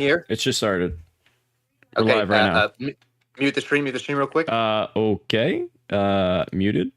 Here. It's just started. We're Okay, live right now. Mute the stream real quick. Okay. Muted.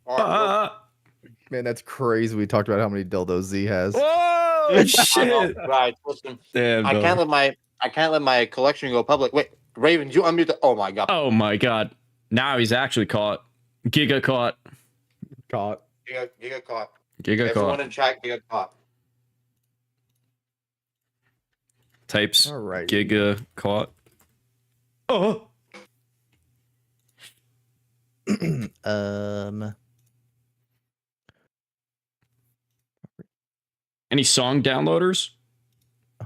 Man, that's crazy. We talked about how many dildos Z has. Oh shit! Right, listen. Damn, I can't let my collection go public. Wait, Raven, you unmute the. Oh my god. Oh my god! Now he's actually caught. Giga caught. Caught. Giga caught. Giga Everyone caught. in chat, Giga caught. Types. All right. Giga caught. Oh. Any song downloaders?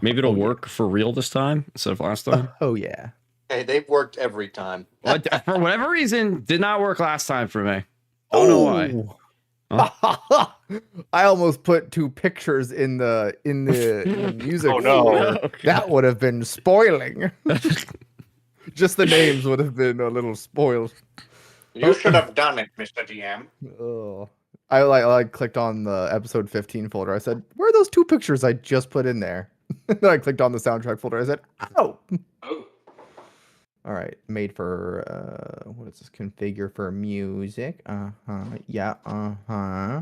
Maybe it'll work for real this time instead of last time. Oh yeah. Hey, they've worked every time. For whatever reason, did not work last time for me. Don't know why. Huh? I almost put two pictures in the music. Oh no. folder. That would have been spoiling. Just the names would have been a little spoiled. You should have done it, Mr. DM. Oh. I clicked on the episode 15 folder. I said, where are those two pictures I just put in there? Then I clicked on the soundtrack folder. I said, oh. Oh. All right. Made for, what is this? Configure for music. Uh-huh. Yeah. Uh-huh.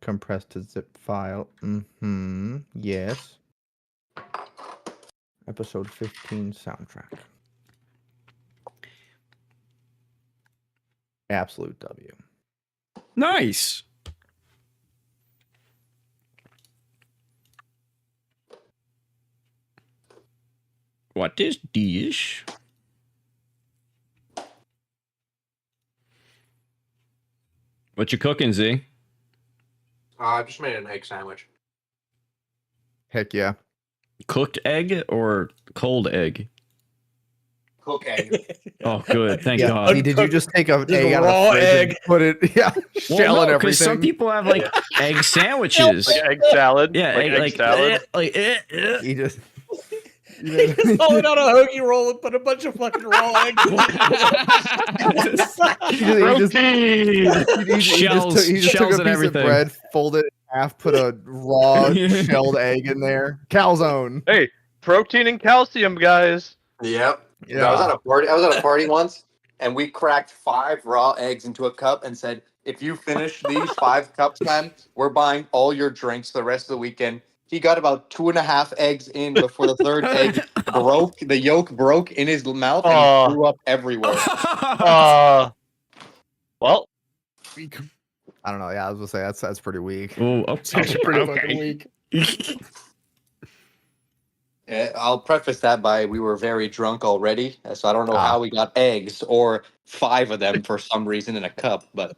Compressed to zip file. Mm-hmm. Yes. Episode 15 soundtrack. Absolute W. Nice. What is dish? What you cooking, Z? I just made an egg sandwich. Heck yeah. Cooked egg or cold egg? Cook egg. Oh, good. Thank Yeah. God. Did you just take an egg out raw of the fridge egg. and put it, shell and everything? Some people have like egg sandwiches. Like egg salad. Yeah, like egg salad. He just He just pulled out a hoagie roll and put a bunch of fucking raw eggs. he just took a piece of bread, folded it in half, put a raw shelled egg in there. Calzone. Hey, protein and calcium, guys. Yep. Yeah. I was at a party once, and we cracked 5 raw eggs into a cup and said, if you finish these 5 cups, man, we're buying all your drinks the rest of the weekend. He got about 2.5 eggs in before the third egg broke. The yolk broke in his mouth and threw up everywhere. Well, I don't know. Yeah, I was gonna say that's pretty weak. Oh, It's actually pretty fucking weak. I'll preface that by we were very drunk already, so I don't know how we got eggs or 5 of them for some reason in a cup. But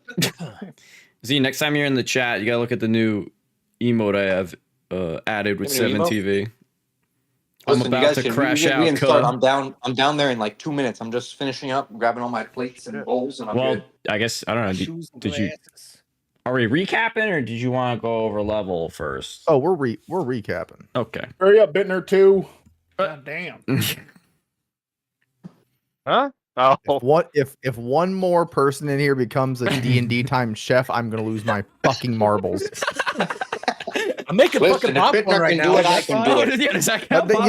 Z, next time you're in the chat, you gotta look at the new emote I have added with Any new 7TV. listen, I'm about to crash out. I'm down there in like 2 minutes. I'm just finishing up, grabbing all my plates and bowls, and I'm good. I guess I don't know. Did you? Are we recapping, or did you want to go over level first? Oh, we're recapping. Okay. Hurry up, Bittner 2. God damn. huh? Oh, If one more person in here becomes a D&D time chef, I'm gonna lose my fucking marbles. I'm making fucking popcorn right now. I can do it. You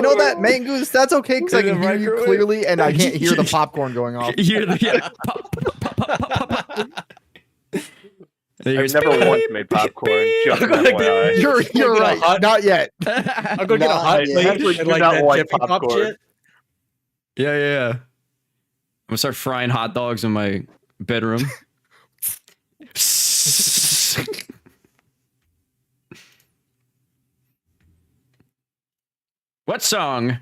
know that, Mangoose? That's okay because I can hear you clearly and I can't hear the popcorn going off. Hear the And he I've goes, never once "Beep, made beep, popcorn. beep." Just I'm gonna an get- FYI. You're get a right. hot- Not yet. I'll go get a Nah, hot I plate actually and do like not that like Jiffy Pop popcorn. shit. Yeah. I'm gonna start frying hot dogs in my bedroom. What song?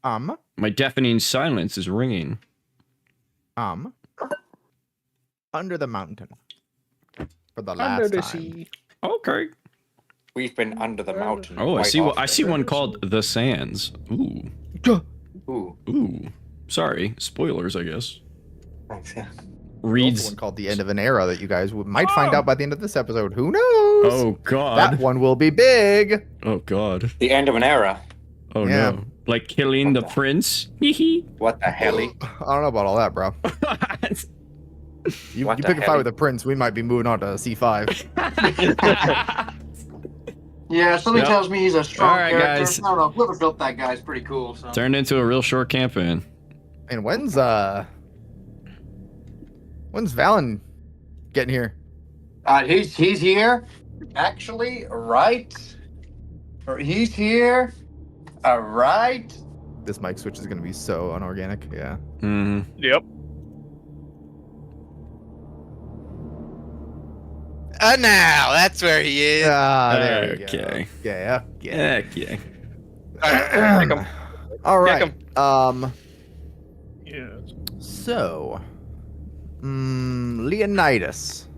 My deafening silence is ringing. Under the mountain. For the Under last the time. sea. Okay. We've been under the mountain. Oh, I quite see. I often. see one called The Sands. Ooh. Ooh. Sorry. Spoilers, I guess. Thanks, yeah. There's also Reads. one called The End of an Era that you guys might Oh. find out by the end of this episode. Who knows? Oh God. That one will be big. Oh God. The end of an era. Oh Yeah. no. Like killing the What the- prince. Hee What the helly? I don't know about all that, bro. You What the pick a fight hell? with the prince, we might be moving on to C5. Yeah, something Yep. tells me he's a strong All right, character. guys. I don't know. Whoever built that guy is pretty cool. So. Turned into a real short campaign. And when's Valen getting here? He's here, actually, right? Or he's here, right? This mic switch is gonna be so unorganic. Yeah. Mm-hmm. Yep. Now that's where he is. There we go. Okay. Yeah. Okay. Kick him. All Kick right. him. Yes. So, Leonidas,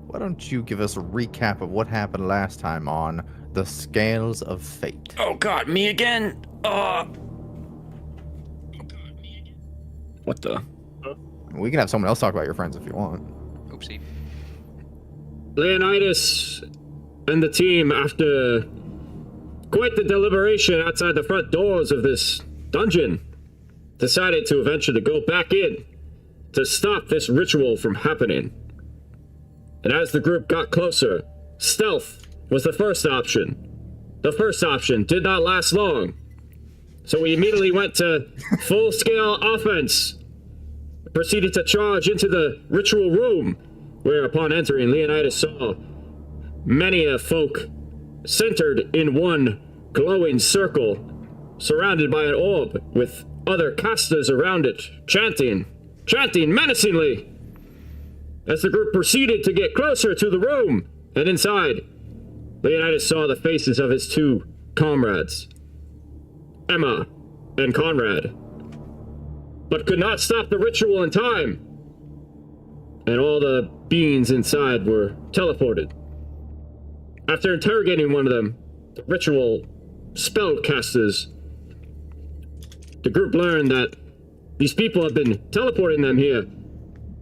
why don't you give us a recap of what happened last time on the Scales of Fate? Oh God, me again. What the? We can have someone else talk about your friends if you want. Oopsie. Leonidas and the team, after quite the deliberation outside the front doors of this dungeon, decided to eventually go back in to stop this ritual from happening. And as the group got closer, stealth was the first option. The first option did not last long, so we immediately went to full-scale offense, proceeded to charge into the ritual room, where upon entering, Leonidas saw many a folk centered in one glowing circle, surrounded by an orb with other casters around it, chanting menacingly. As the group proceeded to get closer to the room and inside, Leonidas saw the faces of his two comrades, Emma and Conrad, but could not stop the ritual in time, and all the beings inside were teleported. After interrogating one of them, the ritual spellcasters, the group learned that these people have been teleporting them here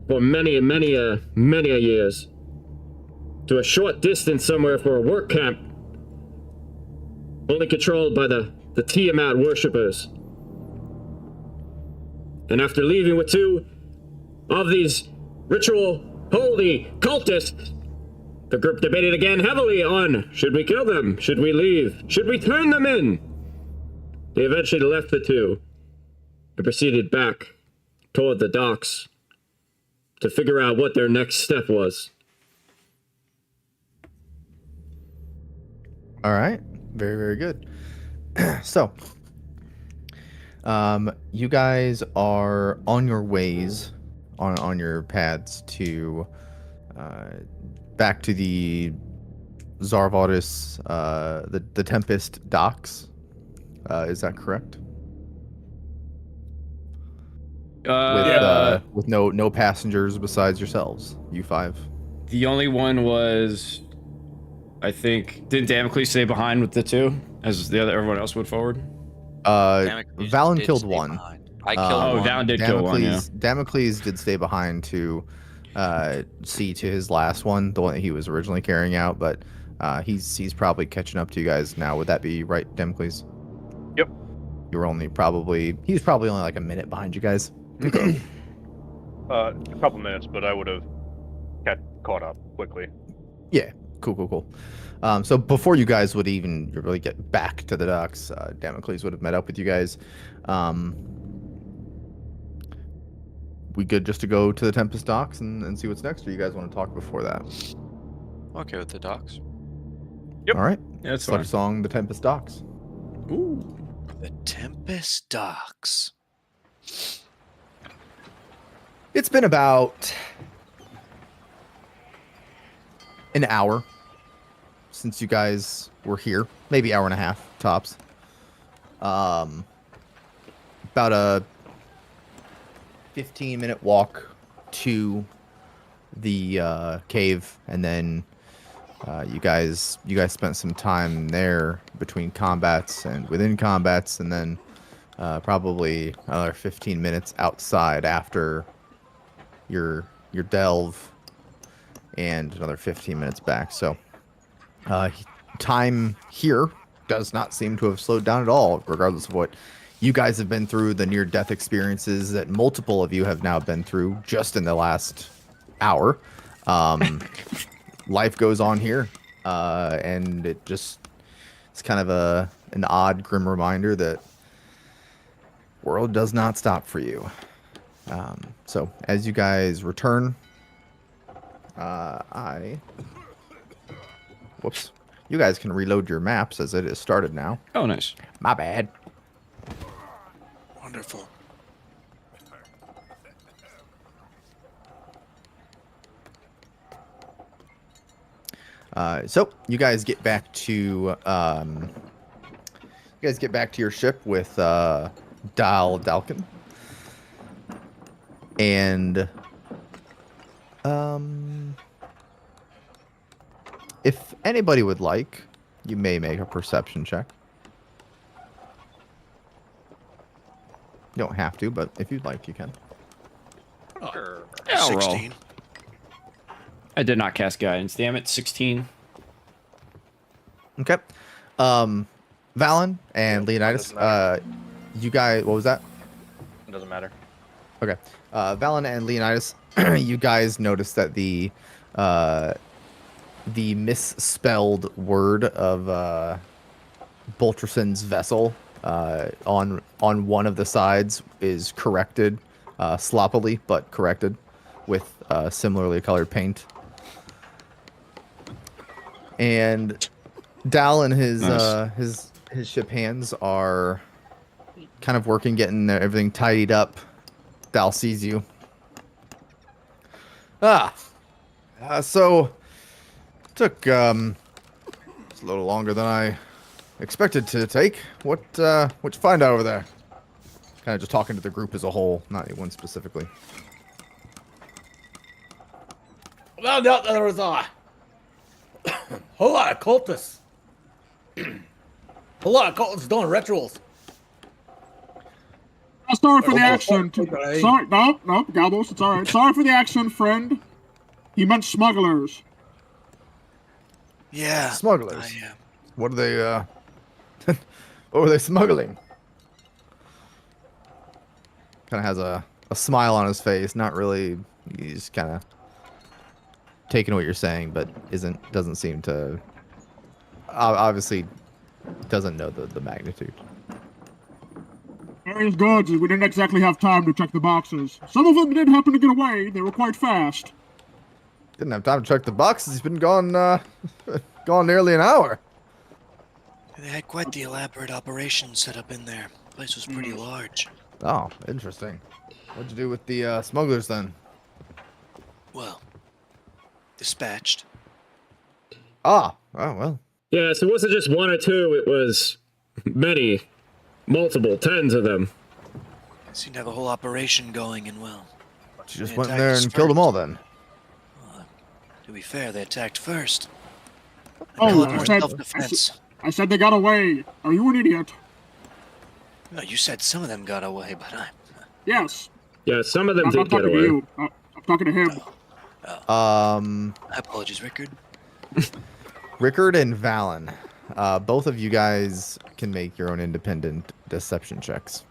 for many a years to a short distance somewhere for a work camp, only controlled by the Tiamat worshippers. And after leaving with two of these ritual holy cultists, the group debated again heavily on, should we kill them? Should we leave? Should we turn them in? They eventually left the two and proceeded back toward the docks to figure out what their next step was. All right. Very, very good. So, you guys are on your ways, on your paths to back to the Zarvaudis, the Tempest docks. Is that correct? With no passengers besides yourselves, you five. The only one was, I think, did Damocles stay behind with the two as everyone else went forward? Damocles Valen did killed stay one. behind. I killed one. Valen did kill one, yeah. Damocles did stay behind to see to his last one, the one that he was originally carrying out, but he's probably catching up to you guys now. Would that be right, Damocles? Yep. He's probably only like a minute behind you guys. A couple minutes, but I would have caught up quickly. Yeah, cool. So before you guys would even really get back to the docks, Damocles would have met up with you guys. we good just to go to the Tempest Docks and see what's next, or you guys want to talk before that? Okay with the docks. Yep. All right. Yeah, that's Select fine. a song, The Tempest Docks. Ooh. The Tempest Docks. It's been about an hour since you guys were here, maybe hour and a half tops. About a 15-minute walk to the cave, and then you guys spent some time there between combats and within combats, and then probably another 15 minutes outside after your delve, and another 15 minutes back. So time here does not seem to have slowed down at all, regardless of what you guys have been through, the near-death experiences that multiple of you have now been through just in the last hour. Life goes on here, and it's kind of an odd, grim reminder that world does not stop for you. So as you guys return, whoops, you guys can reload your maps as it is started now. Oh, nice. My bad. Wonderful. So you guys get back to your ship with Dalkin, and if anybody would like, you may make a perception check. You don't have to, but if you'd like, you can. Sure. Yeah, I'll roll. 16. I did not cast guidance. Damn it, 16. Okay. Valen and Leonidas, doesn't you guys, what was that? It doesn't matter. Okay. Valen and Leonidas, you guys noticed that the misspelled word of Boltrison's vessel on one of the sides is corrected, sloppily, but corrected with similarly colored paint. And Dal and his Nice. his ship hands are kind of working, getting everything tidied up. Dal sees you. So took it's a little longer than I expected to take. What'd you find out over there? Kind of just talking to the group as a whole, not anyone specifically. Found out that there was a whole lot of cultists. A lot of cultists doing rituals. Sorry for the accent. Okay. Sorry, no, Galbos, it's alright. Sorry for the accent, friend. He meant smugglers. Yeah. Smugglers. I, What are they? What were they smuggling? Kind of has a smile on his face. Not really. He's kind of taking what you're saying, but doesn't seem to. Obviously, doesn't know the magnitude. Various goods, as we didn't exactly have time to check the boxes. Some of them did happen to get away. They were quite fast. Didn't have time to check the boxes. He's been gone, gone nearly an hour. they had quite the elaborate operation set up in there. The place was pretty large. Oh, interesting. What'd you do with the smugglers then? Well, dispatched. Ah, oh well. Yes, it wasn't just one or two, it was many, multiple, tens of them. Seemed to have a whole operation going, and well, You just They went in attacked there us and killed them first. all then. to be fair, they attacked first. Oh, More I said, self-defense. I said they got away. Are you an idiot? No, you said some of them got away, but Yes. Yeah, some of them I'm did not get talking to away. you. I'm talking to him. apologies, Rickard. Rickard and Valen, both of you guys can make your own independent deception checks.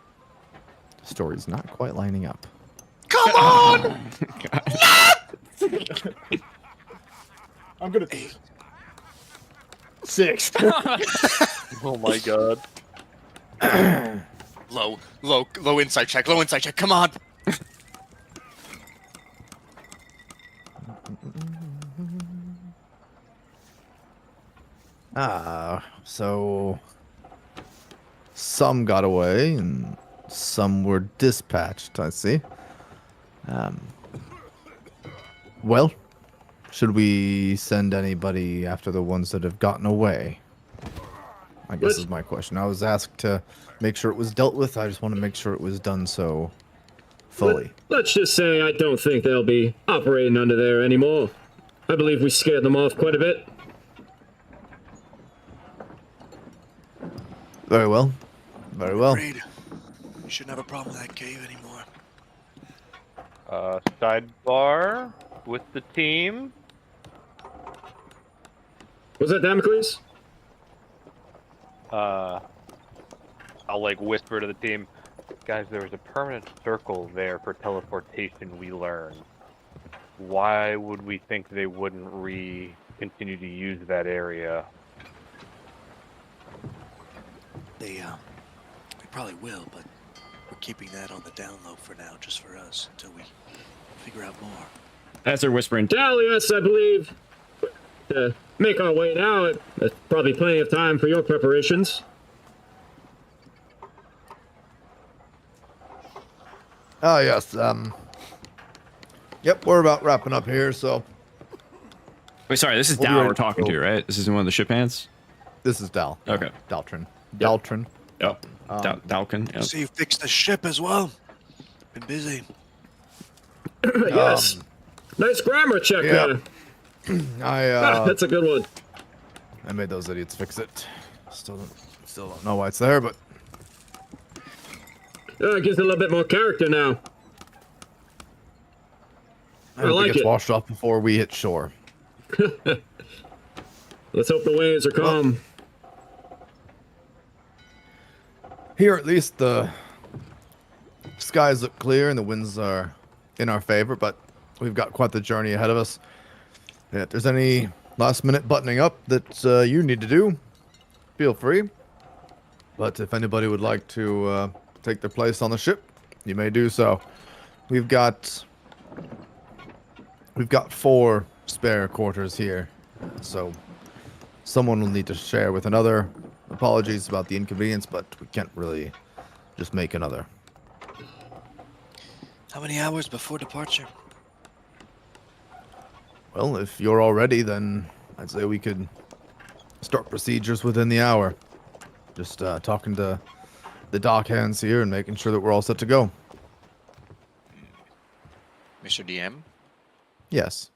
Story's not quite lining up. Come on! I'm gonna. 6. Oh my god. Low insight check. Low insight check. Come on. So some got away and some were dispatched, I see. Well, should we send anybody after the ones that have gotten away? I guess is my question. I was asked to make sure it was dealt with. I just want to make sure it was done so fully. Let's just say I don't think they'll be operating under there anymore. I believe we scared them off quite a bit. Very well. Very well. Agreed. We shouldn't have a problem with that cave anymore. Sidebar with the team. Was that Damocles? I'll like whisper to the team, guys, there was a permanent circle there for teleportation we learned. Why would we think they wouldn't continue to use that area? They probably will, but we're keeping that on the down low for now, just for us, until we figure out more. As they're whispering, Dalius, I believe. To make our way now, there's probably plenty of time for your preparations. Oh, yes. Yep, we're about wrapping up here, so Wait, sorry, this is We'll be Dal ready we're to talking go. to, right? This is one of the ship hands? this is Dal. Okay. Daltrin. Daltrin. Yep. Dalkin. Yep. So you fixed the ship as well? Been busy. Yes. Nice grammar check yeah. there. I That's a good one. I made those idiots fix it. Still don't know why it's there, but It gives it a little bit more character now. I hope like it gets it. washed off before we hit shore. Let's hope the waves are calm. Here, at least, the skies look clear and the winds are in our favor, but we've got quite the journey ahead of us. If there's any last-minute buttoning up that you need to do, feel free. But if anybody would like to take their place on the ship, you may do so. We've got 4 spare quarters here, so someone will need to share with another. Apologies about the inconvenience, but we can't really just make another. How many hours before departure? Well, if you're all ready, then I'd say we could start procedures within the hour. Just talking to the dock hands here and making sure that we're all set to go. Mr. DM, Yes.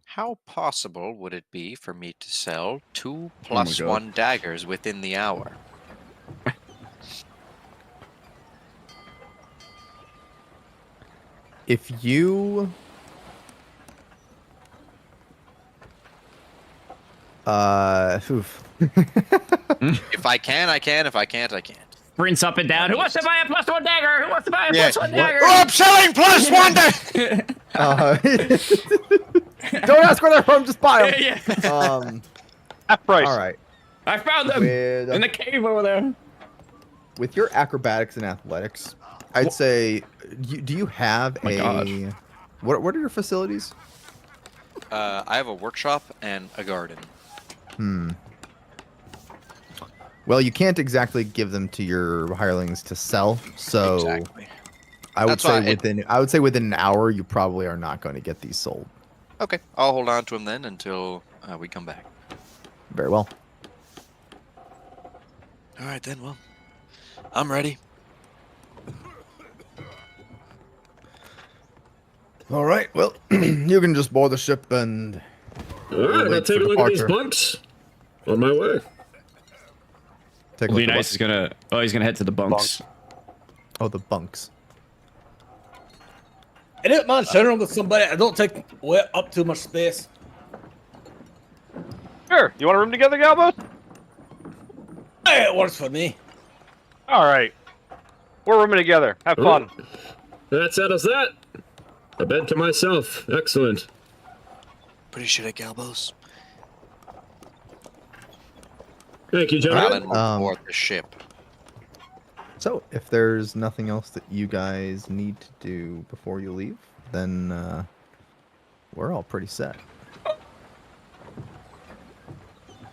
how possible would it be for me to sell 2 Oh my plus God. 1 daggers within the hour? If you... oof. If I can, I can. If I can't, I can't. Sprints up and down. Who wants to buy a +1 dagger? Who wants to buy a Yeah. +1 What? dagger? Oh, I'm selling plus 1 dagger! Don't ask where they're from, just buy them. Yeah. Half price. All right. I found them in the cave over there. With your acrobatics and athletics, I'd say, do you have my gosh. What are your facilities? I have a workshop and a garden. Well, you can't exactly give them to your hirelings to sell, so Exactly. I would That's say why within an hour you probably are not going to get these sold. Okay, I'll hold on to them then until we come back. Very well. All right, then. Well, I'm ready. All right. Well, you can just board the ship and All right, I'll wait take for a look at these departure. bunks. On my way. take a look at Nice is gonna. Oh, he's gonna head to the bunks. Oh, the bunks. I didn't mind sharing them with somebody. I don't take up too much space. Sure. You want a room together, Galbos? Hey, it works for me. All right. We're rooming together. Have fun. That settles that. A bed to myself. Excellent. Pretty shit at Galbos. Thank you, gentlemen. Ramen will board the ship. So, if there's nothing else that you guys need to do before you leave, then we're all pretty set.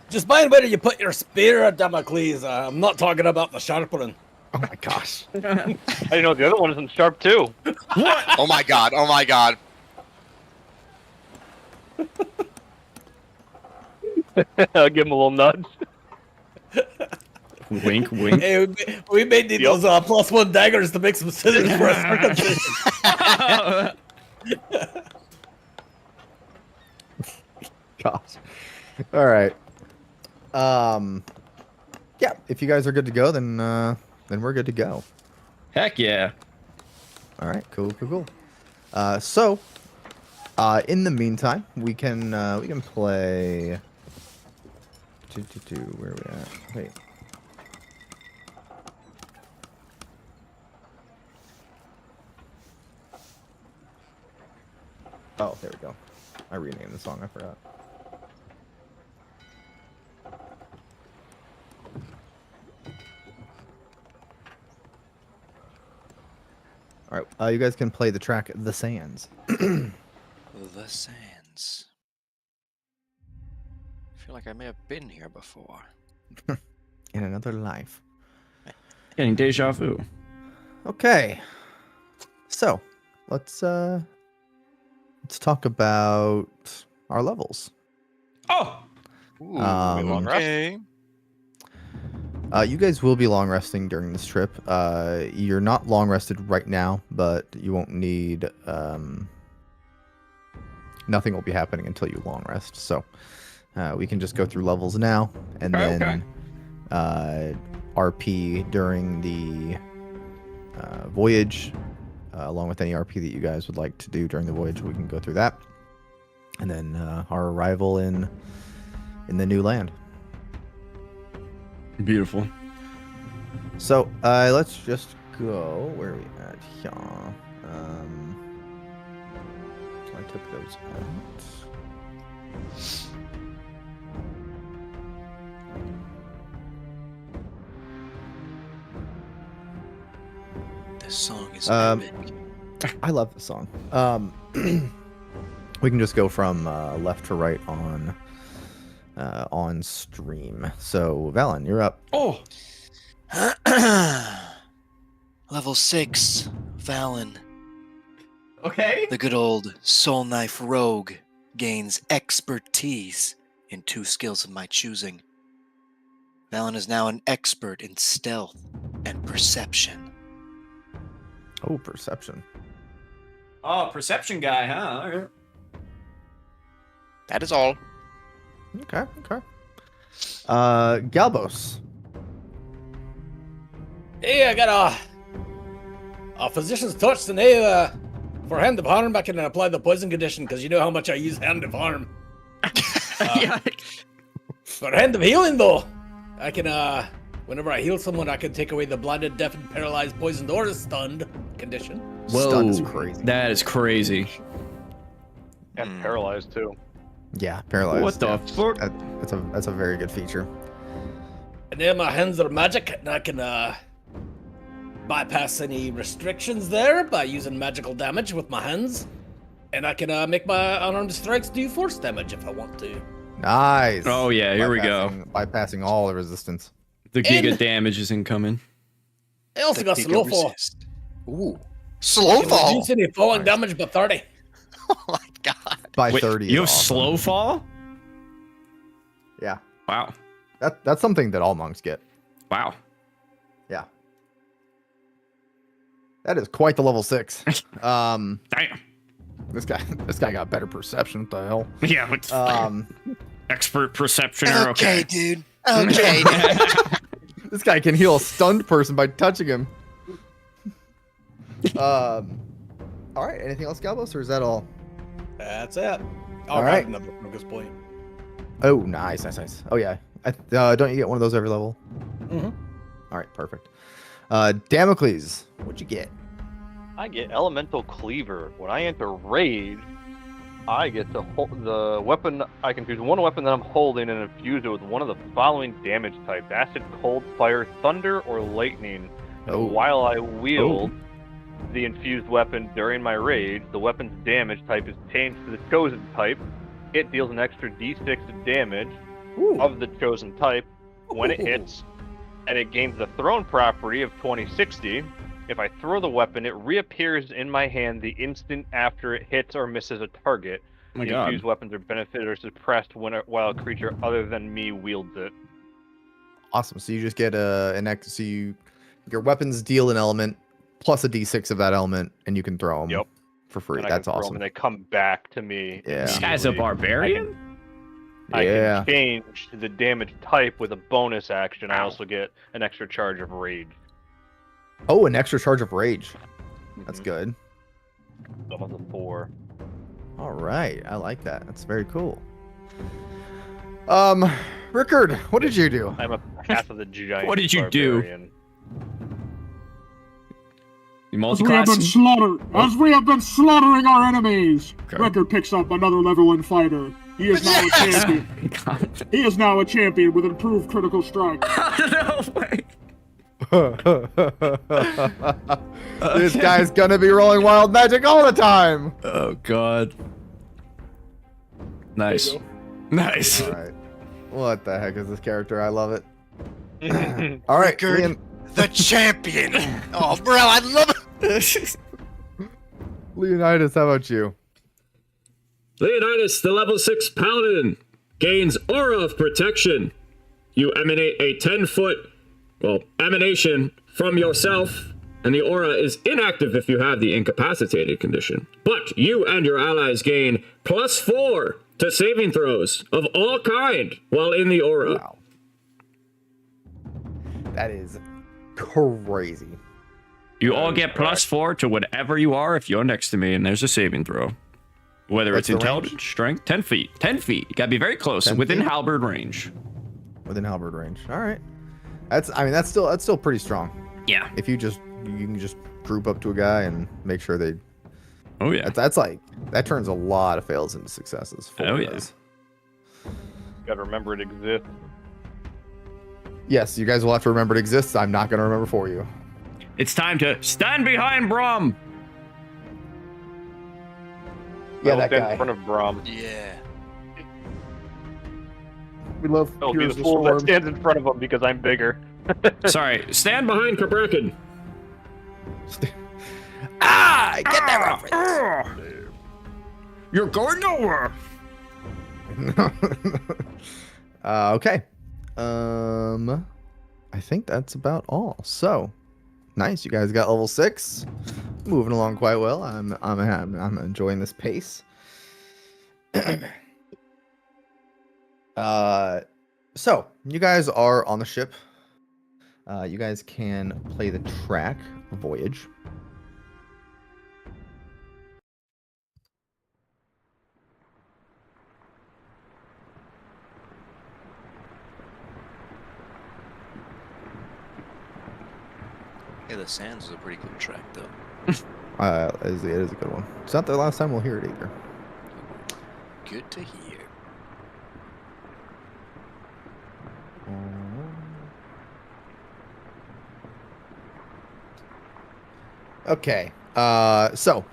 Just mind where you put your spear, Damocles. I'm not talking about the sharpening. Oh my gosh. I didn't know the other one isn't sharp too. Oh my god, oh my god. I'll give him a little nudge. Wink, wink. Hey, we may need those +1 daggers to make some scissors for a circumcision. Gosh. All right. Yeah, if you guys are good to go, then we're good to go. Heck yeah. All right, cool. So, in the meantime, we can play. Where are we at? Wait. Oh, there we go. I renamed the song. I forgot. All right, you guys can play the track "The Sands." The Sands. I feel like I may have been here before. In another life. Getting deja vu. Okay. So, let's talk about our levels. Oh! Ooh, Um, long rest. Okay. You guys will be long resting during this trip. You're not long rested right now, but you won't need. Nothing will be happening until you long rest. So we can just go through levels now, and then RP during the voyage, along with any RP that you guys would like to do during the voyage. We can go through that, and then our arrival in the new land. Beautiful. So let's just go. Where are we at here? So I took those out. This song is epic. epic. I love the song. We can just go from left to right on stream. So Valen, you're up. Oh! Level 6, Valen. Okay. The good old Soul Knife Rogue gains expertise in 2 skills of my choosing. Valen is now an expert in stealth and perception. Oh, perception. Oh, perception guy, huh? All right. That is all. Okay. Galbos. Hey, I got a physician's touch, and hey, for Hand of Harm, I can apply the poison condition, because you know how much I use Hand of Harm. Yeah. For Hand of Healing, though, I can, whenever I heal someone, I can take away the blinded, deafened, paralyzed, poisoned, or stunned condition. Stun is crazy. That is crazy. And paralyzed too. Yeah, paralyzed. What the fuck? That's a very good feature. And then my hands are magic, and I can, bypass any restrictions there by using magical damage with my hands. And I can make my unarmed strikes do force damage if I want to. Nice. Oh yeah, here we go. Bypassing all the resistance. The giga damage is incoming. I also got The slow bigger fall. resist. Ooh. I Slow can fall. reduce any falling damage by 30. Oh my god. By Wait, 30. you have is awesome. slow fall? Yeah. Wow. That's something that all monks get. Wow. Yeah. That is quite the level 6. Damn. This guy got better perception. What the hell? Yeah. It's expert perceptioner. Okay, Okay. dude. Okay. This guy can heal a stunned person by touching him. All right. Anything else, Galbos, or is that all? That's it. All right. Another focus point. Oh, nice. Oh yeah. Don't you get one of those every level? Mm-hmm. All right. Perfect. Damocles, what'd you get? I get Elemental Cleaver. When I enter Rage, I get to hold the weapon. I can choose one weapon that I'm holding and infuse it with one of the following damage types: acid, cold, fire, thunder, or lightning. And Oh. while I wield the infused weapon during my rage, the weapon's damage type is changed to the chosen type. It deals an extra d6 of damage of the chosen type when it hits, and it gains the thrown property of 2060. If I throw the weapon, it reappears in my hand the instant after it hits or misses a target. Oh my the God. infused weapons are benefited or suppressed while a creature other than me wields it. Awesome. So you just get your weapons deal an element plus a d6 of that element, and you can throw them Yep. for free. And I can That's throw 'em awesome. and they come back to me. Yeah. This guy's a immediately. barbarian? I Yeah. can change the damage type with a bonus action. I also get an extra charge of rage. Oh, an extra charge of rage. That's good. Stuff on the 4. All right. I like that. That's very cool. Rickard, what did you do? I'm a path of the giant. What did you do? barbarian. You As we have been slaughtering our enemies, Okay. Rickard picks up another level 1 fighter. He is now a champion. He is now a champion with improved critical strike. No way. This guy's gonna be rolling wild magic all the time. Oh God. Nice. Nice. All right. What the heck is this character? I love it. All right, Rickard, Leon, the champion. Oh, bro, I love it. Leonidas, how about you? Leonidas, the level 6 paladin, gains aura of protection. You emanate a 10-foot, emanation from yourself, and the aura is inactive if you have the incapacitated condition. But you and your allies gain +4 to saving throws of all kind while in the aura. Wow. That is crazy. You all get +4 to whatever you are if you're next to me and there's a saving throw. Whether What's it's the intelligence, range? strength, 10 feet. 10 feet. You gotta be very close, 10 within feet? halberd range. Within halberd range. All right. That's still pretty strong. Yeah. If you can just group up to a guy and make sure they. Oh yeah. That's like that turns a lot of fails into successes. Oh, yeah. Does. Gotta remember it exists. Yes, you guys will have to remember it exists. I'm not gonna remember for you. It's time to stand behind Brom. Yeah, I'll that stand guy. in front of Brom. Yeah. We love I'll be Heroes the of the fool that Storm. stands in front of him because I'm bigger. Sorry, stand behind. Behind Cabrakan. I get that reference. You're going nowhere. Okay. I think that's about all. So, nice. You guys got level 6. Moving along quite well. I'm enjoying this pace. So you guys are on the ship. You guys can play the track Voyage. Yeah, the Sands is a pretty good track, though. It is a good one. It's not the last time we'll hear it either. Good to hear. Okay. So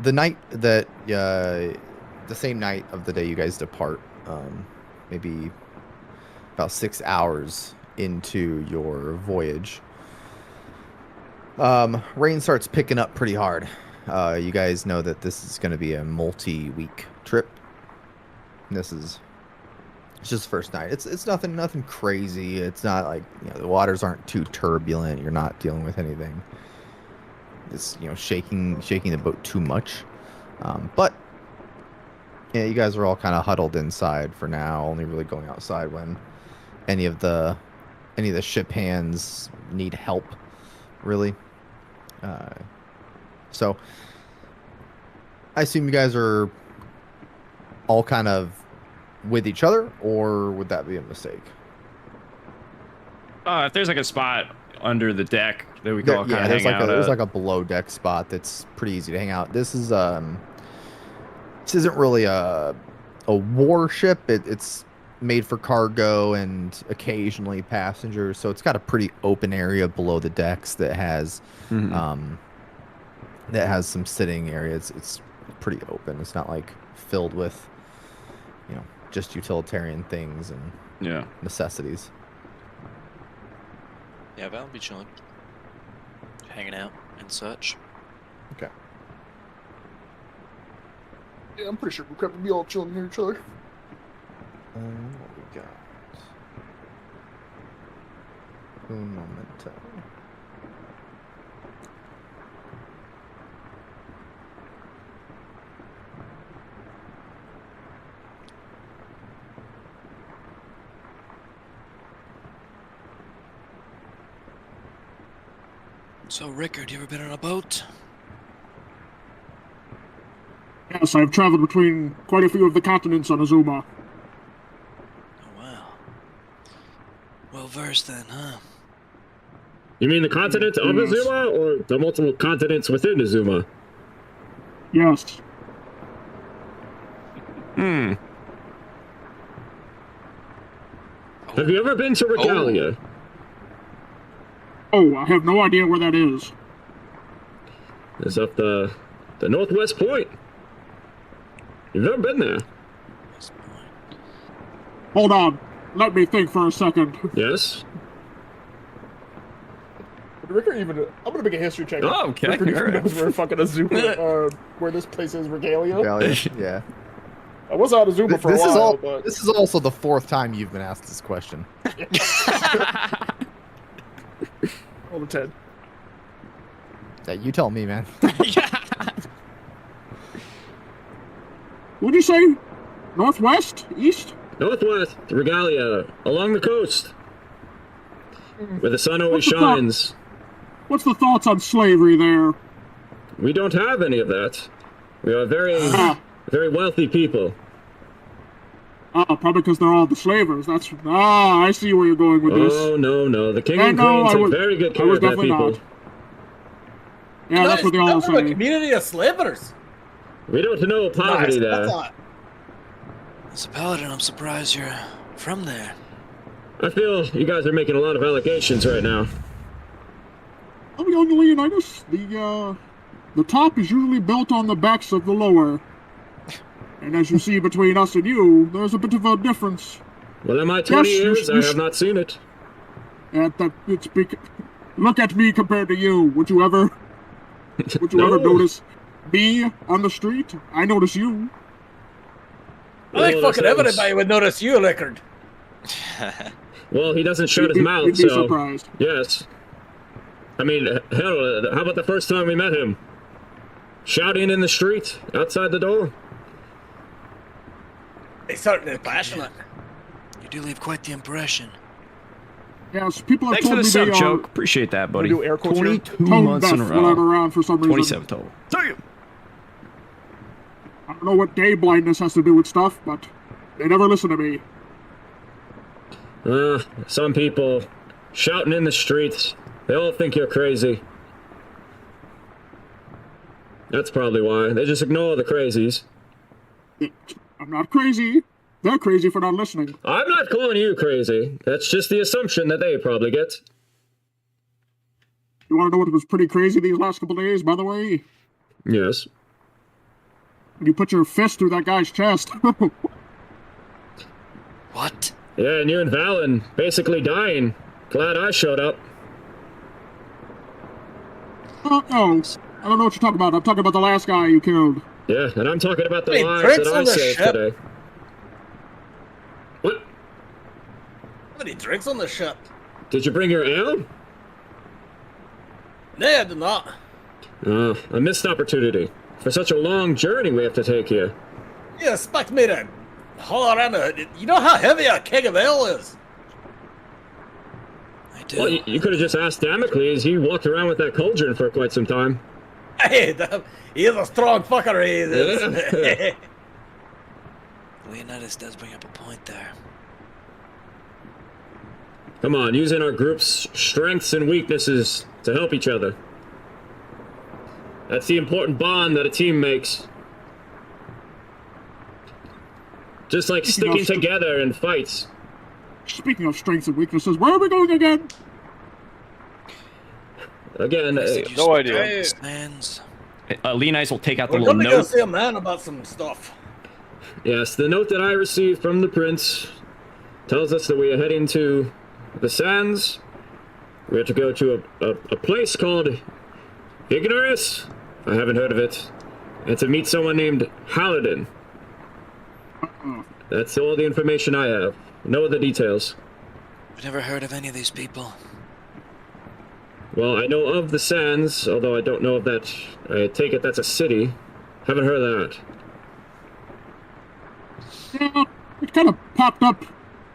the night that the same night of the day you guys depart, maybe about 6 hours into your voyage, rain starts picking up pretty hard. You guys know that this is going to be a multi-week trip. It's just the first night. It's nothing crazy. It's not like, the waters aren't too turbulent. You're not dealing with anything. It's shaking the boat too much. But yeah, you guys are all kind of huddled inside for now. Only really going outside when any of the ship hands need help. Really. So I assume you guys are all kind of with each other, or would that be a mistake? If there's like a spot under the deck that we can all kind of there's hang like out there's at. like a below deck spot that's pretty easy to hang out. This isn't really a warship. It's made for cargo and occasionally passengers. So it's got a pretty open area below the decks that has some sitting areas. It's pretty open. It's not like filled with, just utilitarian things and necessities. Yeah, Val will be chilling, hanging out and such. Okay. Yeah, I'm pretty sure we're gonna be all chilling near each other. What we got? Un momento. So, Rickard, you ever been on a boat? Yes, I've traveled between quite a few of the continents on Azuma. Oh, wow. Well versed then, huh? You mean the continent of Yes. Azuma, or the multiple continents within Azuma? Yes. Have you ever been to Regalia? Oh, I have no idea where that is. It's up the northwest point. You've never been there? Hold on. Let me think for a second. Yes. Rickard even. I'm gonna make a history check. Oh, okay. Rickard even Alright. knows where fucking Azuma, where this place is, Regalia. Yeah. I was on Azuma for a while, but This is also the fourth time you've been asked this question. all the 10. Yeah, you tell me, man. What'd you say? Northwest? East? Northwest, Regalia, along the coast. Where the sun always What's the thought? shines. What's the thoughts on slavery there? We don't have any of that. We are very, very wealthy people. Probably because they're all the slavers. I see where you're going with this. Oh, no. The king Yeah, and no, queen I take was- very good I care was of their definitely people. not. Yeah, that's what they all From a say. community of slavers. We don't know poverty Nice. there. That's not. As a paladin, I'm surprised you're from there. I feel you guys are making a lot of allegations right now. Oh, young Leonidas, the top is usually built on the backs of the lower. And as you see between us and you, there's a bit of a difference. Well, in my 20 Yes, years, you I have not seen it. Look at me compared to you. Would you ever No. notice me on the street? I notice you. I think Well, fucking that sounds- everybody would notice you, Rickard. Well, he doesn't shut his You'd- mouth, you'd be so... surprised. Yes. I mean, hell, how about the first time we met him? Shouting in the street, outside the door? He's certainly passionate. You do leave quite the impression. Yes, people have Thanks for told the me sub they joke. are Appreciate that, buddy. do air quotes here? 22 tone months in a deaf when I'm row. around for some reason. 27 total. Damn. I don't know what day blindness has to do with stuff, but they never listen to me. Some people shouting in the streets. They all think you're crazy. That's probably why. They just ignore the crazies. I'm not crazy. They're crazy for not listening. I'm not calling you crazy. That's just the assumption that they probably get. You want to know what was pretty crazy these last couple days, by the way? Yes. When you put your fist through that guy's chest. What? Yeah, and you and Valen basically dying. Glad I showed up. Oh, I don't know what you're talking about. I'm talking about the last guy you killed. Yeah, and I'm talking about the Hey, lives drinks that I on the saved ship. today. What? How many drinks on the ship? Did you bring your ale? No, I did not. A missed opportunity. For such a long journey we have to take here. You expect me to haul around You know how heavy a keg of ale is? I do. Well, you could have just asked Damocles. He walked around with that cauldron for quite some time. Hey, he is a strong fucker, he is. Yeah. Leonidas does bring up a point there. Come on, using our group's strengths and weaknesses to help each other. That's the important bond that a team makes. Just like sticking together in fights. Speaking of strengths and weaknesses, where are we going again? Again, No idea. Sands. Leonice will take out the We're little gonna go note. see a man about some stuff. yes, the note that I received from the prince tells us that we are heading to the sands. We have to go to a place called Ignorus. I haven't heard of it. And to meet someone named Halladin. That's all the information I have. No other details. I've never heard of any of these people. Well, I know of the sands, although I don't know of that. I take it that's a city. Haven't heard of that. Yeah, it kind of popped up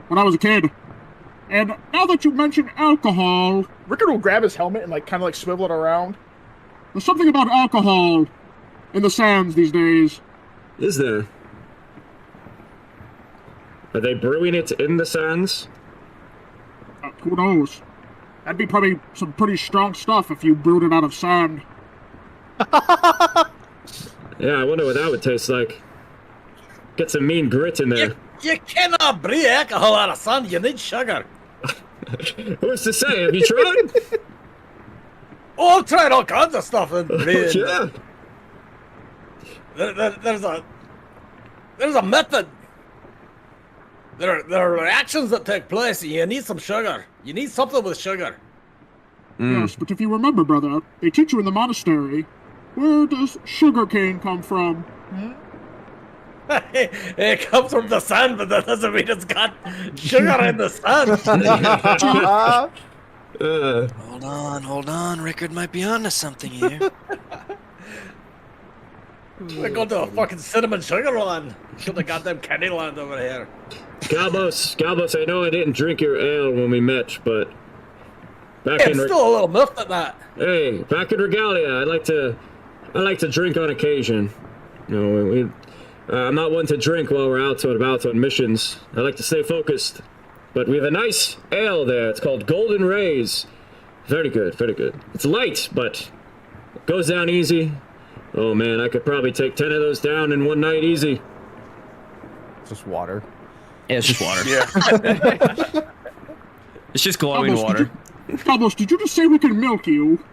when I was a kid. And now that you mention alcohol, Rickard will grab his helmet and like kind of like swivel it around. there's something about alcohol in the sands these days. Is there? Are they brewing it in the sands? Who knows? That'd be probably some pretty strong stuff if you brewed it out of sand. Yeah, I wonder what that would taste like. Get some mean grit in there. You cannot brew alcohol out of sand. You need sugar. Who's to say? Have you tried? Oh, I've tried all kinds of stuff in brewing. Yeah. There's a method. There are reactions that take place, and you need some sugar. You need something with sugar. Yes, but if you remember, brother, they teach you in the monastery, where does sugarcane come from? It comes from the sun, but that doesn't mean it's got sugar in the sun. Hold on. Rickard might be onto something here. We're going to a fucking cinnamon sugar land. Should have got them candy land over here. Galbos, I know I didn't drink your ale when we met, but back It's still a little miffed at that. Hey, back in Regalia, I like to drink on occasion. You know, I'm not one to drink while we're out and about on missions. I like to stay focused. But we have a nice ale there. It's called Golden Rays. Very good, very good. It's light, but it goes down easy. Oh man, I could probably take 10 of those down in one night easy. It's just water. Yeah, it's just water. Yeah. It's just glowing Almost, water. Carlos, did you just say we can milk you?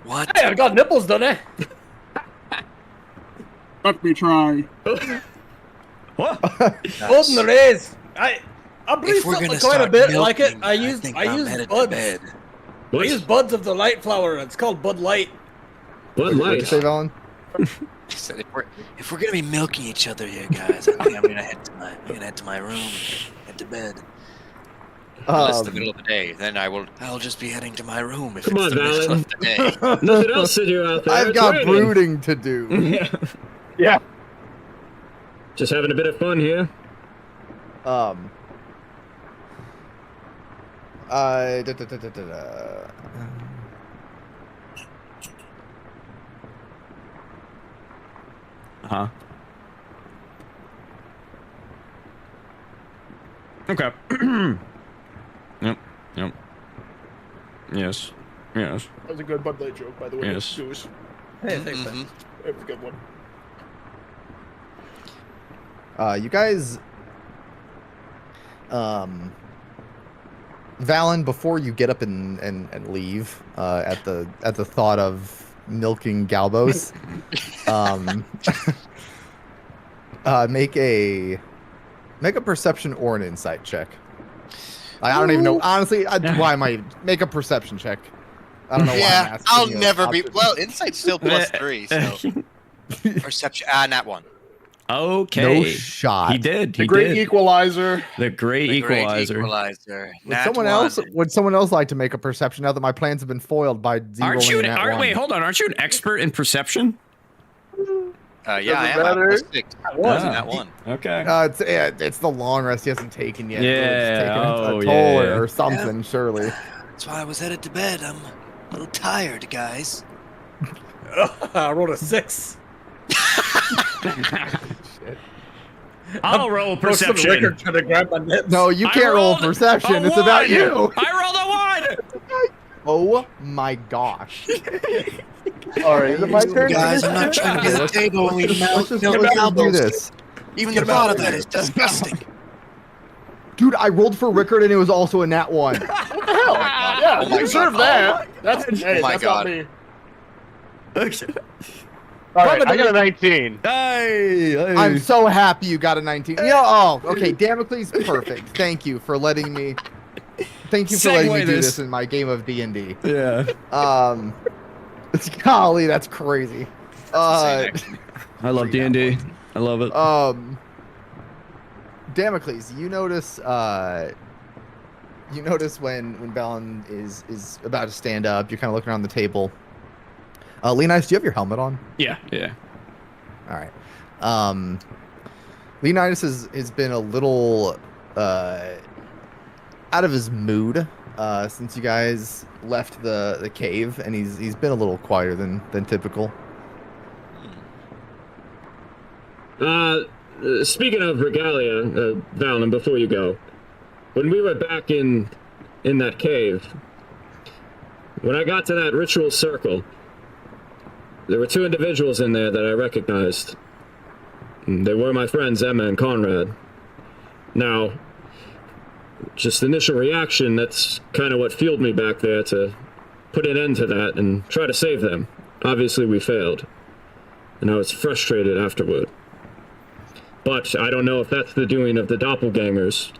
What? Hey, I've got nipples, don't I? Let me try. Golden rays. I breathe If we're something gonna quite a start bit like it. milking, I use think I'm headed to buds. bed. I use buds of the light flower. It's called Bud Light. Bud What'd you Light. say, Valen? I said, if we're gonna be milking each other here, guys, I think I'm gonna head to my room, head to bed. Unless it's the middle of the day, then I'll just be heading to my room if Come it's on, the middle Valen. of the day. Nothing else to do out there. I've It's got raining. brooding to do. Yeah. Yeah. Just having a bit of fun here. Da, da, da, da, da, da. Uh-huh. Okay. Yep. Yes. That was a good Bud Light joke, by the way. Yes. Goose. Hey, thanks, Mhm. man. It was a good one. You guys, Valen, before you get up and leave, at the thought of milking Galbos, make a perception or an insight check. I don't even know. Honestly, why am I make a perception check? I don't know why. I'm yeah, asking I'll you. never be. Well, insight's still +3, so perception. Nat 1. Okay. No shot. He did. The He Great did. Equalizer. The great The great equalizer. equalizer. Would Nat someone 1. else? Would someone else like to make a perception now that my plans have been foiled by Aren't you? zeroing Wait, hold on. Aren't you an expert in perception? Yeah, I Doesn't am. matter. I'm +6. Ah. Nat 1. Okay. It's the long rest he hasn't taken yet. Yeah, It's taken oh, a toll yeah. or something, surely. That's why I was headed to bed. I'm a little tired, guys. I rolled a 6. I'll roll perception. Rickard trying to grab my nips. No, you I can't roll rolled perception. a It's about one. you. I rolled a 1. Oh my gosh. All right, is it my turn? Guys, I'm not trying to get a table when we Let's melt just milk do elbows. this. Even the thought of that is disgusting. Dude, I rolled for Rickard and it was also a nat 1. What the hell? Yeah, Oh my you deserve God. that. That's hey, my that's God. not me. All right, I got a 19. Hey, I'm so happy you got a 19. Okay, Damocles, perfect. Thank you for letting me. Thank you for letting me Segue do this. this in my game of D&D. Yeah. Golly, that's crazy. Insane, actually. I love D&D. I love it. Damocles, you notice when Balin is about to stand up, you're kind of looking around the table. Leonidas, do you have your helmet on? Yeah. All right. Leonidas has been a little out of his mood since you guys left the cave, and he's been a little quieter than typical. Speaking of regalia, Valen, before you go, when we were back in that cave, when I got to that ritual circle, there were 2 individuals in there that I recognized. They were my friends Emma and Conrad. Now, just initial reaction, that's kind of what fueled me back there to put an end to that and try to save them. Obviously, we failed, and I was frustrated afterward. But I don't know if that's the doing of the doppelgangers.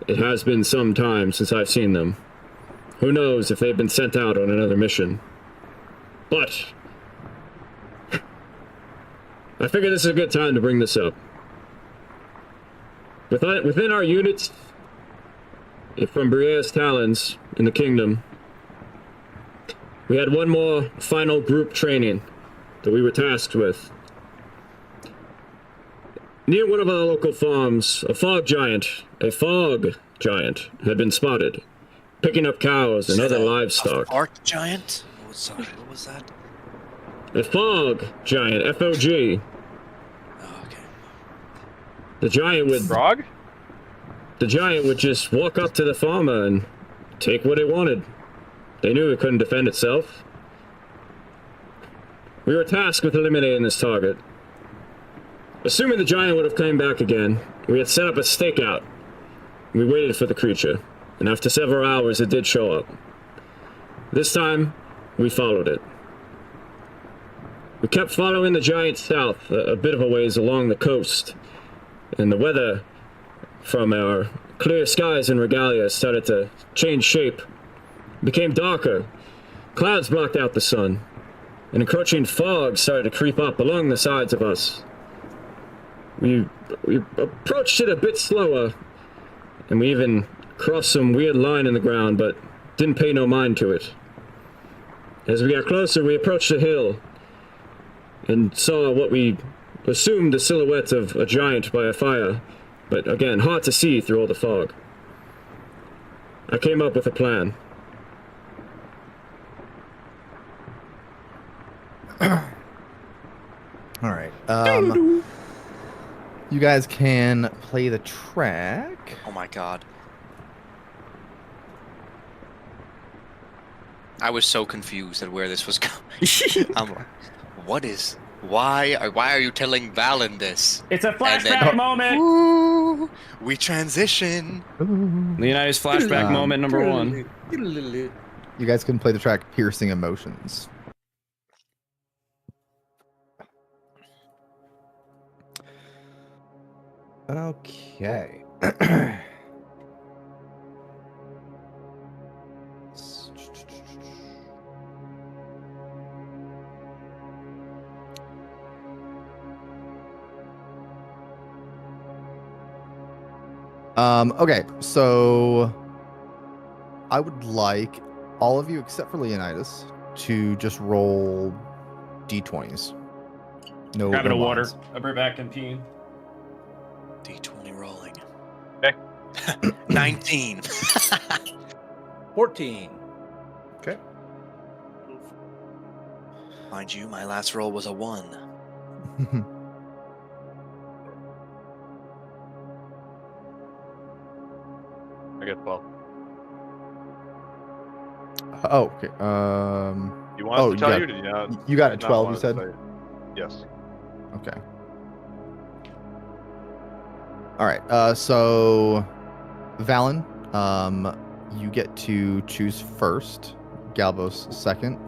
It has been some time since I've seen them. Who knows if they've been sent out on another mission. But I figure this is a good time to bring this up. Within our units, from Brienne's Talons in the kingdom, we had one more final group training that we were tasked with. Near one of our local farms, a fog giant had been spotted, picking up cows and other livestock. A fart giant? What was that? A fog giant, F-O-G. Oh, okay. The giant would just walk up to the farmer and take what it wanted. They knew it couldn't defend itself. We were tasked with eliminating this target. Assuming the giant would have come back again, we had set up a stakeout. We waited for the creature, and after several hours it did show up. This time, we followed it. We kept following the giant south, a bit of a ways along the coast, and the weather from our clear skies in Regalia started to change shape. It became darker. Clouds blocked out the sun, and encroaching fog started to creep up along the sides of us. We approached it a bit slower, and we even crossed some weird line in the ground, but didn't pay no mind to it. As we got closer, we approached a hill and saw what we assumed the silhouette of a giant by a fire, but again, hard to see through all the fog. I came up with a plan. All right. You guys can play the track. Oh my God. I was so confused at where this was going. I'm like, why are you telling Valen this? It's a And then- flashback moment. Ooh, we transition. Leonidas flashback moment number 1. You guys can play the track Piercing Emotions. Okay. Okay, so I would like all of you except for Leonidas to just roll d20s. No, Grabbing no a water. mods. I'll be back and peeing. D20 rolling. Okay. 19. 14. Okay. Mind you, my last roll was a 1. I got 12. Oh, okay. You want us to tell you? Or did you not? You got a not 12, want you us to said? tell you? Yes. Okay. All right. So, Valen, you get to choose first. Galvos second.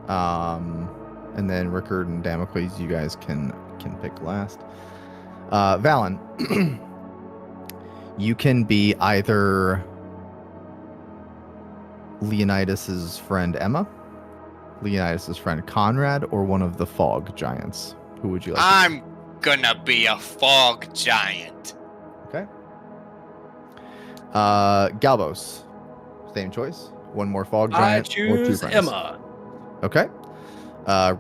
And then Rickard and Damocles, you guys can pick last. Valen, you can be either Leonidas's friend Emma, Leonidas's friend Conrad, or one of the fog giants. Who would you like? I'm gonna be a fog giant. Okay. Galvos, same choice. One more fog I giant or two choose friends. Emma. Okay.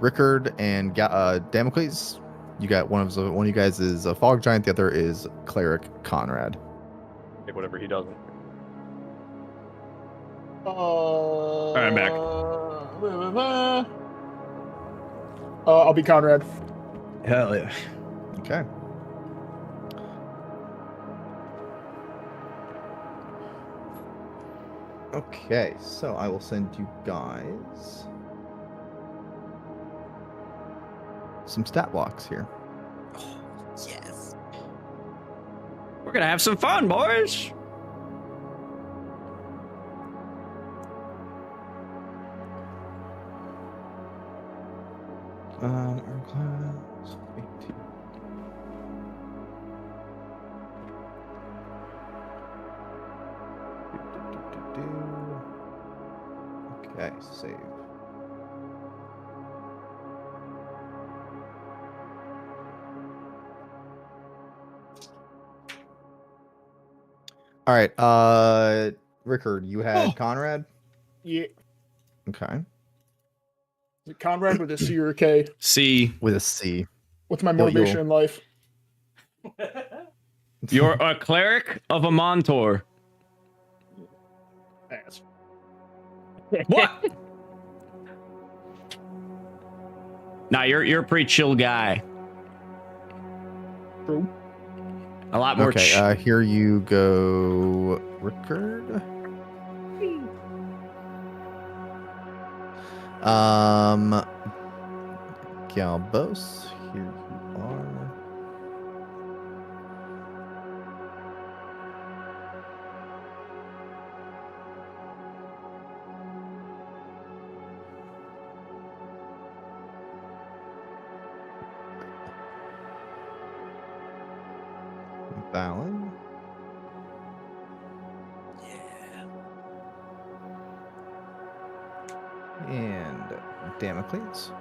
Rickard and Damocles, you got one of you guys is a fog giant. The other is cleric Conrad. Take whatever he doesn't. I'm back. I'll be Conrad. Hell yeah. Okay. Okay, so I will send you guys some stat blocks here. Yes. We're gonna have some fun, boys. Our class 18. Okay, save. All right, Rickard, you had Conrad? Yeah. Okay. Is it Conrad with a C or a K? C. With a C. What's my No, motivation you'll- in life? You're a cleric of a Montor. Ass. What? Nah, you're a pretty chill guy. True. A lot more. Okay, here you go, Rickard. Galbos, here you are. Valen. And Damocles.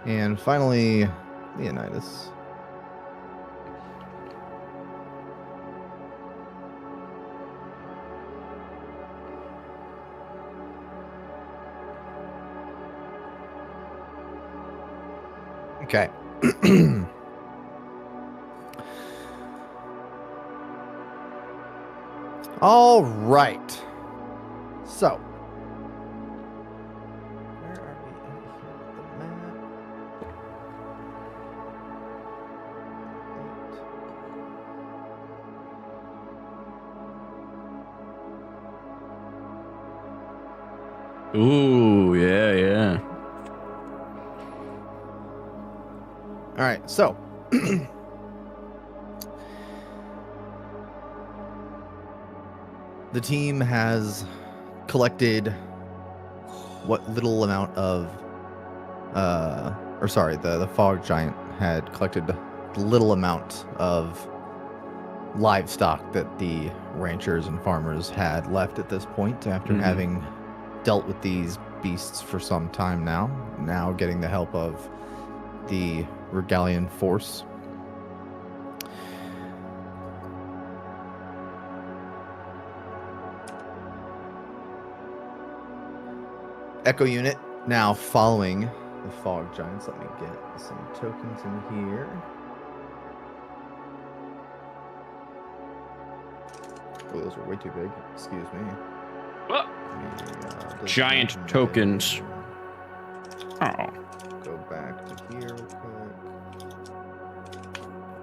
And finally, Leonidas. Okay. All right. So, where are we at here with the map? Ooh, yeah, yeah. All right. So, the team has collected what little amount of the fog giant had collected the little amount of livestock that the ranchers and farmers had left at this point after having dealt with these beasts for some time now getting the help of the Regalian force. Echo unit now following the fog giants. Let me get some tokens in here. Oh, those are way too big. Excuse me. Giant tokens. Oh. Go back to here real quick.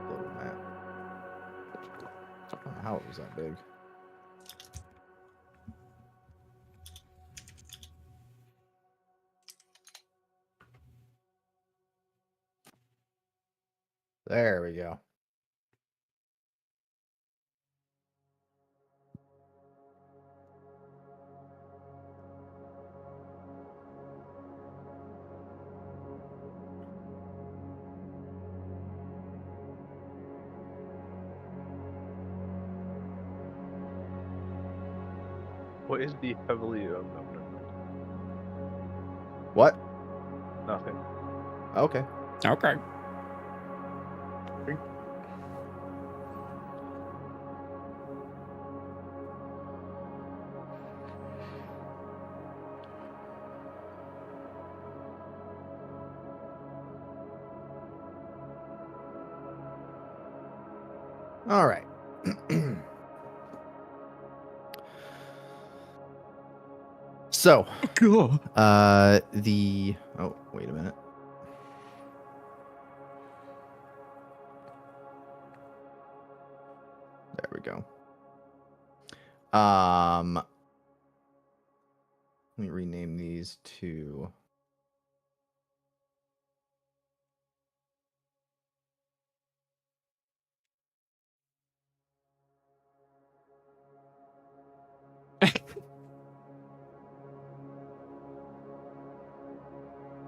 Little map. I don't know how it was that big. There we go. What is the heavily no, What? nothing. Okay. Okay. All right. So, the oh, wait a minute. There we go. Let me rename these to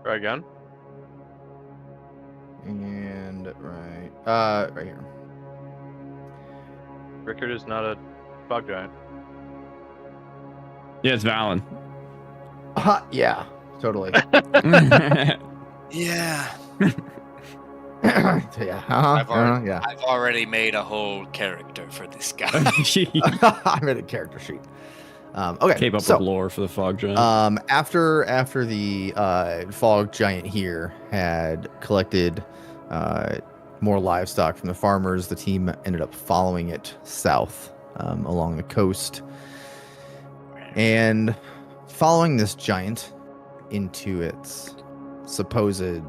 Try again. and right here. Rickard is not a fog giant. Yeah, it's Valen. Yeah, totally. Yeah. Yeah. Yeah. I've already made a whole character for this guy. I made a character sheet. Okay. Keep up so, with lore for the fog giant. after the fog giant here had collected more livestock from the farmers, the team ended up following it south along the coast and following this giant into its supposed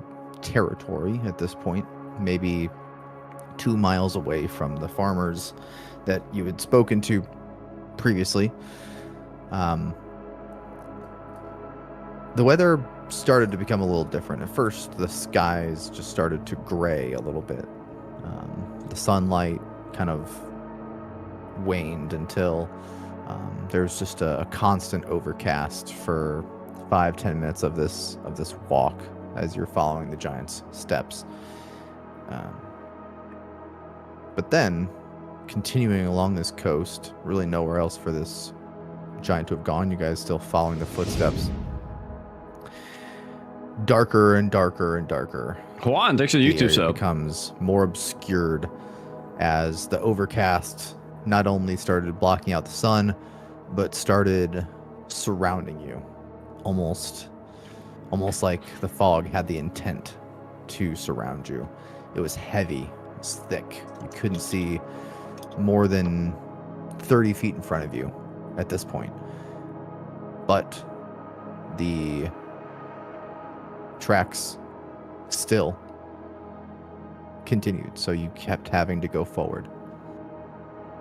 territory at this point, maybe 2 miles away from the farmers that you had spoken to previously. The weather started to become a little different. At first, the skies just started to gray a little bit. The sunlight kind of waned until there's just a constant overcast for 5-10 minutes of this walk as you're following the giant's steps. But then, continuing along this coast, really nowhere else for this giant to have gone. You guys still following the footsteps. Darker and darker and darker. Juan, thanks for the YouTube sub. Becomes more obscured as the overcast not only started blocking out the sun, but started surrounding you. Almost like the fog had the intent to surround you. It was heavy, it was thick. You couldn't see more than 30 feet in front of you at this point. But the tracks still continued, so you kept having to go forward.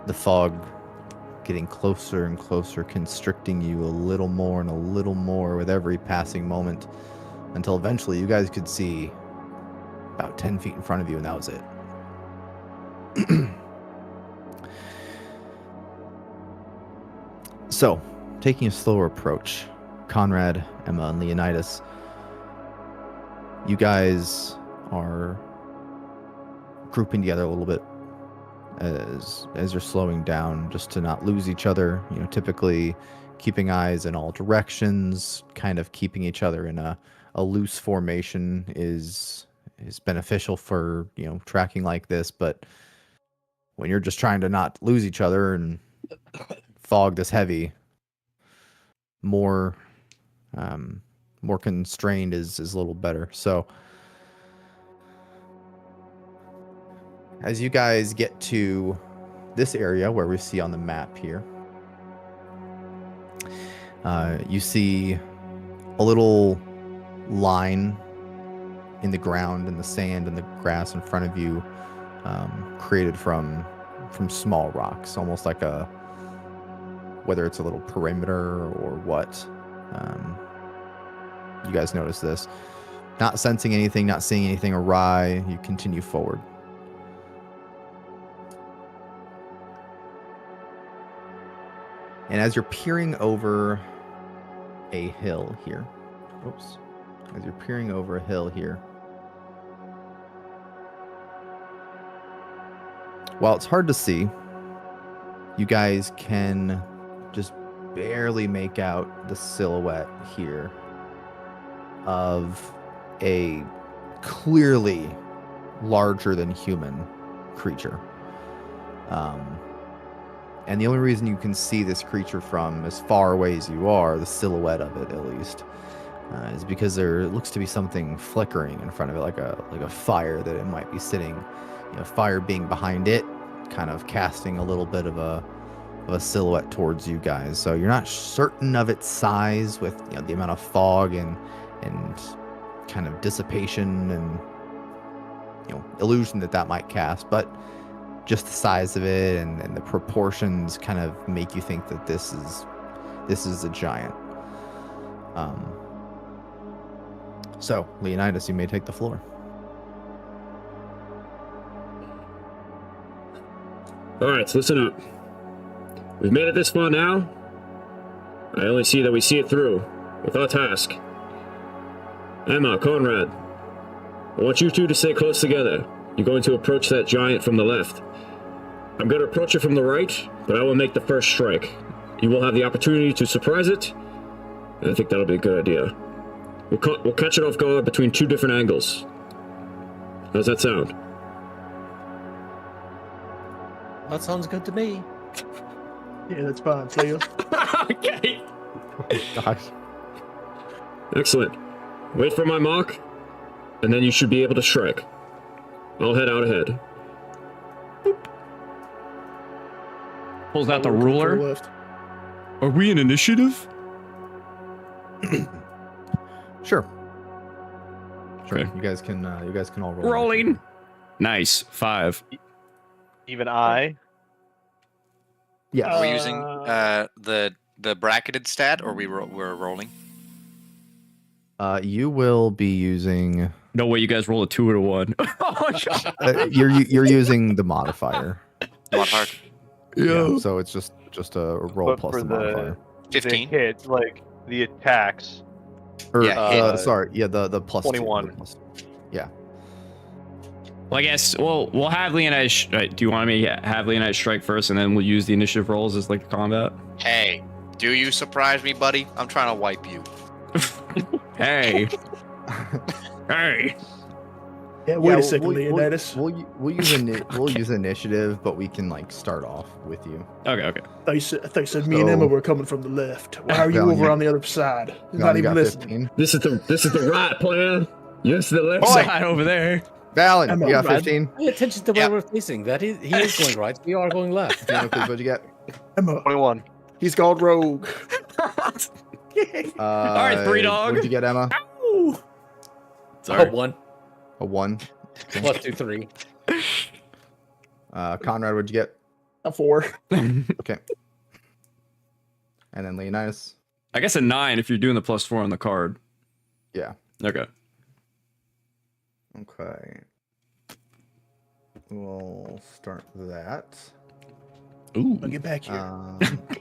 The fog getting closer and closer, constricting you a little more and a little more with every passing moment, until eventually you guys could see about 10 feet in front of you, and that was it. So, taking a slower approach, Conrad, Emma, and Leonidas, you guys are grouping together a little bit as you're slowing down, just to not lose each other. You know, typically keeping eyes in all directions, kind of keeping each other in a loose formation is beneficial for, you know, tracking like this. But when you're just trying to not lose each other and fog this heavy, more constrained is a little better. So as you guys get to this area where we see on the map here, you see a little line in the ground and the sand and the grass in front of you, created from small rocks, almost like whether it's a little perimeter or what. You guys notice this. Not sensing anything, not seeing anything awry, you continue forward. And as you're peering over a hill here, oops, as you're peering over a hill here, while it's hard to see, you guys can just barely make out the silhouette here of a clearly larger than human creature. And the only reason you can see this creature from as far away as you are, the silhouette of it at least, is because there looks to be something flickering in front of it, like a fire that it might be sitting, fire being behind it, kind of casting a little bit of a silhouette towards you guys. So you're not certain of its size with the amount of fog and kind of dissipation and illusion that might cast, but just the size of it and the proportions kind of make you think that this is a giant. So Leonidas, you may take the floor. All right, listen up. We've made it this far now. I only see that we see it through with our task. Emma, Conrad, I want you two to stay close together. You're going to approach that giant from the left. I'm going to approach it from the right, but I will make the first strike. You will have the opportunity to surprise it, and I think that'll be a good idea. We'll catch it off guard between two different angles. How's that sound? That sounds good to me. Yeah, that's fine, Leo. Okay. Oh, gosh. Excellent. Wait for my mark, and then you should be able to strike. I'll head out ahead. Pulls out the Left. ruler. Are we in initiative? Sure. Okay. You guys can all roll. Rolling. Nice. 5. Even I. Yeah. Are we using the bracketed stat, or we're rolling? You will be using. No way, you guys roll a 2 and a 1. Oh my god. You're using the modifier. Modifier? Yeah. So it's just a roll But plus for the modifier. 15? The hit, like the attacks. Or Yeah, sorry, the plus 21. 2. Yeah. Well, I guess we'll have Leonidas. Do you want me to have Leonidas strike first, and then we'll use the initiative rolls as like combat? Hey, do you surprise me, buddy? I'm trying to wipe you. Hey. Hey. Yeah, wait a second, Leonidas. We'll use initiative, but we can start off with you. Okay. They said me and So- Emma were coming from the left. Why are you Valiant. over on the other side? You're Now not you even got listening. 15. This is the right player. Yes, the left Oi! side. Over there. Valen, Emma, you got Brad. 15. Pay attention to where Yeah. we're facing. He is going right. We are going left. Please, what'd you get? Emma, 21. he's called Rogue. All right, 3 dog. What'd you get, Emma? Sorry. 1 A 1. plus 2, 3. Conrad, what'd you get? A 4. Okay. And then Leonidas. I guess a 9 if you're doing the +4 on the card. Yeah. Okay. Okay. We'll start that. Ooh. I'll get back here.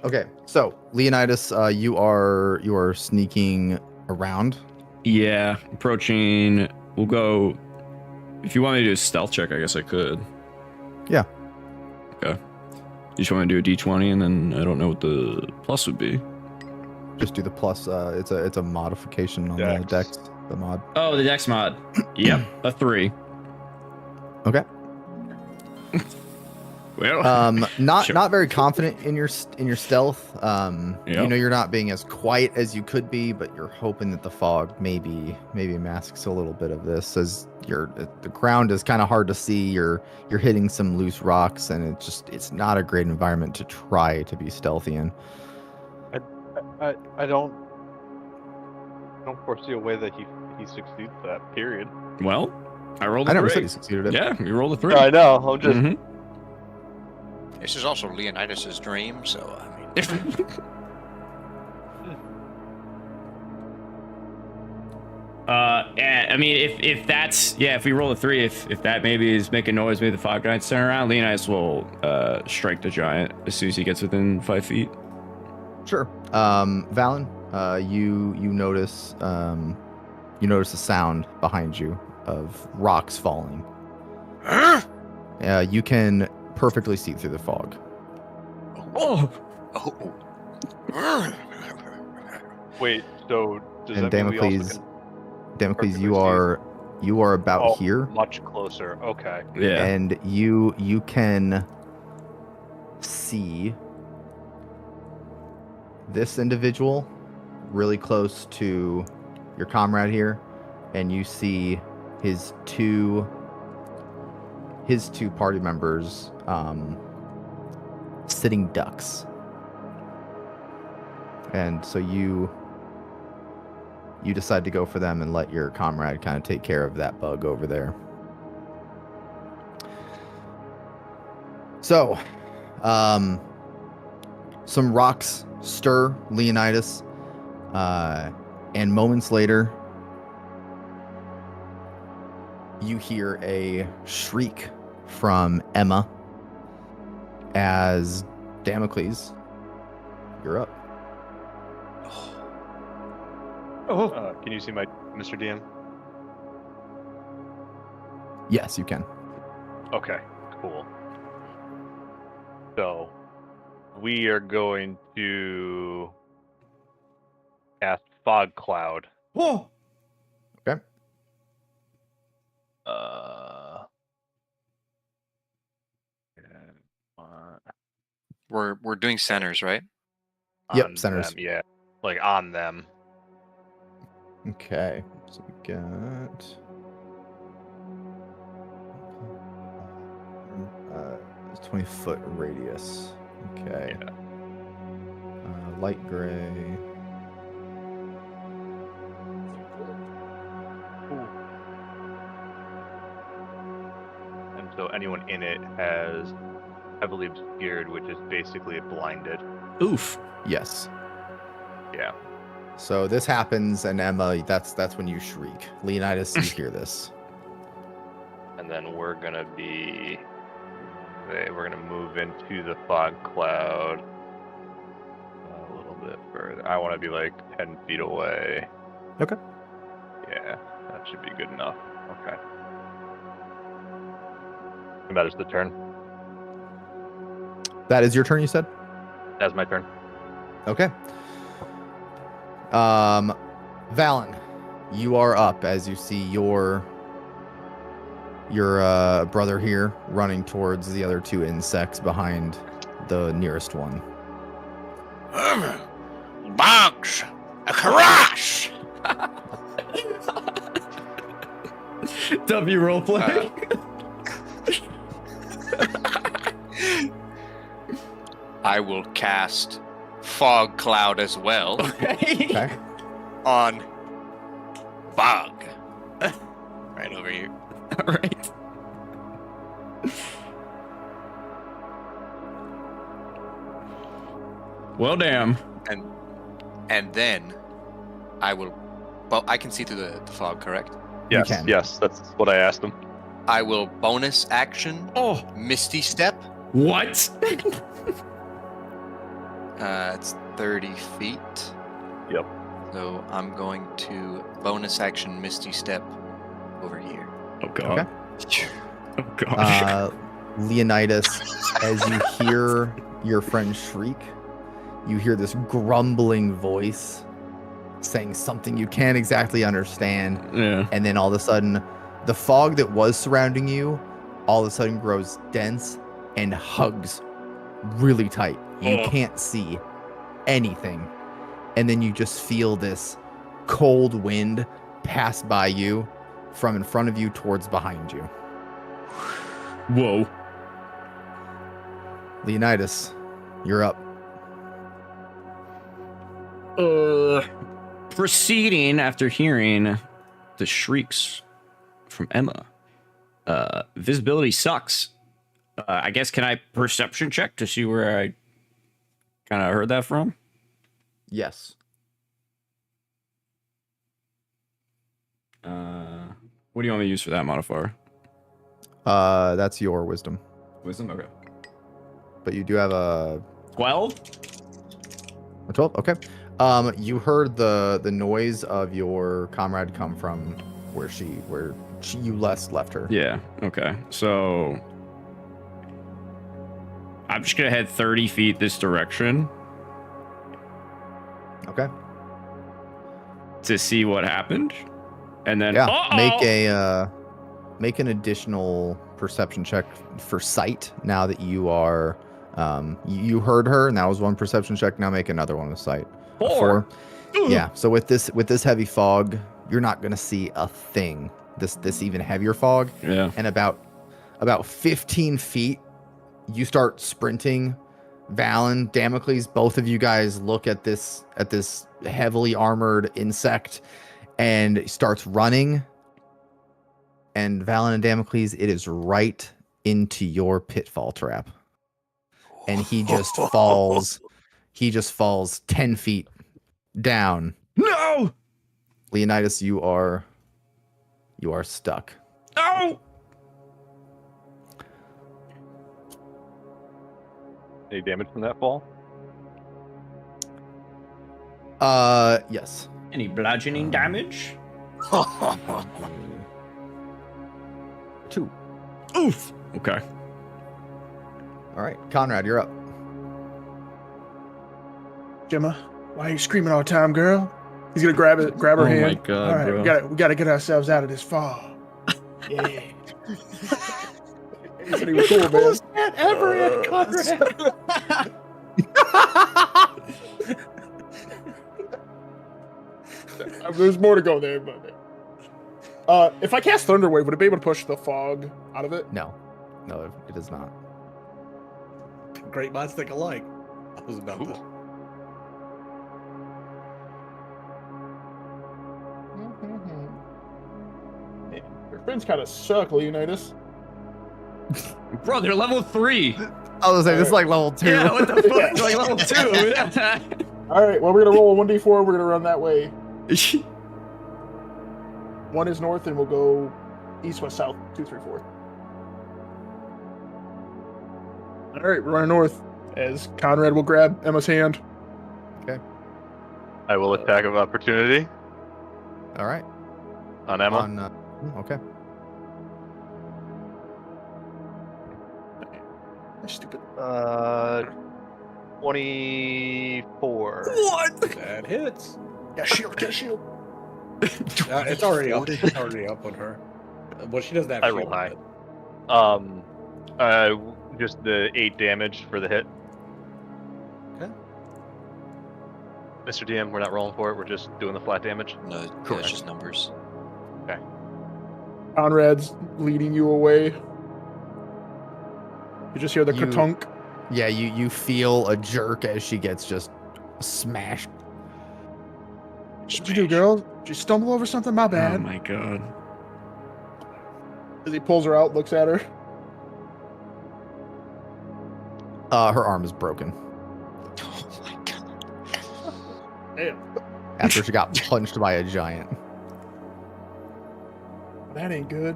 Okay, so Leonidas, you are sneaking around. Yeah, approaching. We'll go. If you want me to do a stealth check, I guess I could. Yeah. Okay. You just want me to do a d20, and then I don't know what the plus would be. Just do the plus. It's a modification on the dex. The mod. Oh, the dex mod. Yep, a 3. Okay. Well, Not Sure. not very confident in your stealth. Yep. You're not being as quiet as you could be, but you're hoping that the fog maybe masks a little bit of this, as the ground is kind of hard to see. You're hitting some loose rocks, and it's not a great environment to try to be stealthy in. I don't foresee a way that he succeeds that. Period. well, I rolled a I never 3. said he succeeded it. Yeah, you rolled a 3. I know. I'm just. Mhm. This is also Leonidas's dream, so I mean. Yeah, I mean, if that's, if we roll a 3, if that maybe is making noise, maybe the 5 giants turn around, Leonidas will strike the giant as soon as he gets within 5 feet. Sure. Valen, you notice a sound behind you of rocks falling. You can perfectly see through the fog. Oh, Wait, so does And that mean we also Damocles, can Damocles, perfectly you are about here, much closer? Okay. yeah. and you can see this individual really close to your comrade here, and you see his two party members sitting ducks. And so you decide to go for them and let your comrade kind of take care of that bug over there. So, some rocks stir Leonidas, and moments later, you hear a shriek from Emma as Damocles, you're up. Can you see my Mr. DM? Yes, you can. Okay, cool. So, we are going to cast Fog Cloud. Whoa. Okay. We're doing centers, right? Yep, on centers. them, yeah, like on them. Okay. So we got it's 20-foot radius. Okay. Yeah. Light gray. And so anyone in it has heavily obscured, which is basically blinded. Oof. Yes. Yeah. So this happens, and Emma, that's when you shriek. Leonidas, you hear this. And then we're gonna move into the fog cloud a little bit further. I want to be like 10 feet away. Okay. Yeah, that should be good enough. Okay. And that is the turn. That is your turn, you said? That's my turn. Okay. Valen, you are up as you see your brother here running towards the other two insects behind the nearest one. Bugs! A crash! W roleplay. I will cast Fog Cloud as well Okay. on Bug. Right over here. All right. Well, damn. And then I will. Well, I can see through the fog, correct? Yes, can. yes, that's what I asked him. I will bonus action Oh, Misty Step. what? It's 30 feet. Yep. So I'm going to bonus action Misty Step over here. Oh god. Okay. Oh gosh. Leonidas, as you hear your friend shriek, you hear this grumbling voice saying something you can't exactly understand. Yeah. And then all of a sudden, the fog that was surrounding you all of a sudden grows dense and hugs really tight. You can't see anything. And then you just feel this cold wind pass by you from in front of you towards behind you. Whoa. Leonidas, you're up. Proceeding after hearing the shrieks from Emma. Visibility sucks. I guess, can I perception check to see where I kind of heard that from? Yes. What do you want me to use for that modifier? That's your wisdom. Wisdom? Okay. But you do have a 12? A 12. Okay. You heard the noise of your comrade come from where you left her. Yeah. Okay. So I'm just gonna head 30 feet this direction Okay. to see what happened, and then Yeah. Uh-oh! Make an additional perception check for sight. Now that you are, you heard her, and that was one perception check. Now make another one with sight. Four. Yeah. So with this heavy fog, you're not gonna see a thing. This even heavier fog. Yeah. And about 15 feet, you start sprinting. Valen, Damocles, both of you guys look at this heavily armored insect, and it starts running. And Valen and Damocles, it is right into your pitfall trap. And he just falls. He just falls 10 feet down. No! Leonidas, you are stuck. No! Any damage from that fall? Yes. Any bludgeoning damage? 2. Oof. Okay. All right, Conrad, you're up. Gemma, why are you screaming all the time, girl? He's gonna grab her Oh hand. my God, All right, bro. we gotta get ourselves out of this fog. Yeah. He's pretty cool, man. Ever at Conrad. There's more to go there, but if I cast Thunder Wave, would it be able to push the fog out of it? No, it is not. Great minds think alike. I was about to. Man, your friends kind of suck, Leonidas. Bro, they're level 3. I was saying this is like level 2. Yeah, what the fuck? It's like level 2. All right, well, we're gonna roll a 1d4. We're gonna run that way. One is north, and we'll go east, west, south. 2, 3, 4. All right, we're running north. As Conrad will grab Emma's hand. I will attack of opportunity All right. on Emma. Okay. Stupid. 24. What? That hits. Yeah, shield, get a shield. It's already up. It's already up on her. Well, she doesn't have. I shield, roll but- high. Just the 8 damage for the hit. Okay. Mr. DM, we're not rolling for it. We're just doing the flat damage. No, yeah, it's just numbers. Conrad's leading you away. You just hear the You- ka-tunk. Yeah, you feel a jerk as she gets just smashed. What'd you do, girl? Did you stumble over something? My Oh bad. my God. As he pulls her out, looks at her. Her arm is broken Oh my god. Damn, after she got punched by a giant. that ain't good.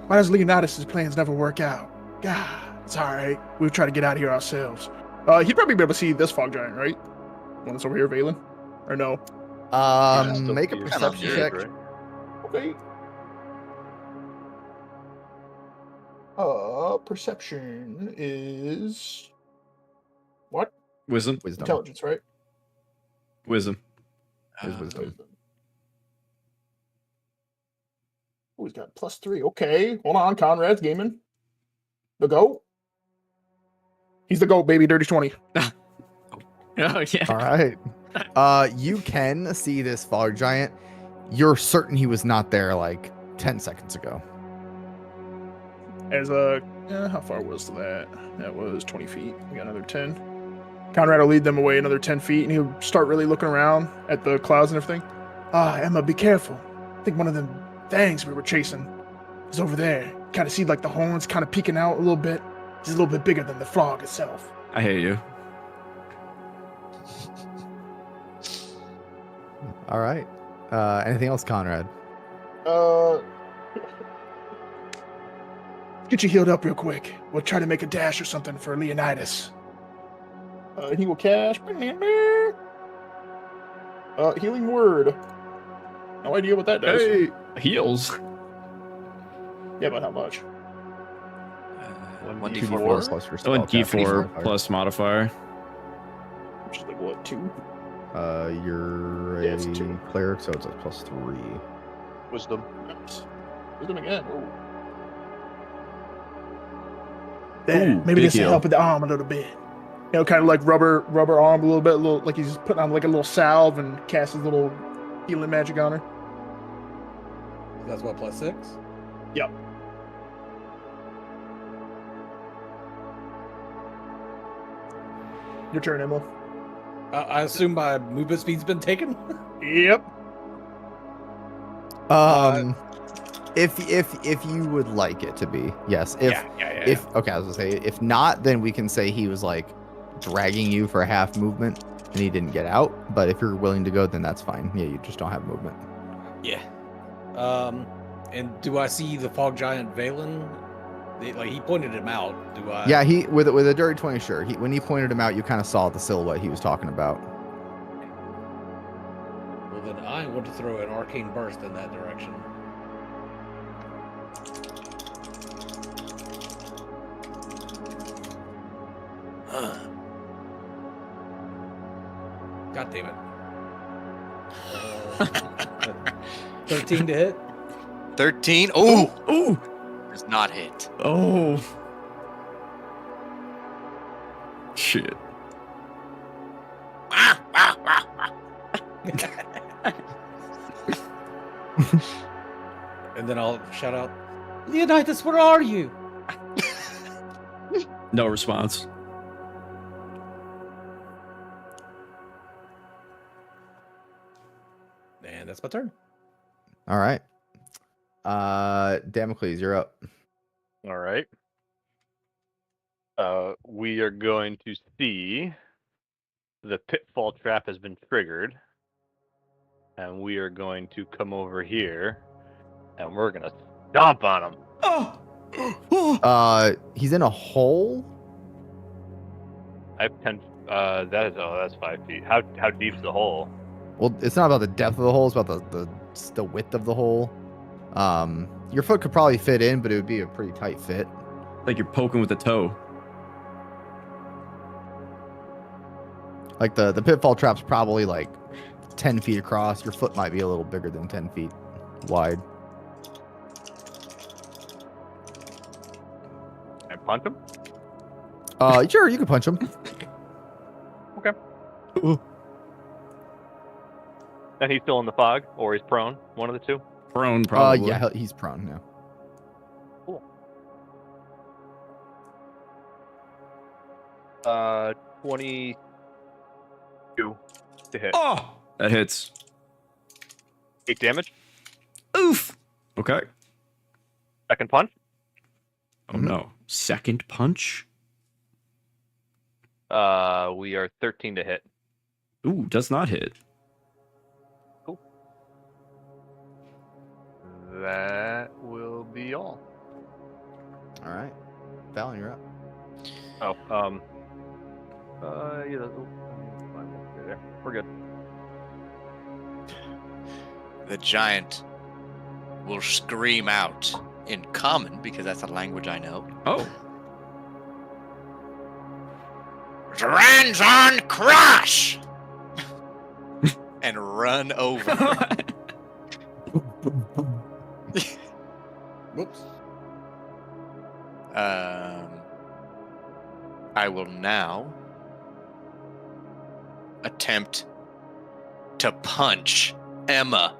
Why does Leonidas' plans never work out? God, it's all right. We'll try to get out of here ourselves. He'd probably be able to see this fog giant, right? One that's over here, Valen? Or no? Make a You're perception good, check. right? Okay. Perception is what? Wisdom. Wisdom. Intelligence, right? Wisdom. Is wisdom. Oh, he's got +3. Okay, hold on. Conrad's gaming. The goat. He's the goat, baby. Dirty 20. Oh yeah. All right. You can see this fog giant. You're certain he was not there like 10 seconds ago. As how far was that? That was 20 feet. We got another 10. Conrad will lead them away another 10 feet, and he'll start really looking around at the clouds and everything. Emma, be careful. I think one of them things we were chasing is over there. Kind of see like the horns kind of peeking out a little bit. It's a little bit bigger than the frog itself. I hate you. All right. Anything else, Conrad? Get you healed up real quick. We'll try to make a dash or something for Leonidas. He will cast healing word. No idea what that does. Hey, heals. Yeah, but how much? 1d4 plus your Oh, and spellcasting D4 modifier. plus modifier. Which is like what, 2? You're Yeah, it's a 2. cleric, so it's a +3. Wisdom. Nice. Wisdom again. Ooh. Ooh, Maybe big this will heal. help with the arm a little bit. You know, kind of like rubber arm a little bit, like he's putting on like a little salve and casts his little healing magic on her. That's what, +6? Yep. Your turn, Emma. I assume my movement speed's been taken? Yep. If you would like it to be, yes. If okay, I was gonna say if not, then we can say he was like dragging you for a half movement and he didn't get out. But if you're willing to go, then that's fine. Yeah, you just don't have movement. Yeah. And do I see the fog giant Valen? Like, he pointed him out. Do I? Yeah, he with a dirty 20, sure. When he pointed him out, you kind of saw the silhouette he was talking about. Well, then I want to throw an arcane burst in that direction. God damn it. 13 to hit. 13. Oh, Oh, does not hit. oh. Shit. And then I'll shout out, Leonidas, where are you? No response. And that's my turn. All right. Damocles, you're up. All right. We are going to see the pitfall trap has been triggered, and we are going to come over here, and we're gonna stomp on him. He's in a hole. I have 10. That's 5 feet. How deep's the hole? Well, it's not about the depth of the hole; it's about the width of the hole. Your foot could probably fit in, but it would be a pretty tight fit. Like you're poking with a toe. Like the pitfall trap's probably like 10 feet across. Your foot might be a little bigger than 10 feet wide. And punch him? Sure, you can punch him. Okay. And he's still in the fog, or he's prone. One of the two. Prone, probably. Yeah, he's prone now. Cool. 22 to hit. Oh, that hits. 8 damage. Oof. Okay. Second punch. Oh no. Second punch. We are 13 to hit. Ooh, does not hit. Cool. That will be all. All right. Valen, you're up. Oh, yeah, there. We're good. The giant will scream out in common, because that's a language I know. Oh. Dranzon crush! And run over. Whoops. I will now attempt to punch Emma.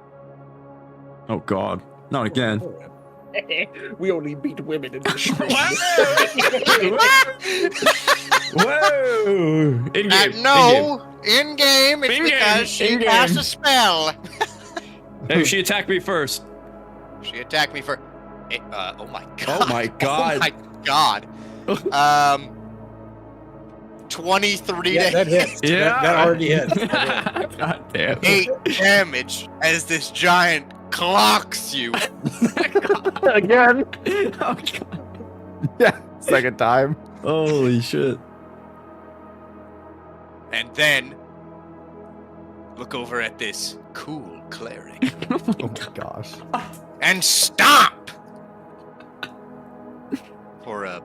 Oh god. Not again. We only beat women in this street. Whoa! In game. No, in game, it's In-game, because she in-game. cast a spell. Hey, she attacked me first. She attacked me for. Oh my god. Oh my god. Oh my god. 23 Yeah, to that hits. Yeah. That already hits. That hits. God damn. 8 damage as this giant clocks you. Again. Oh, god. Yeah, second time. Holy shit. And then look over at this cool cleric Oh my gosh. and stomp for a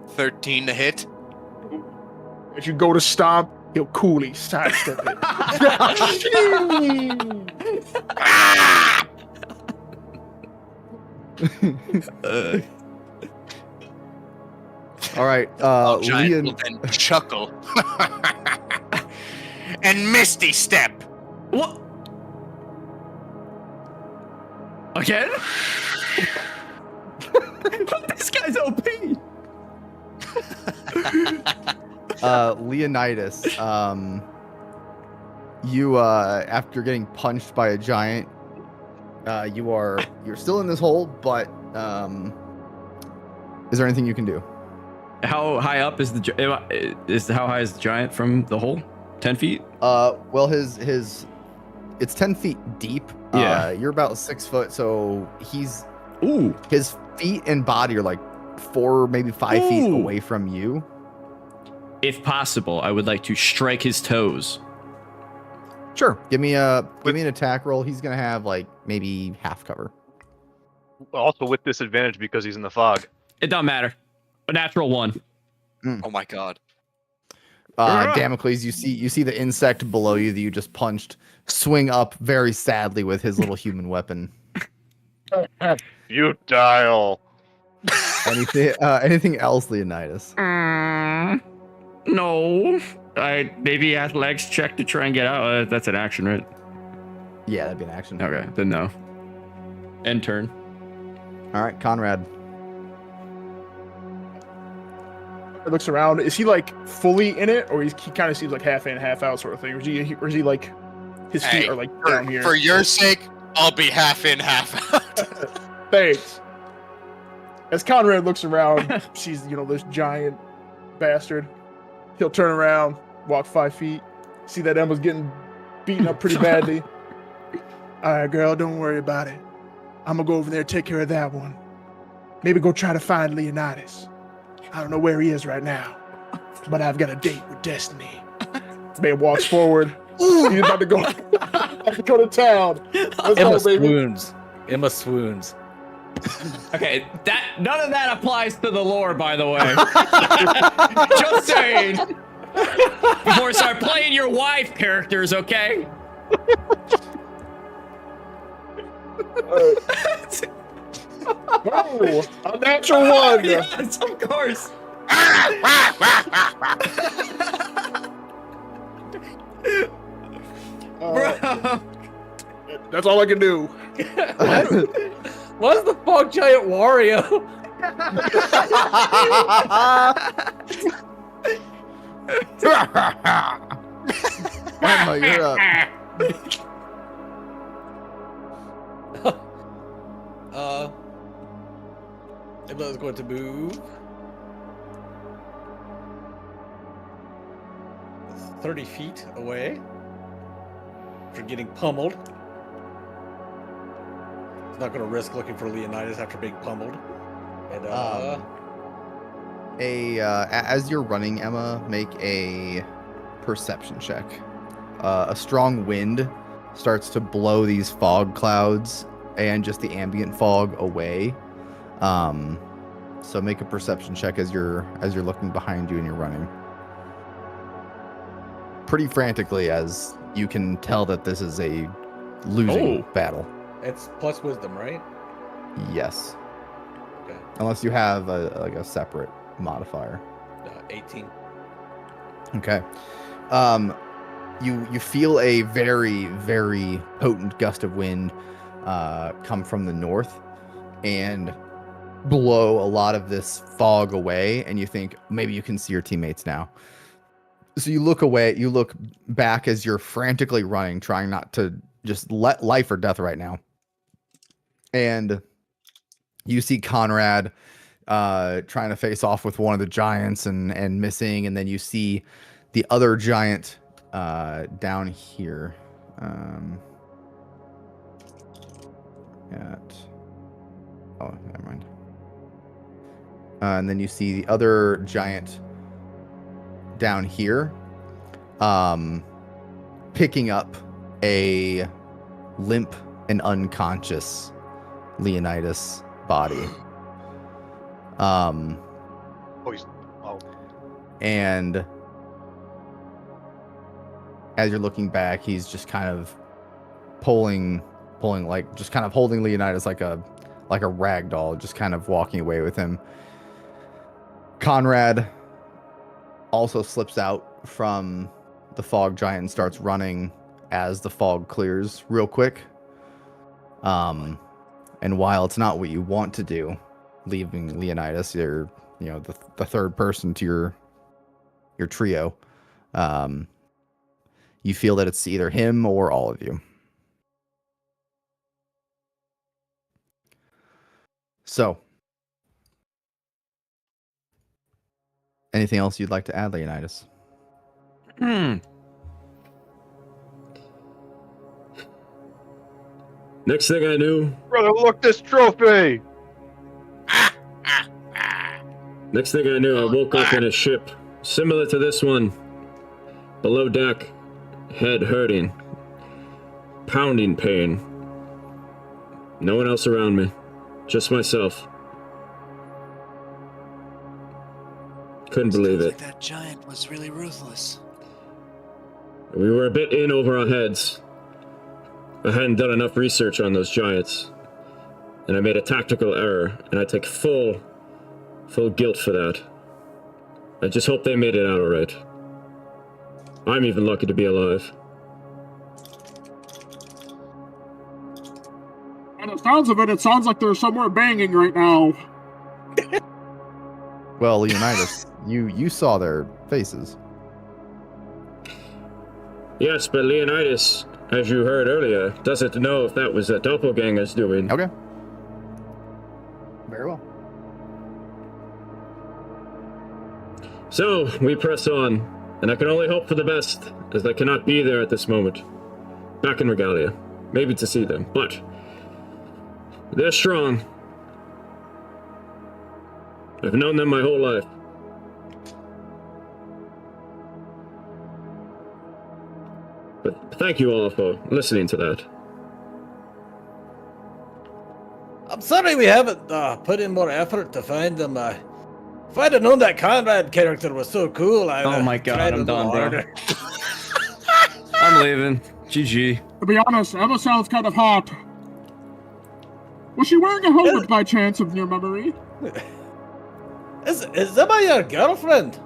13 to hit. As you go to stomp, he'll coolly sidestep it. Ah! All right. Giant Leon. will then chuckle and misty step. What? Again? This guy's OP. Leonidas, you after getting punched by a giant, you're still in this hole, but is there anything you can do? How high up is how high is the giant from the hole? 10 feet? Well, his it's 10 feet deep. Yeah. You're about 6 foot, so his Ooh. feet and body are like 4, maybe 5 feet Ooh. away from you. If possible, I would like to strike his toes. Sure. Give me an attack roll. He's gonna have like maybe half cover. Also with disadvantage because he's in the fog. It don't matter. A natural 1. Oh my god. Damocles, you see the insect below you that you just punched swing up very sadly with his little human weapon. Futile. Anything else, Leonidas? No. Maybe athletics check to try and get out. That's an action, right? Yeah, that'd be an action. Okay, then no. End turn. All right, Conrad. He looks around. Is he like fully in it, or he kind of seems like half in, half out sort of thing? Or is he like his feet are like down here? For your sake, I'll be half in, half out. Thanks. As Conrad looks around, sees this giant bastard. He'll turn around, walk 5 feet, see that Emma's getting beaten up pretty badly. All right, girl, don't worry about it. I'm gonna go over there and take care of that one. Maybe go try to find Leonidas. I don't know where he is right now, but I've got a date with Destiny. This man walks forward. He's about to go to town. Let's Emma go, baby. swoons. Emma swoons. Okay, none of that applies to the lore, by the way. Just saying. Before I start playing your wife characters, okay? Oh, a natural one. Yes, of course. Bro. That's all I can do. What's the fog giant Wario? Emma, you're up. Emma's going to move 30 feet away from getting pummeled. He's not going to risk looking for Leonidas after being pummeled. And As you're running, Emma, make a perception check. A strong wind starts to blow these fog clouds and just the ambient fog away. So make a perception check as you're looking behind you and you're running. Pretty frantically, as you can tell that this is a losing battle. it's plus wisdom, right? Yes. Okay. Unless you have a separate modifier. 18. Okay. You feel a very, very potent gust of wind come from the north and blow a lot of this fog away, and you think maybe you can see your teammates now. So you look away, you look back as you're frantically running, trying not to just let life or death right now. And you see Conrad trying to face off with one of the giants and missing, and then you see the other giant down here. Never mind. And then you see the other giant down here, picking up a limp and unconscious Leonidas body. Oh, he's. Oh. And as you're looking back, he's just kind of pulling like just kind of holding Leonidas like a rag doll, just kind of walking away with him. Conrad also slips out from the fog giant and starts running as the fog clears real quick. And while it's not what you want to do, leaving Leonidas, you're the third person to your trio, you feel that it's either him or all of you. So, anything else you'd like to add, Leonidas? Next thing I knew, Brother, look this trophy! Next thing I knew, I woke up in a ship similar to this one. Below deck, head hurting, pounding pain. No one else around me, just myself. Couldn't believe it. Like that giant was really ruthless. We were a bit in over our heads. I hadn't done enough research on those giants, and I made a tactical error, and I take full guilt for that. I just hope they made it out all right. I'm even lucky to be alive. And the sounds of it, it sounds like they're somewhere banging right now. Well, Leonidas, you saw their faces. Yes, but Leonidas, as you heard earlier, doesn't know if that was a doppelganger's doing. Okay. Very well. So, we press on, and I can only hope for the best, as I cannot be there at this moment. Back in Regalia, maybe to see them, but they're strong. I've known them my whole life. But thank you all for listening to that. I'm sorry we haven't put in more effort to find them. If I'd have known that Conrad character was so cool, I'd Oh my god, tried I'm a done, little bro. harder. I'm leaving. GG. To be honest, Emma sounds kind of hot. Was she wearing a helmet by chance in your memory? Is Emma your girlfriend?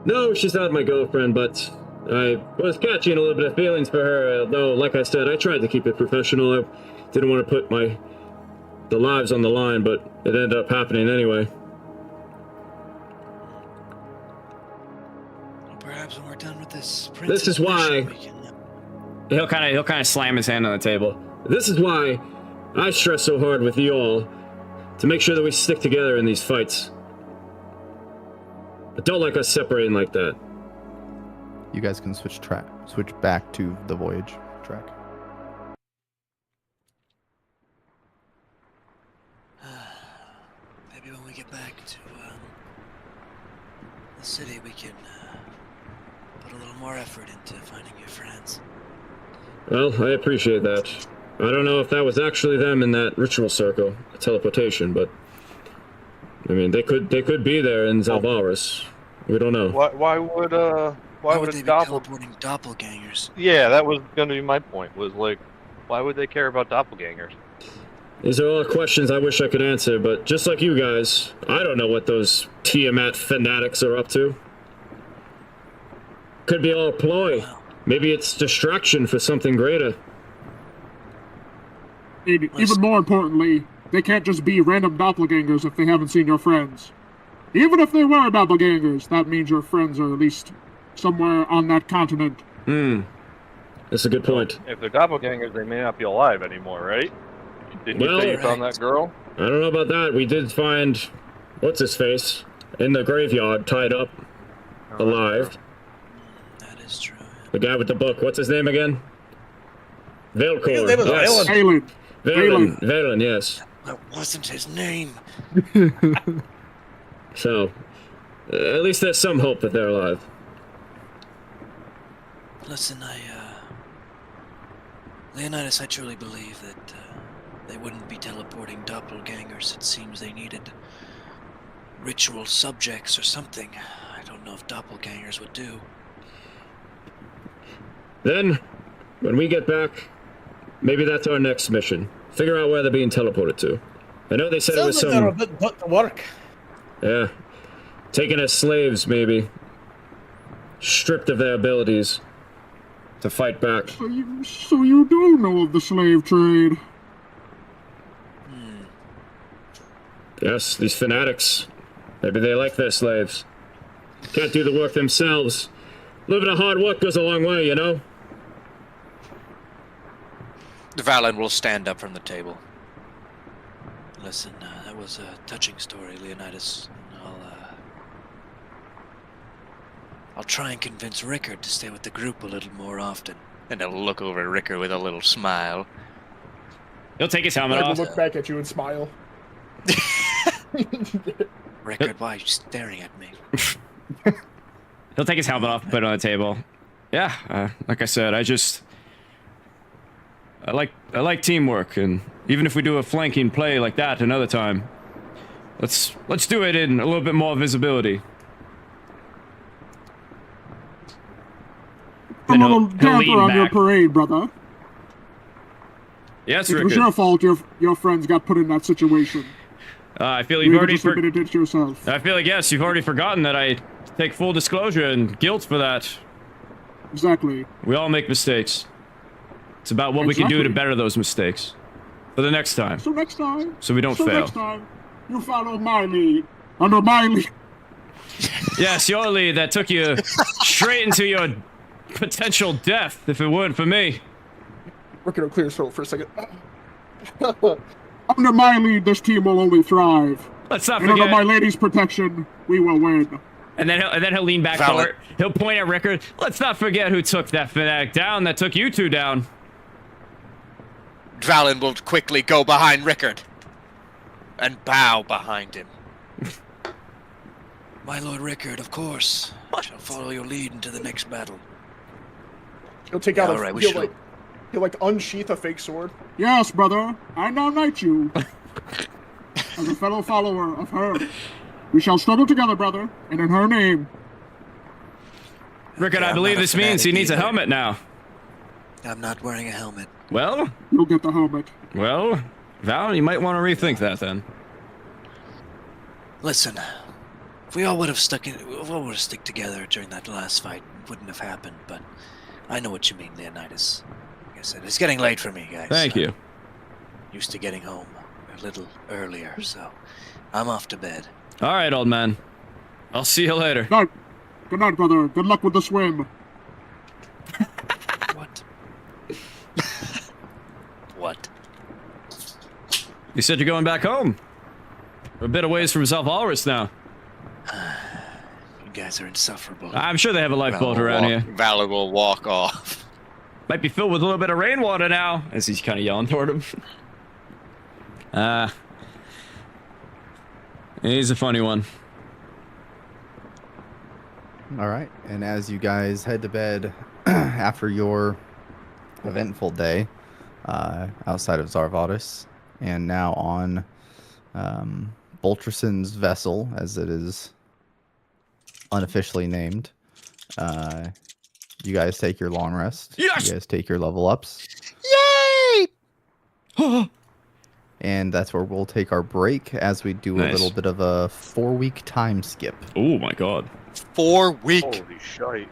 No, she's not my girlfriend, but I was catching a little bit of feelings for her, though, like I said, I tried to keep it professional. I didn't want to put the lives on the line, but it ended up happening anyway. Perhaps when we're done with this, This is why He'll kind of slam his hand on the table. This is why I stress so hard with you all to make sure that we stick together in these fights. I don't like us separating like that. You guys can switch back to the voyage track. Maybe when we get back to the city, we can put a little more effort into finding your friends. Well, I appreciate that. I don't know if that was actually them in that ritual circle, teleportation, but I mean, they could be there in Zalvaris. We don't know. Why would they be teleporting doppelgangers? Yeah, that was gonna be my point. Was like, why would they care about doppelgangers? These are all questions I wish I could answer, but just like you guys, I don't know what those Tiamat fanatics are up to. Could be all a ploy. Maybe it's distraction for something greater. And even more importantly, they can't just be random doppelgangers if they haven't seen your friends. Even if they were doppelgangers, that means your friends are at least somewhere on that continent. That's a good point. If they're doppelgangers, they may not be alive anymore, right? Didn't you say you found that girl? I don't know about that. We did find, what's-his-face, in the graveyard, tied up, alive. That is true. The guy with the book, what's his name again? Velcor. His name was Yes. Valen. Valen, yes. That wasn't his name. So, At least there's some hope that they're alive. Listen, Leonidas, I truly believe that they wouldn't be teleporting doppelgangers. It seems they needed ritual subjects or something. I don't know if doppelgangers would do. Then, when we get back, maybe that's our next mission. Figure out where they're being teleported to. I know they said it was Sounds like they're a some... bit put to work. Yeah. Taken as slaves, maybe. Stripped of their abilities to fight back. So you do know of the slave trade? Yes, these fanatics. Maybe they like their slaves. Can't do the work themselves. A little bit of hard work goes a long way, you know? Valen will stand up from the table. Listen, that was a touching story, Leonidas. I'll try and convince Rickard to stay with the group a little more often. And he'll look over at Rickard with a little smile. He'll take his helmet I will off. look back at you and smile. Rickard, why are you staring at me? He'll take his helmet off and put it on the table. Yeah, like I said, I like teamwork, and even if we do a flanking play like that another time, let's do it in a little bit more visibility. I'm Then a little he'll lean damper on your back. parade, brother. Yes, It was Rickard. your fault your friends got put in that situation. I feel You you've even already just admitted it to yourself. I feel like, yes, you've already forgotten that I take full disclosure and guilt for that. Exactly. We all make mistakes. It's about what we can do to Exactly. better those mistakes for the next time, So next time, so we don't fail. next time, you follow my lead. Under my lead. Yes, your lead that took you straight into your potential death if it weren't for me. Rickard will clear his throat for a second. Under my lead, this team will only thrive. Let's not And under forget. my lady's protection, we will win. And then he'll lean back Valid. forward. He'll point at Rickard. Let's not forget who took that fanatic down that took you two down. Valen will quickly go behind Rickard and bow behind him. My Lord Rickard, of course. I shall follow your lead into the next battle. He'll take out Alright, we he'll should- like unsheath a fake sword. Yes, brother, I now knight you. As a fellow follower of her. We shall struggle together, brother, and in her name. Rickard, Okay, I I'm believe not a this means he fanatic needs a either. helmet now. I'm not wearing a helmet. Well, You'll get the helmet. Val, you might want to rethink that then. Listen, if we all would have stuck together during that last fight, it wouldn't have happened, but I know what you mean, Leonidas. Like I said, it's getting late for me, guys. Thank you. Used to getting home a little earlier, so I'm off to bed. All right, old man. I'll see you later. Night. Good night, brother. Good luck with the swim. What? What? You said you're going back home. We're a bit of ways from South Walrus now. You guys are insufferable. I'm sure they have a lifeboat around here. Valen will walk off. Might be filled with a little bit of rainwater now, as he's kind of yelling toward him. He's a funny one. All right, and as you guys head to bed after your eventful day outside of Zarvatis, and now on Boltrison's vessel, as it is unofficially named, you guys take your long rest. Yes! You guys take your level ups. Yay! And that's where we'll take our break as we do Nice. a little bit of a 4-week time skip. Oh my god. 4-week Holy shite.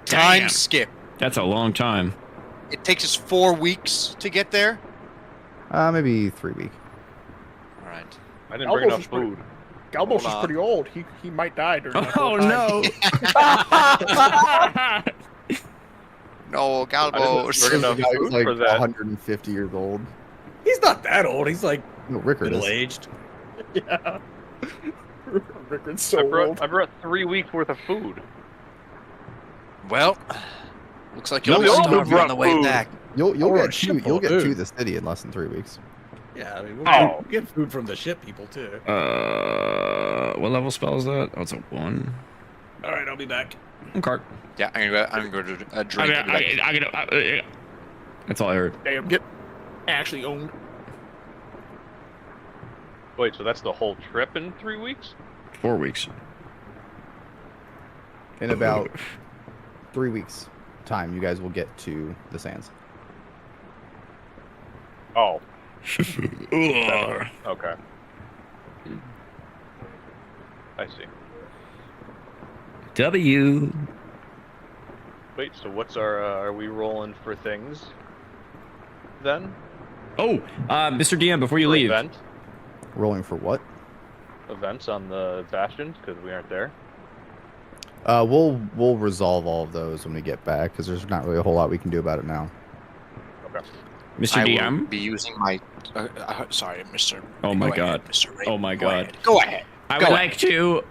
time Damn. skip. That's a long time. It takes us 4 weeks to get there. Maybe 3 week. All right. I didn't bring Galbos enough is pretty- food. Galbos Hold is on. pretty old. He might die during that Oh whole time. no. No, Galbos. bring enough food for that. 150 years old. He's not that old. He's like No, Rickard is. middle-aged. Yeah. Rickard's I so brought, old. I brought 3 weeks worth of food. Well, looks like No, you'll we be all starving brought on the way food. back. You'll Or a get ship to full you'll of get to food. the city in less than 3 weeks. Yeah, I mean, we'll Oh. get food from the ship people too. What level spell is that? Oh, it's a 1. All right, I'll be back. Okay. Yeah, I'm gonna go to a drink. and be like, That's all I heard. Damn, get actually owned. Wait, so that's the whole trip in 3 weeks? 4 weeks. In about 3 weeks' time, you guys will get to the sands. Oh, Ugh. okay. I see. W. Wait, so what's our, are we rolling for things then? Oh, Mr. DM, before you For leave. Event? Rolling for what? Events on the Bastions, because we aren't there. We'll resolve all of those when we get back, because there's not really a whole lot we can do about it now. Okay. Mr. I will DM? be using my. Sorry, Mr. Oh my Go God. ahead, Mr. Ray. Oh my Go God. ahead. Go ahead. I Go would ahead. like to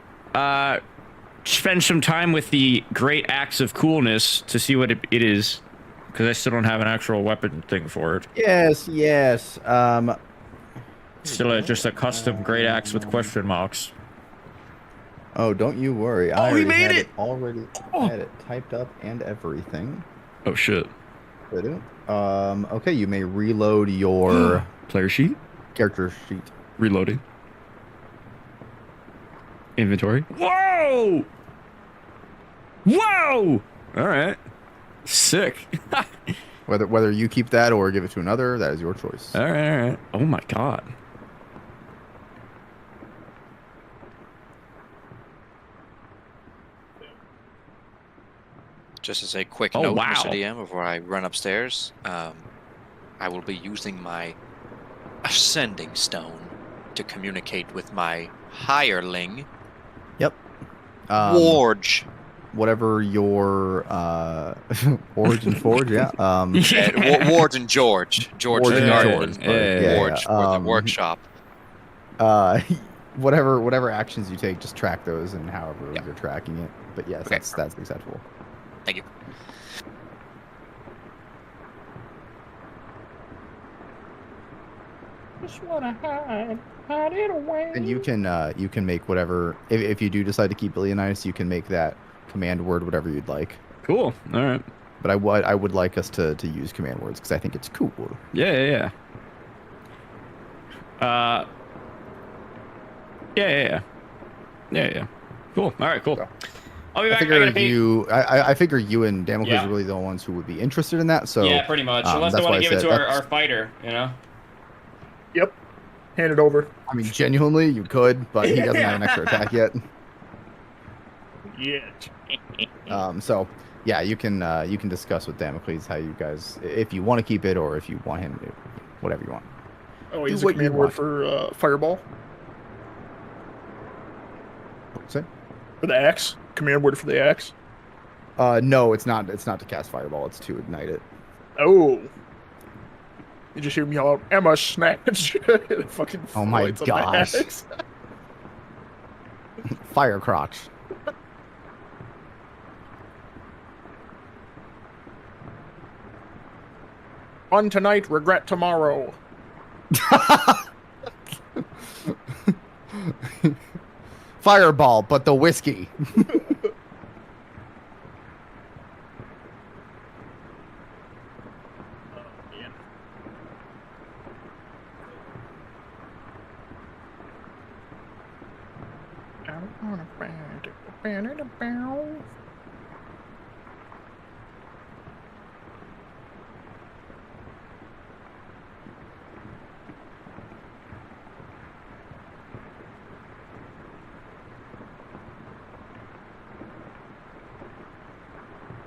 spend some time with the great acts of coolness to see what it is, because I still don't have an actual weapon thing for it. Yes, yes. Still just a custom great axe with question marks. Oh, don't you worry. I he already made had it! already Oh. had it typed up and everything. Oh shit. Okay, you may reload your Player sheet? character sheet. Reloading. Inventory. Whoa! Whoa! Alright. Sick. Whether you keep that or give it to another, that is your choice. Alright. Oh my God. Just as a quick Oh, note, wow. Mr. DM, before I run upstairs, I will be using my ascending stone to communicate with my hireling, Yep. Warge. Whatever your origin forge, yeah. Ward and George. George Ward the and garden. George, sorry. yeah, Warge for the workshop. Whatever actions you take, just track those and however Yeah. you're tracking it. But yes, Okay. that's acceptable. Thank you. Just wanna hide it away. And you can make whatever if you do decide to keep Leonidas, you can make that command word whatever you'd like. Cool. Alright. But I would like us to use command words because I think it's cool. Yeah. Yeah. Cool. Alright, cool. So, I'll be I back. figure I gotta pee. I figure you and Damocles Yeah. are really the ones who would be interested in that. So Yeah, pretty much. Unless they that's want why to I give it said to our that's- fighter, you know? Yep. Hand it over. I mean, genuinely, you could, but he doesn't have an extra attack yet. Yeah. So yeah, you can discuss with Damocles how you guys, if you want to keep it or if you want him to, whatever you want. Oh, Do he's a what you command word want. for fireball. What's it? For the axe. Command word for the axe. No, it's not. It's not to cast fireball. It's to ignite it. Oh. You just hear me yell out, Emma, snatch. Fucking Oh my lights on gosh. axe. Fire crotch. Fun tonight, regret tomorrow. Fireball, but the whiskey.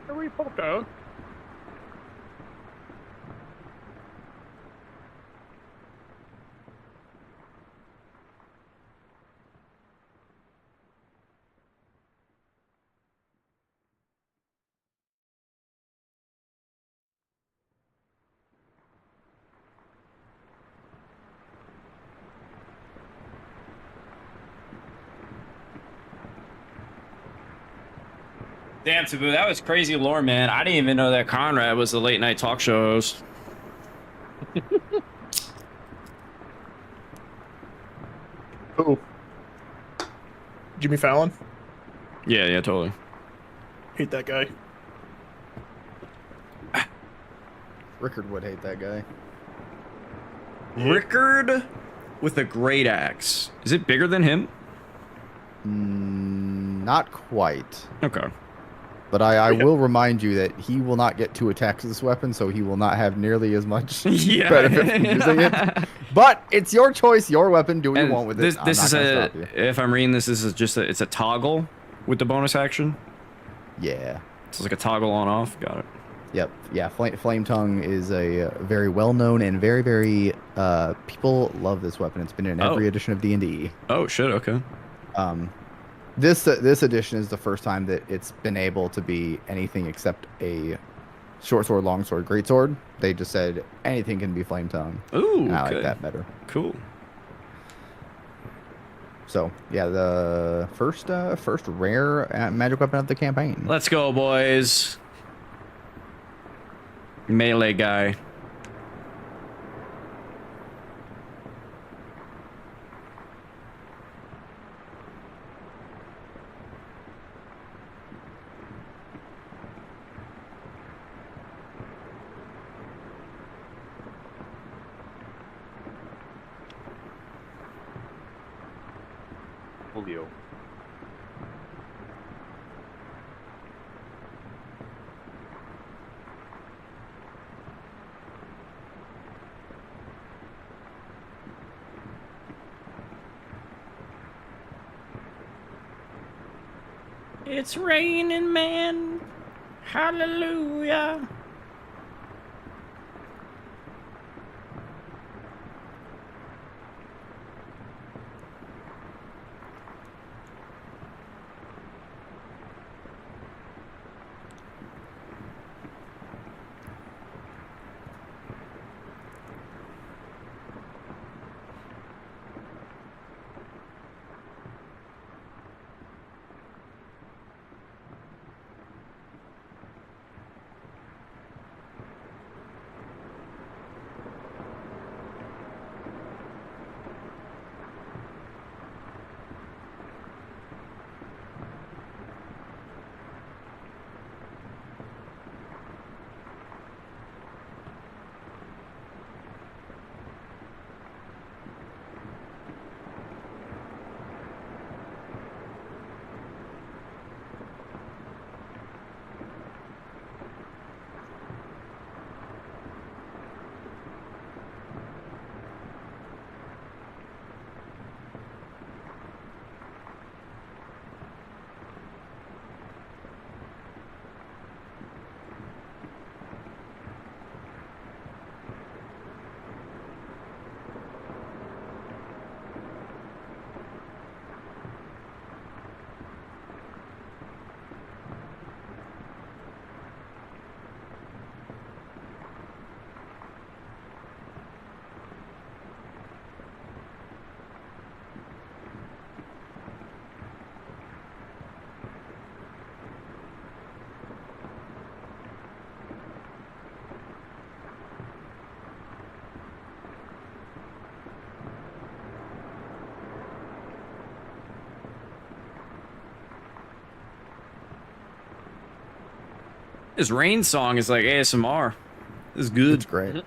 Harry Potter. Damn, Taboo, that was crazy lore, man. I didn't even know that Conrad was the late night talk shows. Oh. Jimmy Fallon. Yeah, totally. Hate that guy. Rickard would hate that guy. Rickard with a great axe. Is it bigger than him? Not quite. Okay. But I will remind you that he will not get 2 attacks with this weapon, so he will not have nearly as much benefit from using it. But it's your choice, your weapon. Do what you want with it. This is if I'm reading this is just it's a toggle with the bonus action. Yeah. So it's like a toggle on off. Got it. Yep. Yeah. Flame Tongue is a very well known and very people love this weapon. It's been in every edition of D&D. Oh shit. Okay. This edition is the first time that it's been able to be anything except a short sword, long sword, great sword. They just said anything can be Flame Tongue. Ooh, and I okay. like that better. Cool. So yeah, the first rare magic weapon of the campaign. Let's go, boys. Melee guy. Julio. It's raining, man. Hallelujah. This rain song is like ASMR. This is good. It's great.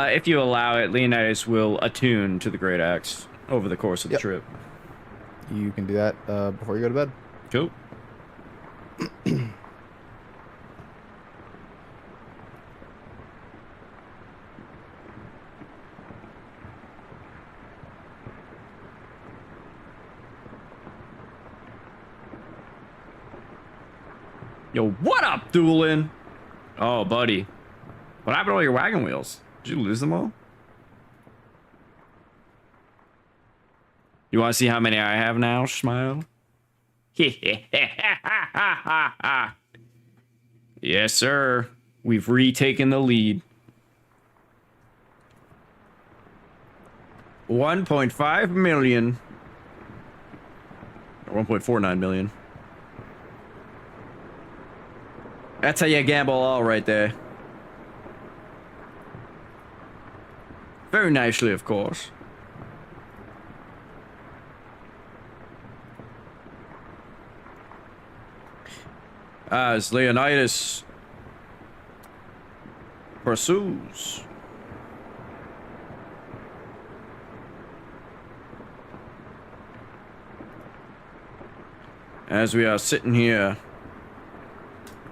If you allow it, Leonidas will attune to the Great Axe over the course of the trip. You can do that before you go to bed. Cool. Yo, what up, Doolin? Oh, buddy. What happened to all your wagon wheels? Did you lose them all? You want to see how many I have now, Smile? Yes, sir. We've retaken the lead. 1.5 million. Or 1.49 million. That's how you gamble all right there. Very nicely, of course. As Leonidas pursues. As we are sitting here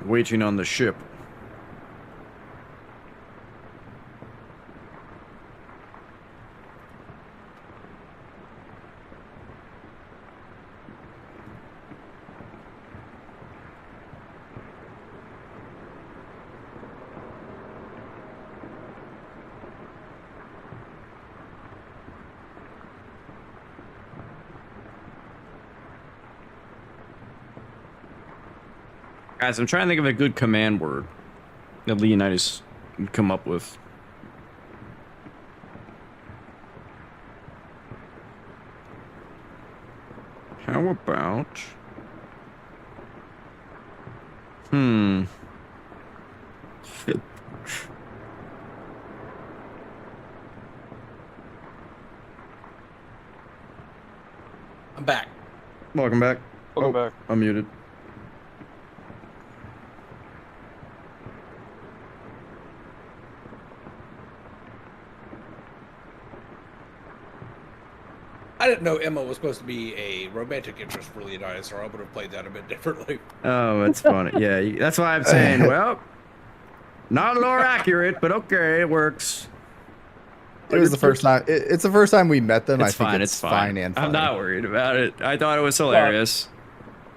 waiting on the ship. Guys, I'm trying to think of a good command word that Leonidas would come up with. How about... I'm back. Welcome back. Welcome back. I'm muted. I didn't know Emma was supposed to be a romantic interest for Leonidas, or I would have played that a bit differently. Oh, that's funny. Yeah, that's why I'm saying, well, not lore accurate, but okay, it works. It was the first time. It's the first time we met them. It's I think fine. it's fine and funny. I'm not worried about it. I thought it was hilarious.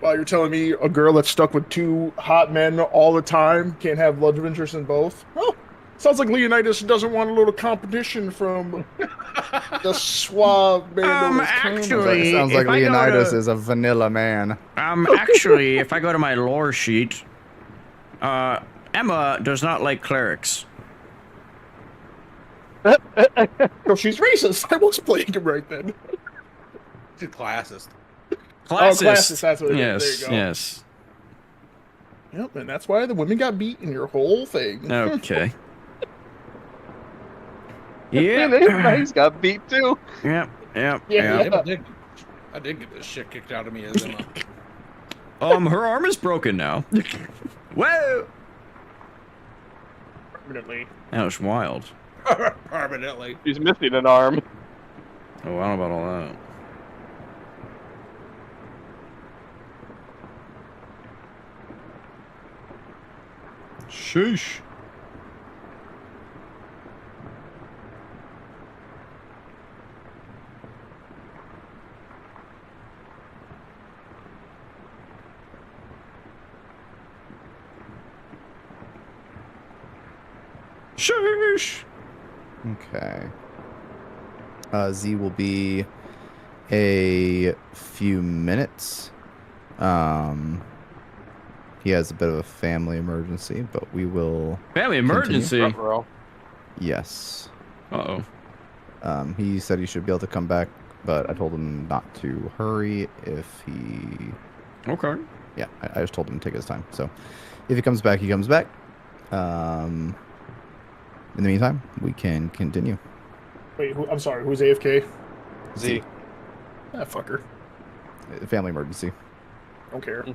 Well, you're telling me a girl that's stuck with two hot men all the time can't have love interest in both? Oh, sounds like Leonidas doesn't want a little competition from the suave man. Actually, Sounds like if I go Leonidas to- is a vanilla man. Actually, if I go to my lore sheet, Emma does not like clerics. No, she's racist. I was playing him right then. She's classist. Classist. Oh, classist, that's what it is. Yes, There you go. yes. Yep, and that's why the women got beat in your whole thing. Okay. Yeah, he's got beat too. Yep. Yeah. I did get this shit kicked out of me as Emma. Her arm is broken now. Whoa! Permanently. That was wild. Permanently. He's missing an arm. Oh, I don't know about all that. Sheesh. Sheesh. Okay. Z will be a few minutes. He has a bit of a family emergency, but we will. Family emergency. Ruh-roh. Yes. Uh oh. He said he should be able to come back, but I told him not to hurry if he. Okay. Yeah, I just told him to take his time. So, if he comes back, he comes back. In the meantime, we can continue. Wait, I'm sorry. Who's AFK? Z. Ah, fucker. Family emergency. Don't care. I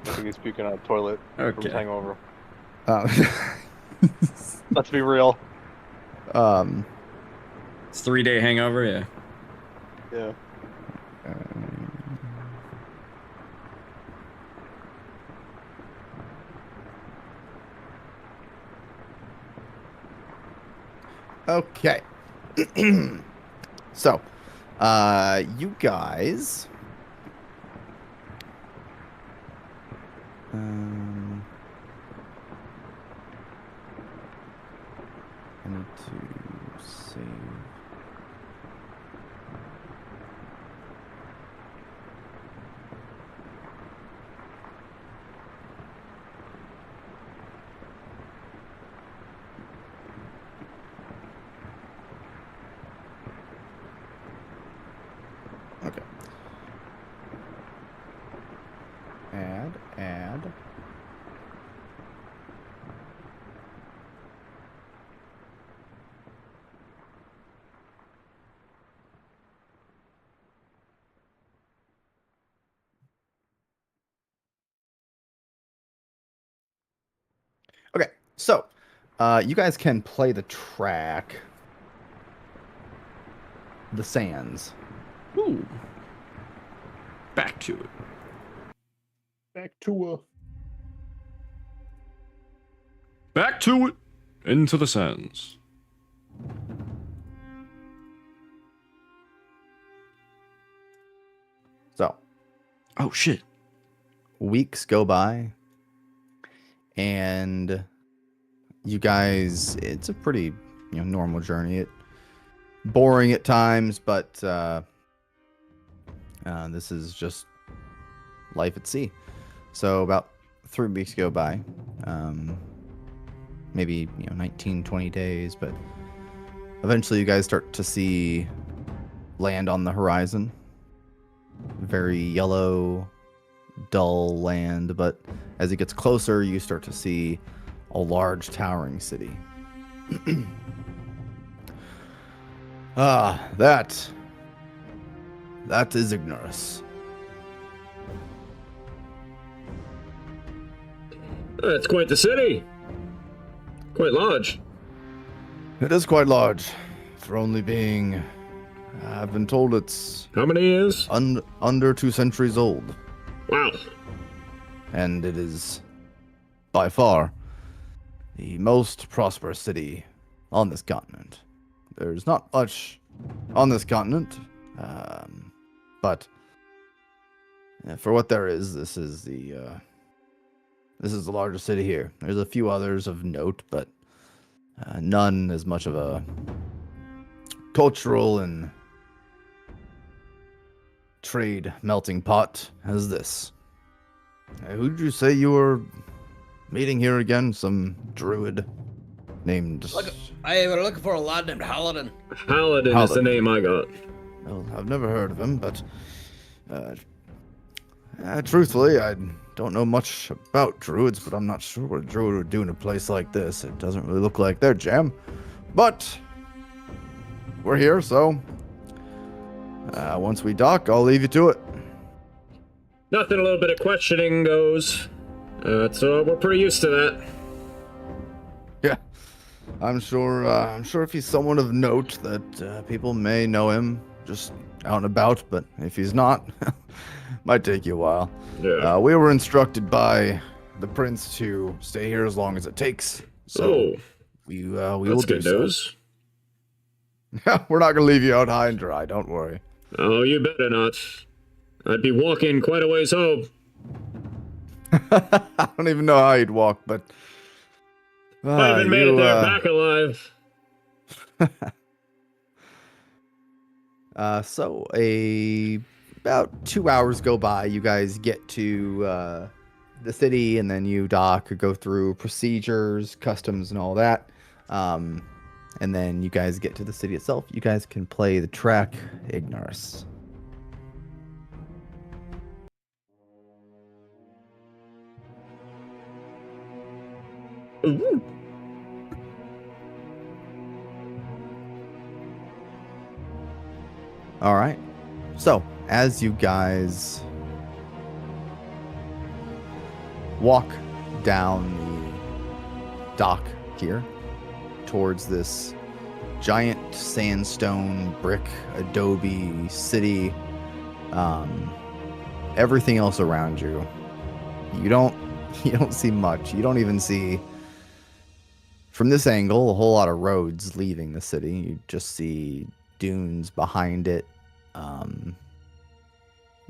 think he's puking on a toilet from Okay. hangover. Um, Let's be real. It's 3-day hangover. Yeah. Yeah. Okay. So, you guys. I need to save. Okay. Add. Okay, so you guys can play the track, The Sands. Ooh. Back to it. Back to Back to it. Into the sands. So, Oh shit. weeks go by, and you guys, it's a pretty normal journey. Boring at times, but this is just life at sea. So about 3 weeks go by, maybe 19, 20 days, but eventually you guys start to see land on the horizon. Very yellow, dull land, but as it gets closer, you start to see a large towering city. That is Ignorus. It's quite the city. Quite large. It is quite large, for only being, I've been told it's How many years? under 2 centuries old, Wow. and it is by far the most prosperous city on this continent. There's not much on this continent, but for what there is, this is the largest city here. There's a few others of note, but none as much of a cultural and trade melting pot as this. Who did you say you were meeting here again? Some druid named... I were looking for a lad named Halladin. Paladin is the name I got. Well, I've never heard of him, but truthfully, I don't know much about druids, but I'm not sure what a druid would do in a place like this. It doesn't really look like their jam. But we're here, so once we dock, I'll leave you to it. Nothing a little bit of questioning goes. So we're pretty used to that. Yeah, I'm sure if he's someone of note that people may know him just out and about, but if he's not, might take you a while. Yeah. We were instructed by the prince to stay here as long as it takes. So we will That's do good so. news. We're not gonna leave you out high and dry. Don't worry. Oh, you better not. I'd be walking quite a ways home. I don't even know how you'd walk, but I even made it there back alive. So about 2 hours go by. You guys get to the city, and then you dock, go through procedures, customs, and all that. And then you guys get to the city itself. You guys can play the track Ignorus. Ooh. All right. So, as you guys walk down the dock here towards this giant sandstone brick adobe city, everything else around you, you don't see much. You don't even see, from this angle, a whole lot of roads leaving the city. You just see dunes behind it. You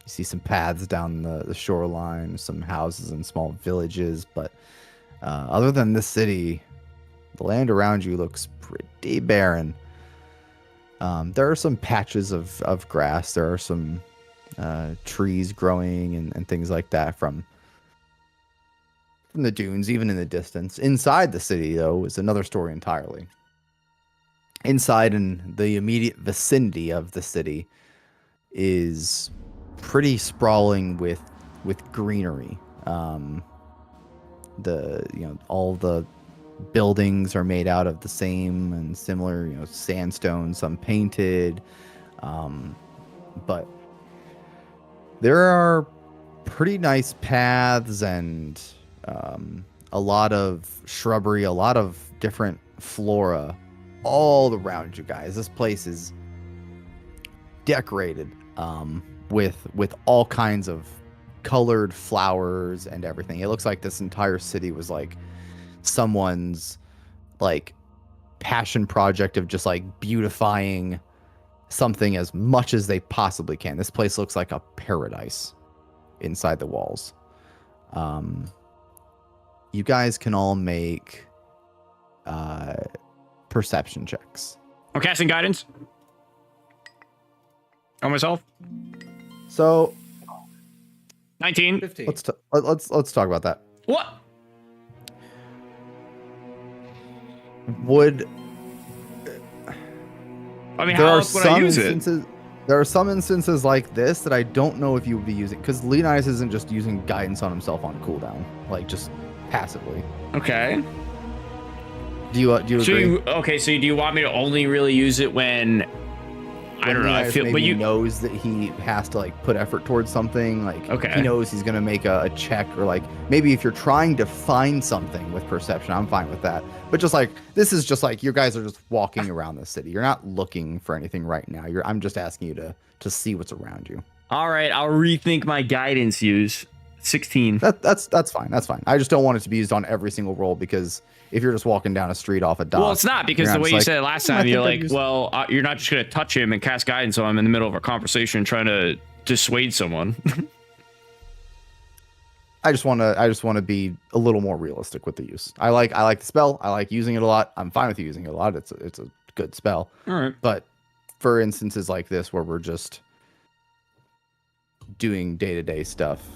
see some paths down the shoreline, some houses and small villages, but other than this city, the land around you looks pretty barren. There are some patches of grass. There are some trees growing and things like that from the dunes, even in the distance. Inside the city, though, is another story entirely. Inside, in the immediate vicinity of the city, is pretty sprawling with greenery. All the buildings are made out of the same and similar, sandstone, some painted, but there are pretty nice paths and a lot of shrubbery, a lot of different flora all around you guys. This place is decorated with all kinds of colored flowers and everything. It looks like this entire city was like someone's like passion project of just like beautifying something as much as they possibly can. This place looks like a paradise inside the walls. You guys can all make perception checks. I'm casting guidance on myself. So 19. 15. let's talk about that. What? Would I mean, there how are else would I some use instances, There are some instances like this that I don't know if you would be using, because Leonidas isn't just using guidance on himself on cooldown, like just passively. it? Okay. Do you agree? So do you want me to only really use it when I don't know, I feel, but he knows that he has to like put effort towards something, like Okay. he knows he's gonna make a check, or like maybe if you're trying to find something with perception, I'm fine with that. But just like this is just like you guys are just walking around the city. You're not looking for anything right now. I'm just asking you to see what's around you. All right, I'll rethink my guidance use. 16. That's fine. That's fine. I just don't want it to be used on every single roll, because if you're just walking down a street off a dock. Well, it's not, because you're the not way just you like, said it last I time, you're think like, I just- well, you're not just going to touch him and cast guidance on him in the middle of a conversation trying to dissuade someone. I just want to be a little more realistic with the use. I like the spell. I like using it a lot. I'm fine with using it a lot. It's a good spell. All right. But for instances like this where we're just doing day-to-day stuff,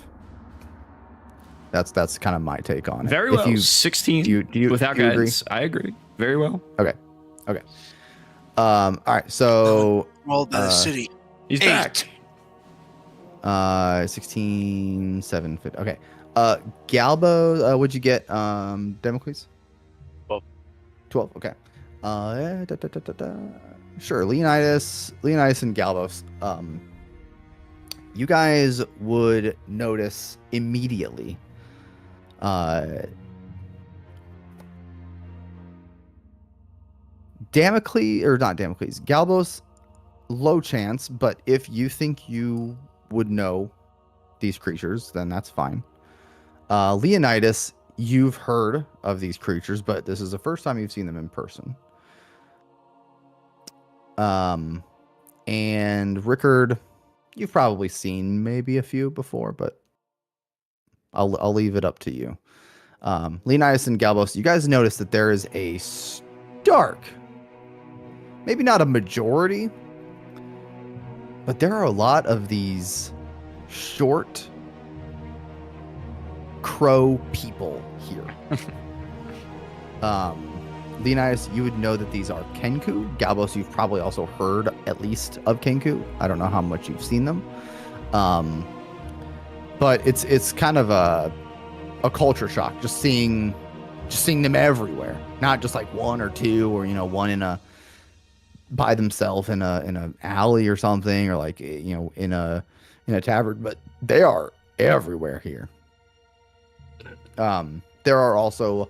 that's kind of my take on it. Very well. 16 do you without do you agree? guidance. I agree. Very well. Okay. All right. So Rolled by the city. He's 8. back. 16, 7, 50. Okay. Galbo, what'd you get? Democles? 12. 12. Okay. Sure. Leonidas and Galbos. You guys would notice immediately. Galbos, low chance, but if you think you would know these creatures, then that's fine. Leonidas, you've heard of these creatures, but this is the first time you've seen them in person. And Rickard, you've probably seen maybe a few before, but I'll leave it up to you. Leonidas and Galbos, you guys notice that there is a stark, maybe not a majority, but there are a lot of these short crow people here. Leonidas, you would know that these are Kenku. Galbos, you've probably also heard at least of Kenku. I don't know how much you've seen them. But it's kind of a culture shock just seeing them everywhere. Not just like one or two, or one by themselves in a alley or something, or like in a tavern, but they are everywhere here. There are also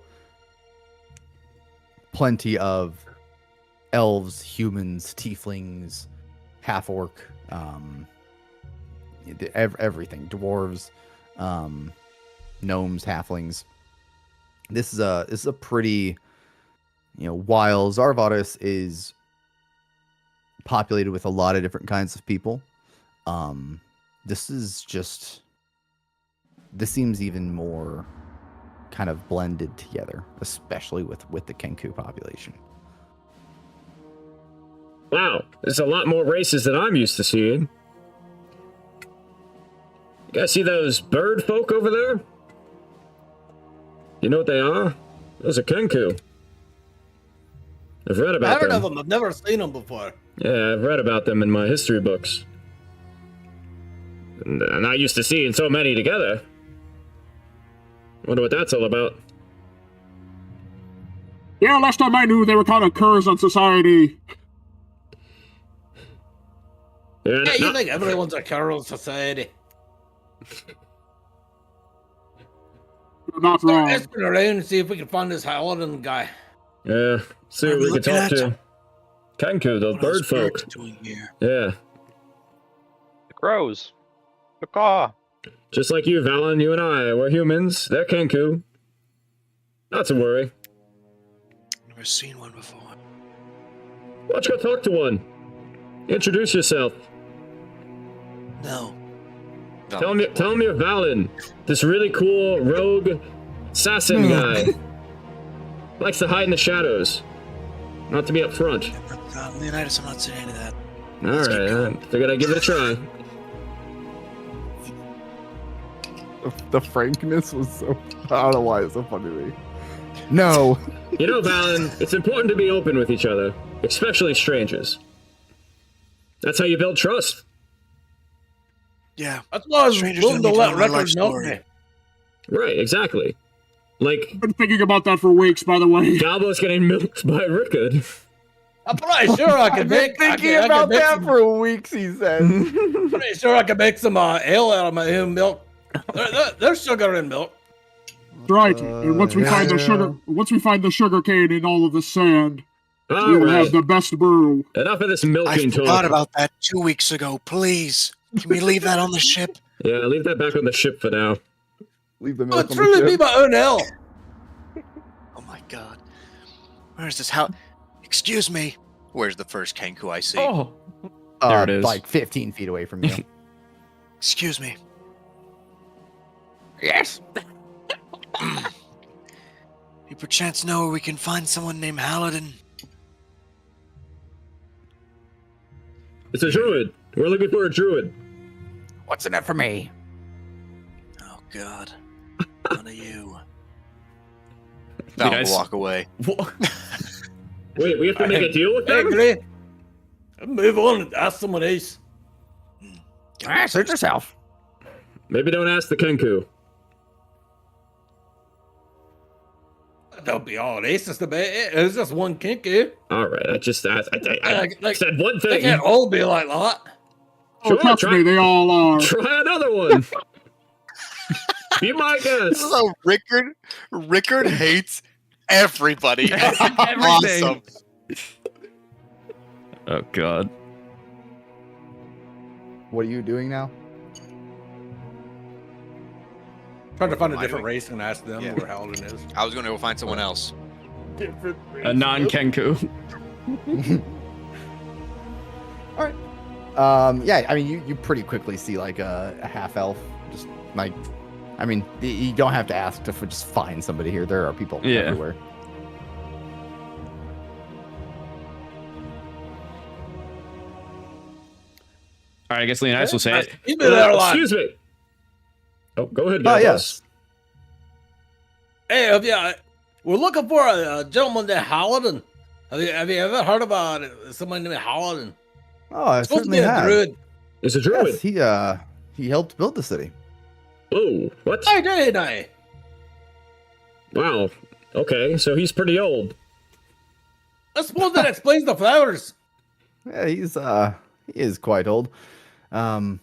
plenty of elves, humans, tieflings, half orc, everything, dwarves, gnomes, halflings. This is a pretty while Zarvatis is populated with a lot of different kinds of people, this seems even more kind of blended together, especially with the Kenku population. Wow, there's a lot more races than I'm used to seeing. You guys see those bird folk over there? You know what they are? Those are Kenku. I've read about I've heard them. of them. I've never seen them before. Yeah, I've read about them in my history books. I'm not used to seeing so many together. Wonder what that's all about. Yeah, last time I knew, they were kind of curs on society. Yeah, Yeah, you think everyone's a curl in society? You're not Start wrong. asking around and see if we can find this Howland guy. Yeah, see what What are we we can talk looking to. Kenku, the What are those bird folk. birds doing here? Yeah, The crows. The caw. just like you, Valen, you and I, we're humans. They're Kenku. Not to worry. Never seen one before. Why don't you go talk to one? Introduce yourself. No. Tell me you're Valen, this really cool rogue assassin guy. Likes to hide in the shadows. Not to be up front. Leonidas, I'm not saying any of that. Alright, figured I'd give it a try. The frankness was so. I don't know why it's so funny to me. No. You know, Valen, it's important to be open with each other, especially strangers. That's how you build trust. Yeah. That's why I was Strangers willing to don't need to let know my life records know story. me. Right, exactly. Like, I've been thinking about that for weeks, by the way. Galbo's getting milked by Rickard. I'm pretty sure I can make. Thinking I about can make that some, for weeks, he said. pretty sure I can make some ale out of my own milk. There's sugar in milk. Right. And once we find the sugar cane in all of the sand, we will Alright, have the best brew. enough of this I milking forgot talk. about that 2 weeks ago. Please. Can we leave that on the ship? Yeah, leave that back on the ship for now. Leave the I'll milk on the truly be ship. my own ale. Oh my god. Where's this house? Excuse me. Where's the first Kenku I see? Oh, there it is. Like 15 feet away from you. Excuse me. Yes. You perchance know where we can find someone named Halladin? It's a druid. We're looking for a druid. What's in it for me? Oh god. None of you. You I'll guys- walk away. Wait, we have to make a deal with Hey, them? Gray. Move on and ask someone else. Search yourself. Maybe don't ask the Kenku. Don't be all racist about it. It's just one kinky. Alright, I just asked. I Like, said one they thing. can't all be like that. Oh, Sure, trust me, they all are. Try another one. Be my guest. So Rickard hates everybody. Everything. Awesome. Oh god. What are you doing now? Trying to find a Am I different doing? race and ask them Yeah. where Halden is. I was going to go find someone else. A non-Kenku. Yeah, I mean, you pretty quickly see like a half elf, just like, I mean, you don't have to ask to just find somebody here. There are people Yeah. everywhere. All right, I guess Leonidas will say it. He's been there a lot. Excuse me. Oh, go ahead, Oh, Galbos. yes. Hey, yeah, we're looking for a gentleman named Halden. Have you ever heard about someone named Halden? Oh, I Supposed to be certainly a have. druid. It's a druid. Yes, he helped build the city. Oh, what? I did, I. Wow. Okay, so he's pretty old. I suppose that explains the flowers. Yeah, he is quite old. But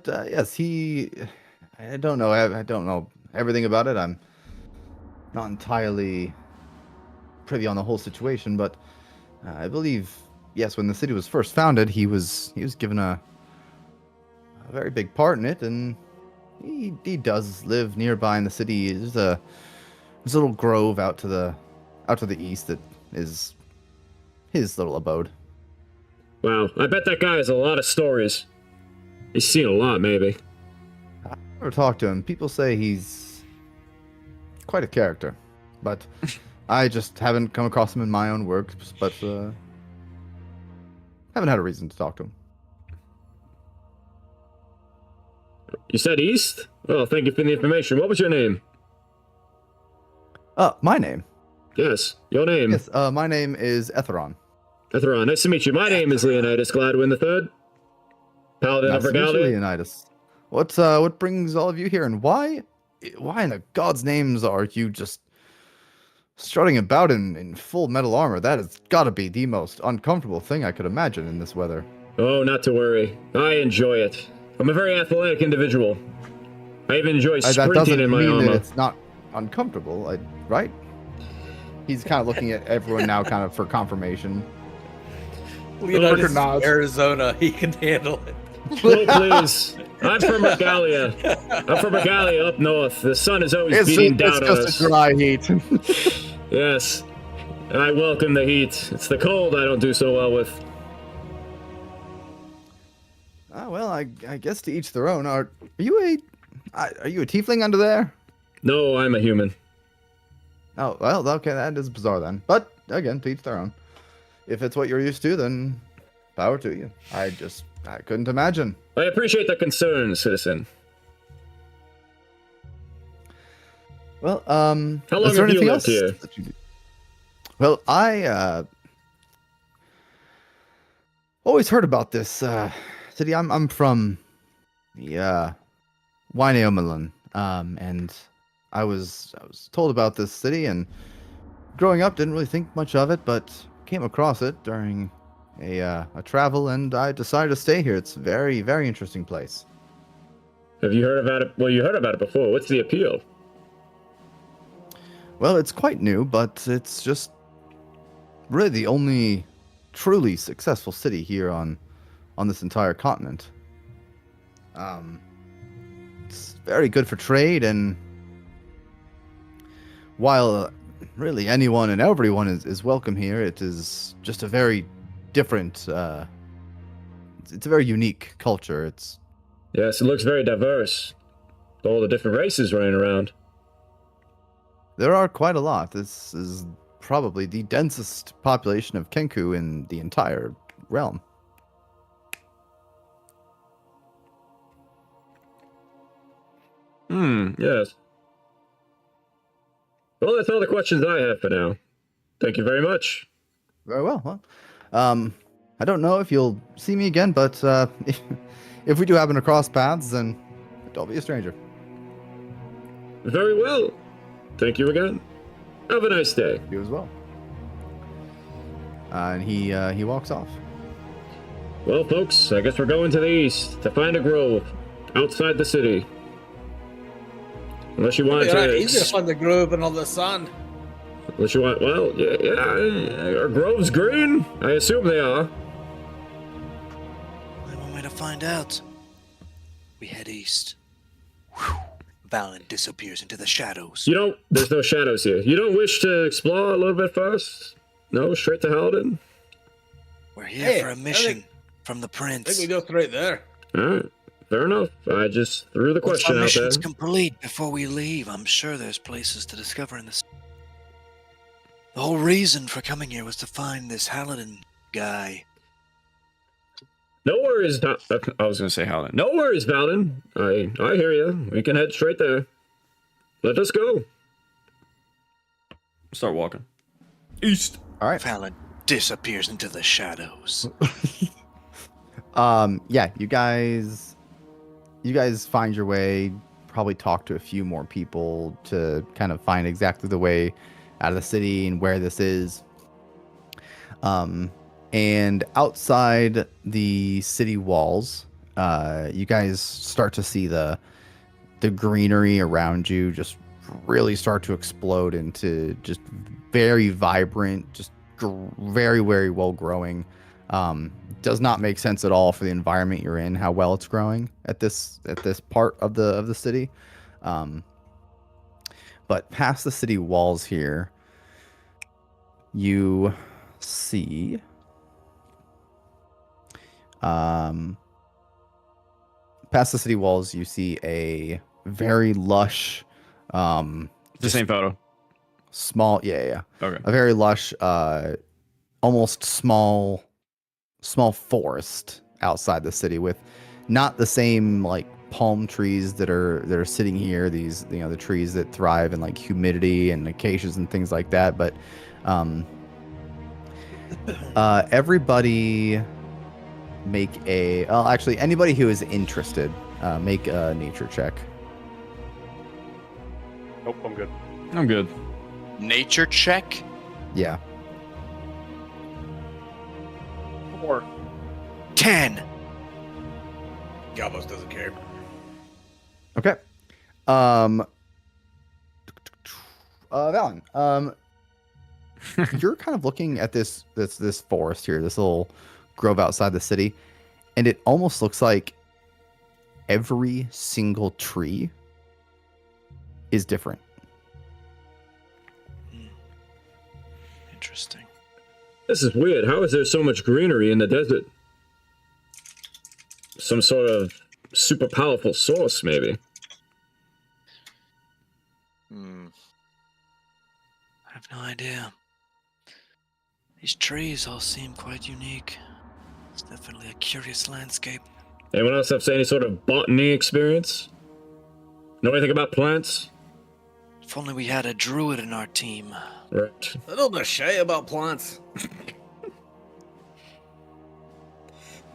yes, I don't know. I don't know everything about it. I'm not entirely privy on the whole situation, but I believe, yes, when the city was first founded, he was given a very big part in it, and he does live nearby in the city. There's a little grove out to the east that is his little abode. Wow, I bet that guy has a lot of stories. He's seen a lot, maybe. I've never talked to him. People say he's quite a character, but I just haven't come across him in my own work. But haven't had a reason to talk to him. You said east? Well, thank you for the information. What was your name? My name. Yes, your name. Yes, my name is Etheron. Etheron, nice to meet you. My name is Leonidas Gladwin III. Paladin of Nice to meet you, Regalia. Leonidas. What brings all of you here, and why in the gods' names are you just strutting about in full metal armor? That has got to be the most uncomfortable thing I could imagine in this weather. Oh, not to worry. I enjoy it. I'm a very athletic individual. I even enjoy That sprinting doesn't in my mean that armor. it's not uncomfortable, right? He's kind of looking at everyone now, kind of for confirmation. Leonidas is nods. from Arizona. He can handle it. Oh, please. I'm from Regalia. I'm from Regalia up north. The sun is always beating down on it's us. just a dry heat. Yes. I welcome the heat. It's the cold I don't do so well with. Well, I guess to each their own. Are you a tiefling under there? No, I'm a human. Oh, well, okay, that is bizarre then. But again, to each their own. If it's what you're used to, then power to you. I couldn't imagine. I appreciate the concern, citizen. Well, How long is there have you anything lived else here? that you do? Well, I always heard about this city. I'm from the Waineomalan, and I was told about this city, and growing up didn't really think much of it, but came across it during a travel, and I decided to stay here. It's a very, very interesting place. Have you heard about it? Well, you heard about it before. What's the appeal? Well, it's quite new, but it's just really the only truly successful city here on this entire continent. It's very good for trade, and while really anyone and everyone is welcome here, it is just a very different, it's a very unique culture. Yes, it looks very diverse. All the different races running around. There are quite a lot. This is probably the densest population of Kenku in the entire realm. Yes. Well, that's all the questions I have for now. Thank you very much. Very well. Well, I don't know if you'll see me again, but if we do happen to cross paths, then don't be a stranger. Very well. Thank you again. Have a nice day. You as well. And he walks off. Well, folks, I guess we're going to the east to find a grove outside the city. Unless you want Easy to find the grove and all the sun. Unless you want, well, yeah. Are groves green? I assume they are. Only one way to find out. We head east. Whew. Valen disappears into the shadows. There's no shadows here. You don't wish to explore a little bit first? No, straight to Halden? We're here for a mission from the I prince. think we go straight there. Alright, fair enough. I just threw the Once question our out there. mission's complete before we leave, I'm sure there's places to discover in this. The whole reason for coming here was to find this Halden guy. No worries, I was going to say Halden. No worries, Valen. I hear you. We can head straight there. Let us go. Start walking. East. All right. Valen disappears into the shadows. Yeah, you guys find your way, probably talk to a few more people to kind of find exactly the way out of the city and where this is. And outside the city walls, you guys start to see the greenery around you just really start to explode into just very vibrant, just very, very well growing. Does not make sense at all for the environment you're in, how well it's growing at this part of the city. But past the city walls here, you see past the city walls, you see a very lush, The same photo. small, yeah, Okay. a very lush, almost small forest outside the city with not the same like palm trees that are sitting here. These, the trees that thrive in like humidity and acacias and things like that. But everybody make a. Well, actually, anybody who is interested, make a nature check. Nope, I'm good. I'm good. Nature check? Yeah. 4. 10. Galbos doesn't care. Okay. Valen, you're kind of looking at this forest here, this little grove outside the city, and it almost looks like every single tree is different. Interesting. This is weird. How is there so much greenery in the desert? Some sort of super powerful source, maybe. I have no idea. These trees all seem quite unique. It's definitely a curious landscape. Anyone else have any sort of botany experience? Know anything about plants? If only we had a druid in our team. Right. I don't know shy about plants.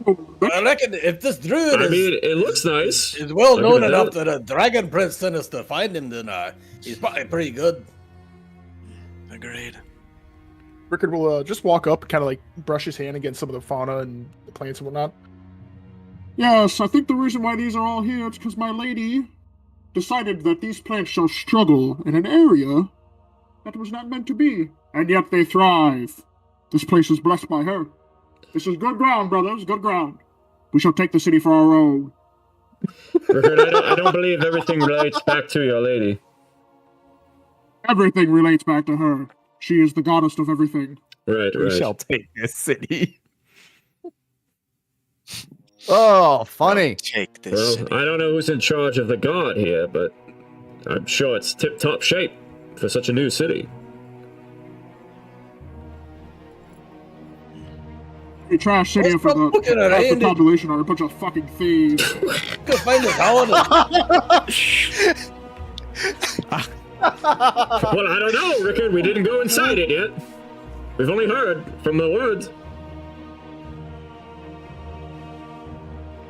I reckon if this druid I mean, it looks nice. is well Look known at enough that. that a dragon prince sent us to find him, then he's probably pretty good. Agreed. Rickard will just walk up, kind of like brush his hand against some of the fauna and the plants and whatnot. Yes, I think the reason why these are all here is because my lady decided that these plants shall struggle in an area that was not meant to be, and yet they thrive. This place is blessed by her. This is good ground, brothers, good ground. We shall take the city for our own. Rickard, I don't believe everything relates back to your lady. Everything relates back to her. She is the goddess of everything. Right, We right. shall take this city. Oh, funny. Take this Well, city. I don't know who's in charge of the guard here, but I'm sure it's tip-top shape for such a new city. A trash city Let's for stop looking at half the Andy. population are a bunch of fucking thieves. Go find this paladin. Well, I don't know, Rickard. We didn't go inside it yet. We've only heard from the words.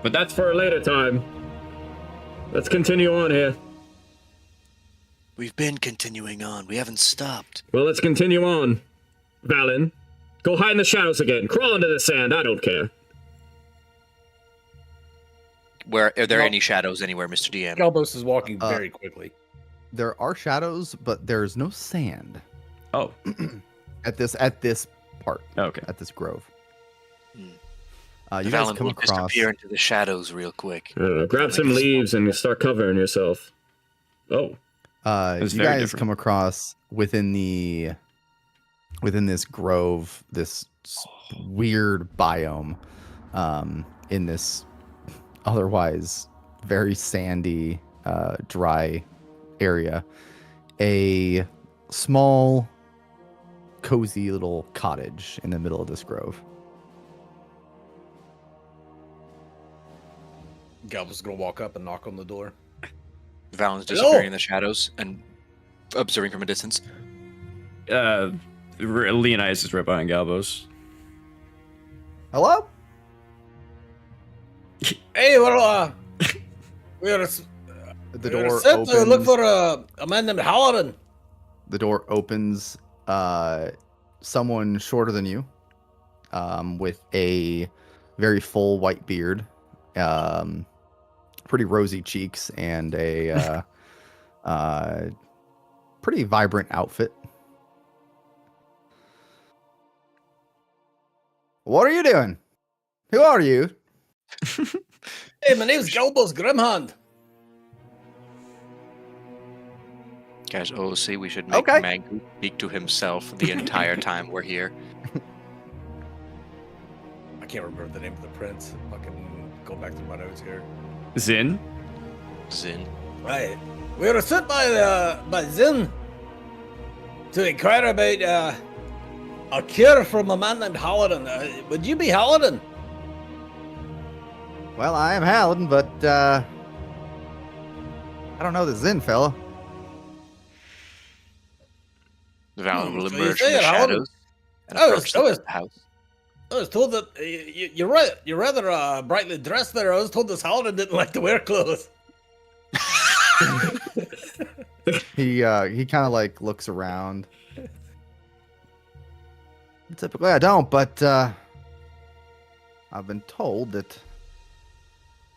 But that's for a later time. Let's continue on here. We've been continuing on. We haven't stopped. Well, let's continue on. Valen, go hide in the shadows again. Crawl into the sand. I don't care. Where are there Well- any shadows anywhere, Mr. DM? Galbos is walking very quickly. There are shadows, but there's no sand Oh, at this part, okay. at this grove. Hmm. You guys Valen come will across. disappear into the shadows real quick. I don't know. Grab some leaves and start covering yourself. Oh, It's You very guys different. come across within this grove, this weird biome, in this otherwise very sandy, dry area, a small, cozy little cottage in the middle of this grove. Galbos is gonna walk up and knock on the door. Valen's Hello? disappearing in the shadows and observing from a distance. Leonidas is right behind Galbos. Hello? Hey, we're The we're door set opens. to look for a man named Halloran. The door opens. Someone shorter than you, with a very full white beard, pretty rosy cheeks, and a pretty vibrant outfit. What are you doing? Who are you? Hey, my name's Galbos Grimhand. Guys, OC, we should make Okay. Magoo speak to himself the entire time we're here. I can't remember the name of the prince. Fucking go back through my notes here. Zin? Zin. Right. We were sent by Zin to inquire about a cure from a man named Halloran. Would you be Halloran? Well, I am Halladin, but I don't know the Zin fella. Valen will So you emerge say from the it, Howard? shadows and I was- approach I was- the house. I was told that you're rather brightly dressed there. I was told this Halloran didn't like to wear clothes. He kind of like looks around. Typically I don't, but I've been told that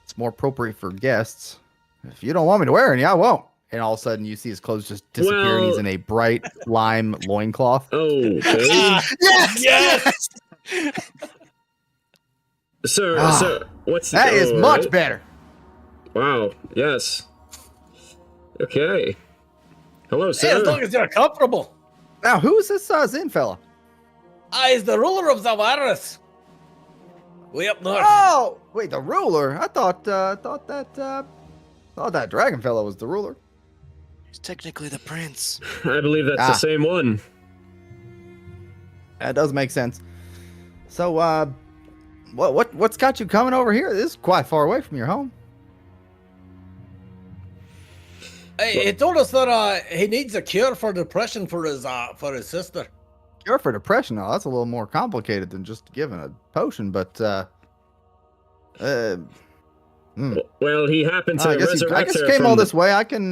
it's more appropriate for guests. If you don't want me to wear any, I won't. And all of a sudden you see his clothes just disappear and he's in a bright lime loincloth. Okay. Yes! Sir, what's That is much right. better. Wow, yes. Okay. Hello, Hey, sir. as long as you're comfortable. Now, who is this Zin fella? He's the ruler of Zavaris. Way up north. Oh, wait, the ruler. I thought that dragon fellow was the ruler. He's technically the prince. I believe that's the same one. That does make sense. So, what's got you coming over here? This is quite far away from your home. Hey, he told us that he needs a cure for depression for his sister. Cure for depression? Oh, that's a little more complicated than just giving a potion, but Well, he happened to I guess resurrect you her came from all this way. I can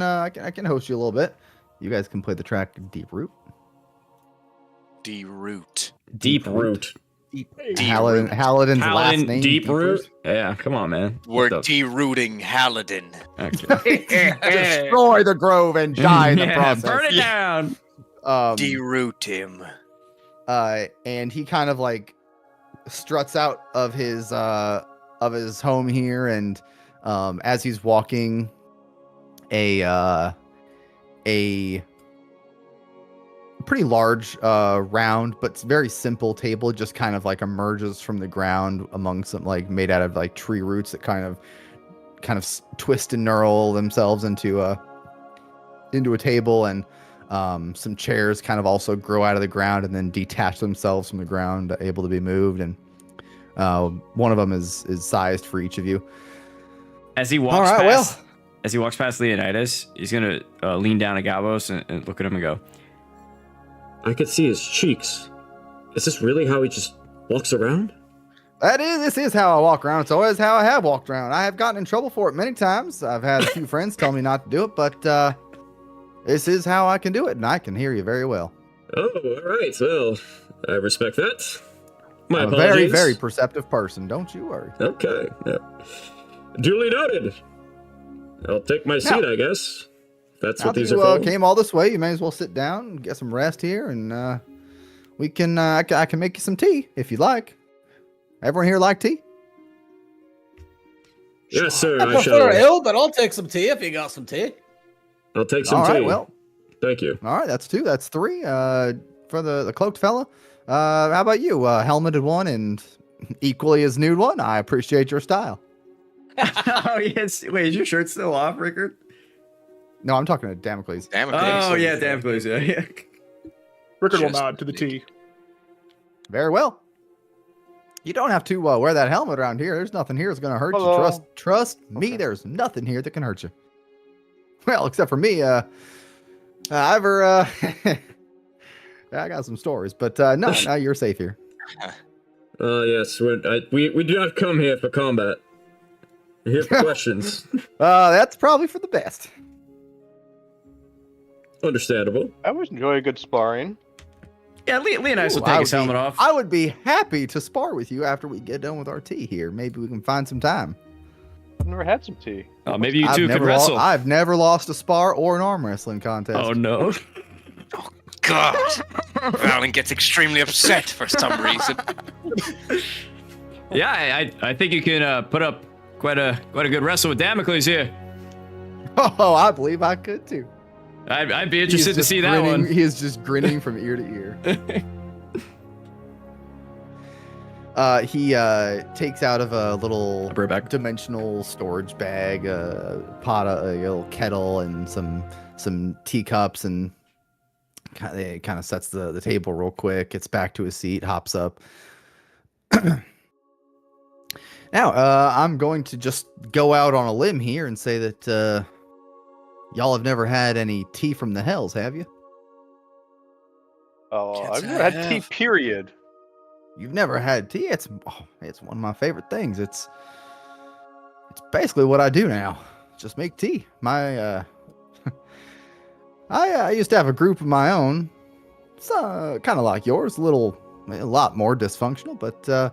host you a little bit. You guys can play the track Deep Root. D-Root. Deep Root. Halladin's last name. Deep Root? Yeah, come on, man. We're de-rooting Halladin. Okay. Destroy the grove and die in the Yeah, process. burn it down. De-root him. And he kind of like struts out of his home here, and as he's walking, a pretty large round but very simple table just kind of like emerges from the ground among some like made out of like tree roots that kind of twist and knurl themselves into a table, and some chairs kind of also grow out of the ground and then detach themselves from the ground, able to be moved, and one of them is sized for each of you. As he walks past Leonidas, he's gonna lean down to Gabos and look at him and go, I could see his cheeks. Is this really how he just walks around? This is how I walk around. It's always how I have walked around. I have gotten in trouble for it many times. I've had a few friends tell me not to do it, but this is how I can do it, and I can hear you very well. Oh, all right. Well, I respect that. My I'm a apologies. very, very perceptive person. Don't you worry. Okay. Yeah. Duly noted. I'll take my seat, I guess. That's Now what that these you are for. came all this way, you may as well sit down and get some rest here, and we can. I can make you some tea if you like. Everyone here like tea? Yes, sir. I I prefer shall. ale, but I'll take some tea if you got some tea. I'll take some All tea. right. Well, Thank you. all right. That's 2. That's 3. For the cloaked fella. How about you? Helmeted one and equally as nude one. I appreciate your style. oh yes. Wait, is your shirt still off, Rickard? No, I'm talking to Damocles. Oh yeah, Damocles. Yeah. Rickard will Just nod to the T. Very well. You don't have to wear that helmet around here. There's nothing here that's going to hurt Hello. you. Trust me, there's nothing here that can hurt you. Well, except for me. I got some stories, but no, you're safe here. Yes. We do not come here for combat. We're here for questions. That's probably for the best. Understandable. I always enjoy a good sparring. Yeah, Leonidas will Ooh, take I his would helmet off. I would be happy to spar with you after we get done with our tea here. Maybe we can find some time. I've never had some tea. Oh, maybe you I've two could never wrestle. I've never lost a spar or an arm wrestling contest. Oh no. God, Valen gets extremely upset for some reason. Yeah, I think you can put up quite a good wrestle with Damocles here. Oh, I believe I could too. I'd be He is interested to just see that grinning- one. He is just grinning from ear to ear. He takes out of a little I'll bring it back. dimensional storage bag, a little kettle, and some teacups, and kind of sets the table real quick. Gets back to his seat, hops up. Now, I'm going to just go out on a limb here and say that y'all have never had any tea from the hells, have you? Oh, Can't I've say never I had tea, have. period. you've never had tea? It's one of my favorite things. It's basically what I do now. Just make tea. My I used to have a group of my own. It's kind of like yours, a lot more dysfunctional, but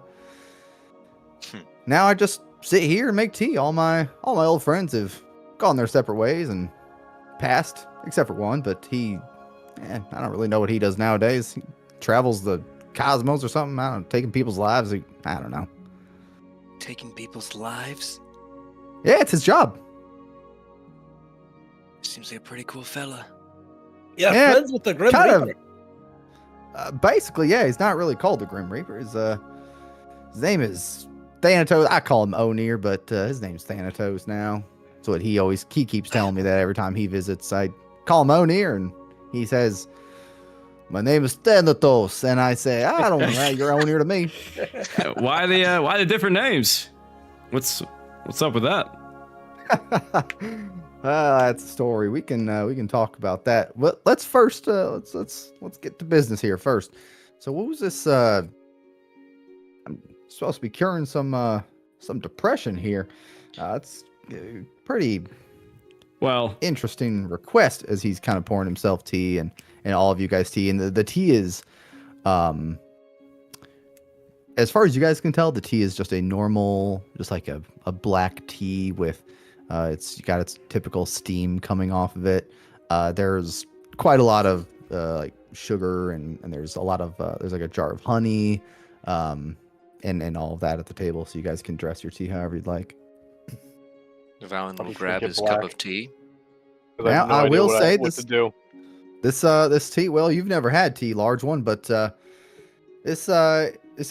now I just sit here and make tea. All my old friends have gone their separate ways and passed, except for one, but I don't really know what he does nowadays. He travels the cosmos or something. I don't know, taking people's lives. I don't know. Taking people's lives? Yeah, it's his job. Seems like a pretty cool fella. Yeah, friends with the Grim kind Reaper. Basically, yeah, he's not really called the Grim Reaper. His name is Thanatos. I call him Onir, but his name's Thanatos now. That's what he keeps telling me that every time he visits. I call him Onir, and he says, "My name is Thanatos," and I say, "I don't know, you're Onir to me." Why the different names? What's up with that? That's a story. We can talk about that. But let's first let's get to business here first. So what was this? I'm supposed to be curing some depression here. It's pretty interesting request as he's kind of pouring himself tea and all of you guys tea. And the tea is, as far as you guys can tell, the tea is just a normal, just like a black tea with. It's got its typical steam coming off of it. There's quite a lot of like sugar and there's a lot of there's like a jar of honey, and all of that at the table, so you guys can dress your tea however you'd like. Valen I'll will just grab drink it his cup black. of tea. 'Cause I Now have no I idea will what say what to do. this tea. Well, you've never had tea, large one, but this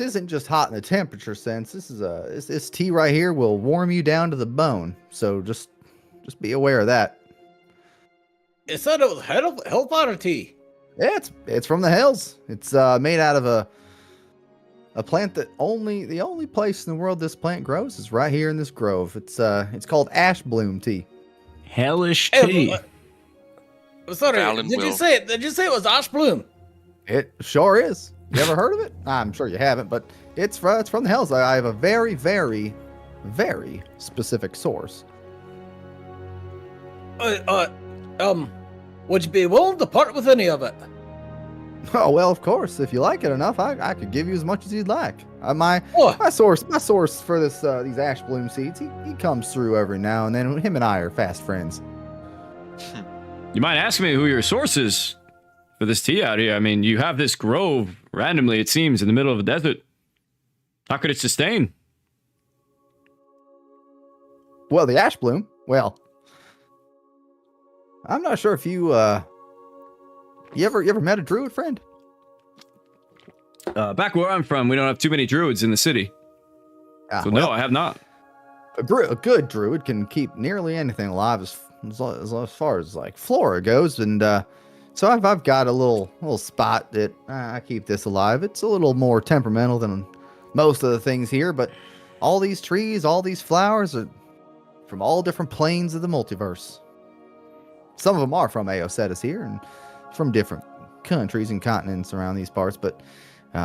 isn't just hot in the temperature sense. This tea right here will warm you down to the bone. So just be aware of that. It said it was hellfire tea. Yeah, it's from the hills. It's made out of a plant that the only place in the world this plant grows is right here in this grove. It's called ash bloom tea. Hellish Hey, tea. Sorry, Valen did you will- say it was ash bloom? It sure is. You ever heard of it? I'm sure you haven't, but it's from the hills. I have a very, very, very specific source. Would you be willing to part with any of it? Oh well, of course. If you like it enough, I could give you as much as you'd like. My Oh. source for these ash bloom seeds. He comes through every now and then. Him and I are fast friends. You might ask me who your source is for this tea out here. I mean, you have this grove randomly, it seems, in the middle of a desert. How could it sustain? Well, the ash bloom. Well, I'm not sure if you ever met a druid friend. Back where I'm from, we don't have too many druids in the city. So no, I have not. A good druid can keep nearly anything alive as far as like flora goes, and so I've got a little spot that I keep this alive. It's a little more temperamental than most of the things here, but all these trees, all these flowers are from all different planes of the multiverse. Some of them are from Aocetus here and from different countries and continents around these parts, but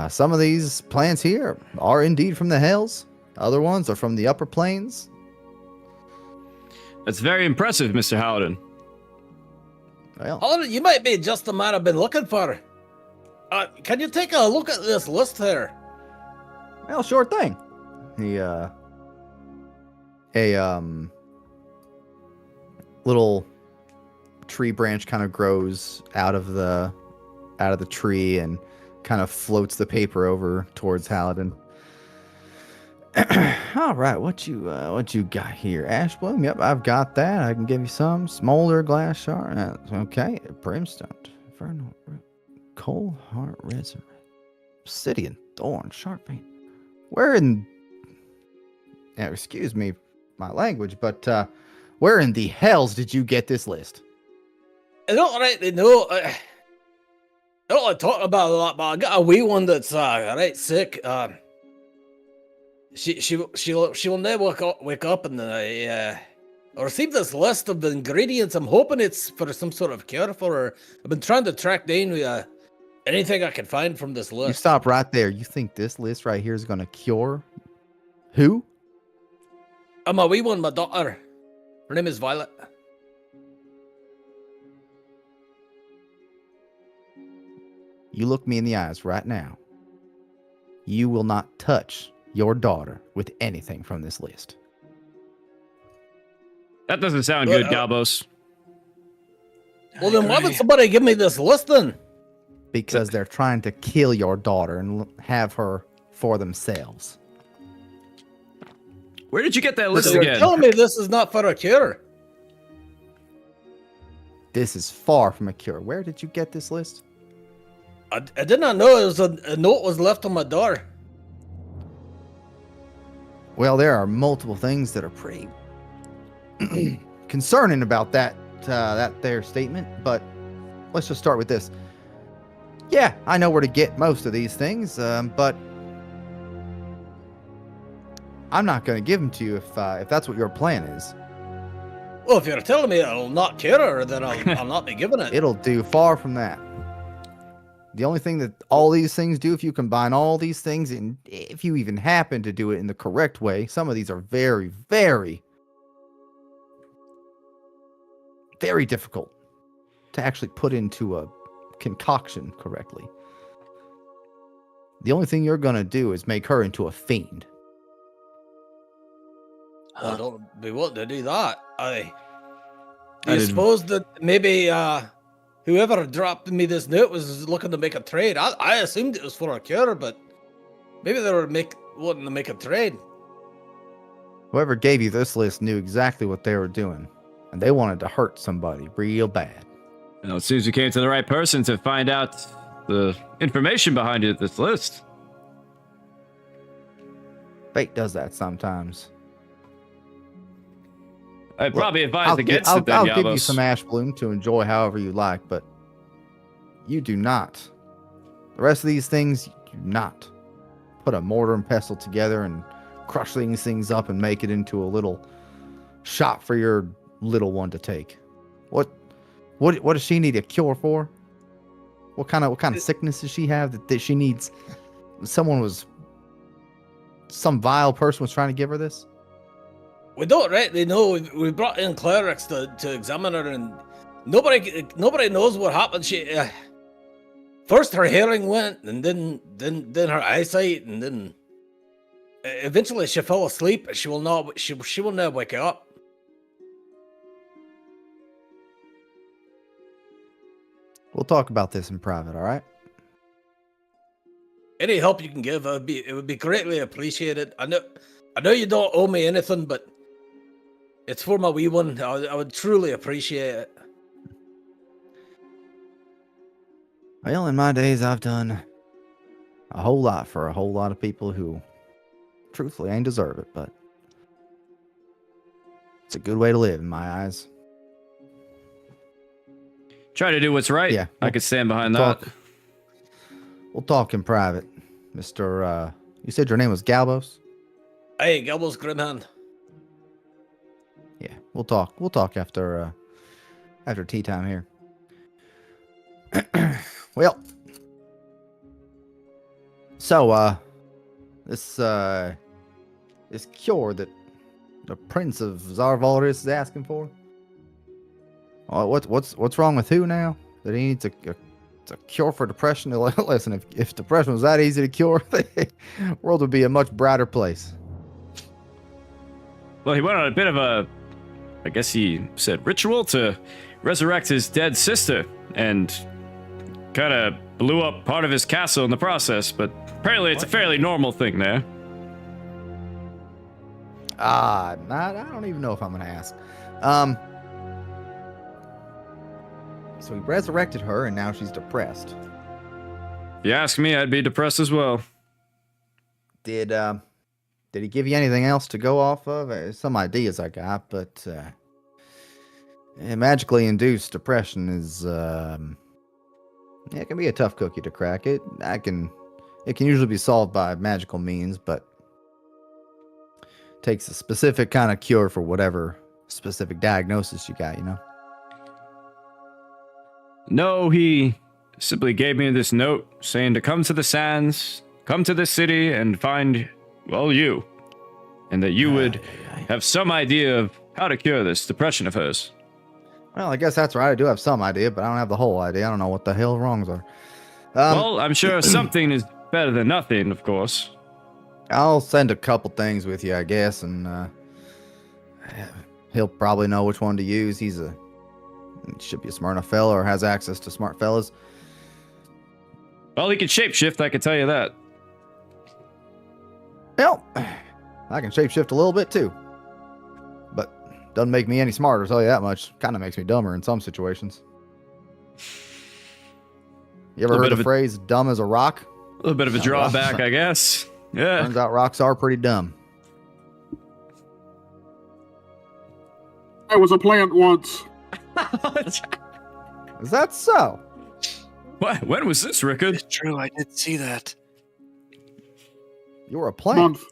some of these plants here are indeed from the hills. Other ones are from the upper plains. That's very impressive, Mr. Howden. Well, Holden, you might be just the man I've been looking for. Can you take a look at this list here? well, sure thing. A little tree branch kind of grows out of the tree and kind of floats the paper over towards Halidin. All right, what you got here? Ash bloom. Yep, I've got that. I can give you some smolder, glass shard. Okay, brimstone, infernal, cold heart, resin, obsidian, thorn, sharp vein. Where in? Now, excuse me, my language, but where in the hells did you get this list? I don't rightly know. I don't like talking about it a lot, but I got a wee one that's right sick. She'll never wake up, and I received this list of the ingredients. I'm hoping it's for some sort of cure for her. I've been trying to track down Anything I can find from this You list? stop right there. You think this list right here is going to cure who? I'm a wee one, my daughter. Her name is Violet. You look me in the eyes right now. You will not touch your daughter with anything from this list. That doesn't sound Well, good, Galbos. Well, then why would somebody give me this list then? Because they're trying to kill your daughter and have her for themselves. Where did you get that list So you're again? telling me this is not for a cure? This is far from a cure. Where did you get this list? I did not know it was a note was left on my door. Well, there are multiple things that are pretty concerning about that there statement, but let's just start with this. Yeah, I know where to get most of these things, but I'm not going to give them to you if that's what your plan is. Well, if you're telling me it'll not cure her, then I'll not be giving it. It'll do far from that. The only thing that all these things do, if you combine all these things, and if you even happen to do it in the correct way, some of these are very, very, very difficult to actually put into a concoction correctly. The only thing you're going to do is make her into a fiend. I don't be wanting to do that. Do I you didn't- suppose that maybe whoever dropped me this note was looking to make a trade? I assumed it was for a cure, but maybe they were wanting to make a trade. Whoever gave you this list knew exactly what they were doing, and they wanted to hurt somebody real bad. Well, it seems you came to the right person to find out the information behind this list. Fate does that sometimes. I'd probably advise I'll against I'll it then, give you Galbos. some ash bloom to enjoy however you like, but you do not. The rest of these things, you do not put a mortar and pestle together and crush these things up and make it into a little shot for your little one to take. What does she need a cure for? What kind of sickness does she have that she needs? Some vile person was trying to give her this? We don't really know. We brought in clerics to examine her, and nobody knows what happened. She first her hearing went, and then her eyesight, and then eventually she fell asleep. She will not wake up. We'll talk about this in private, all right? Any help you can give, it would be greatly appreciated. I know you don't owe me anything, but it's for my wee one. I would truly appreciate it. Well, in my days, I've done a whole lot for a whole lot of people who, truthfully, ain't deserve it, but it's a good way to live in my eyes. Try to do what's right. Yeah. I could stand behind Talk. that. We'll talk in private, Mr. You said your name was Galbos? Hey, Gilbo's Grimhand. Yeah, we'll talk. We'll talk after tea time here. Well, so this cure that the Prince of Zarvaldis is asking for. What's wrong with who now? That he needs a cure for depression? Listen, if depression was that easy to cure, the world would be a much brighter place. Well, he went on a bit of a, I guess he said, ritual to resurrect his dead sister, and kind of blew up part of his castle in the process, but apparently it's a fairly normal thing there. I don't even know if I'm going to ask. So he resurrected her, and now she's depressed. If you ask me, I'd be depressed as well. Did he give you anything else to go off of? Some ideas I got, but magically induced depression is it can be a tough cookie to crack. It can usually be solved by magical means, but takes a specific kind of cure for whatever specific diagnosis you got, you know? No, he simply gave me this note saying to come to the sands, come to the city, and find, well, you. And that you would have some idea of how to cure this depression of hers. Well, I guess that's right. I do have some idea, but I don't have the whole idea. I don't know what the hell wrongs are. Well, I'm sure something is better than nothing, of course. I'll send a couple things with you, I guess, and he'll probably know which one to use. He should be a smart enough fella or has access to smart fellas. Well, he can shapeshift, I can tell you that. Well, I can shapeshift a little bit too. But doesn't make me any smarter, I'll tell you that much. Kind of makes me dumber in some situations. You ever heard the phrase dumb as a rock? A little bit of a drawback, I guess. Yeah. Turns out rocks are pretty dumb. I was a plant once. Is that so? What? When was this, Rickard? It's true, I did see that. You were a plant? Month.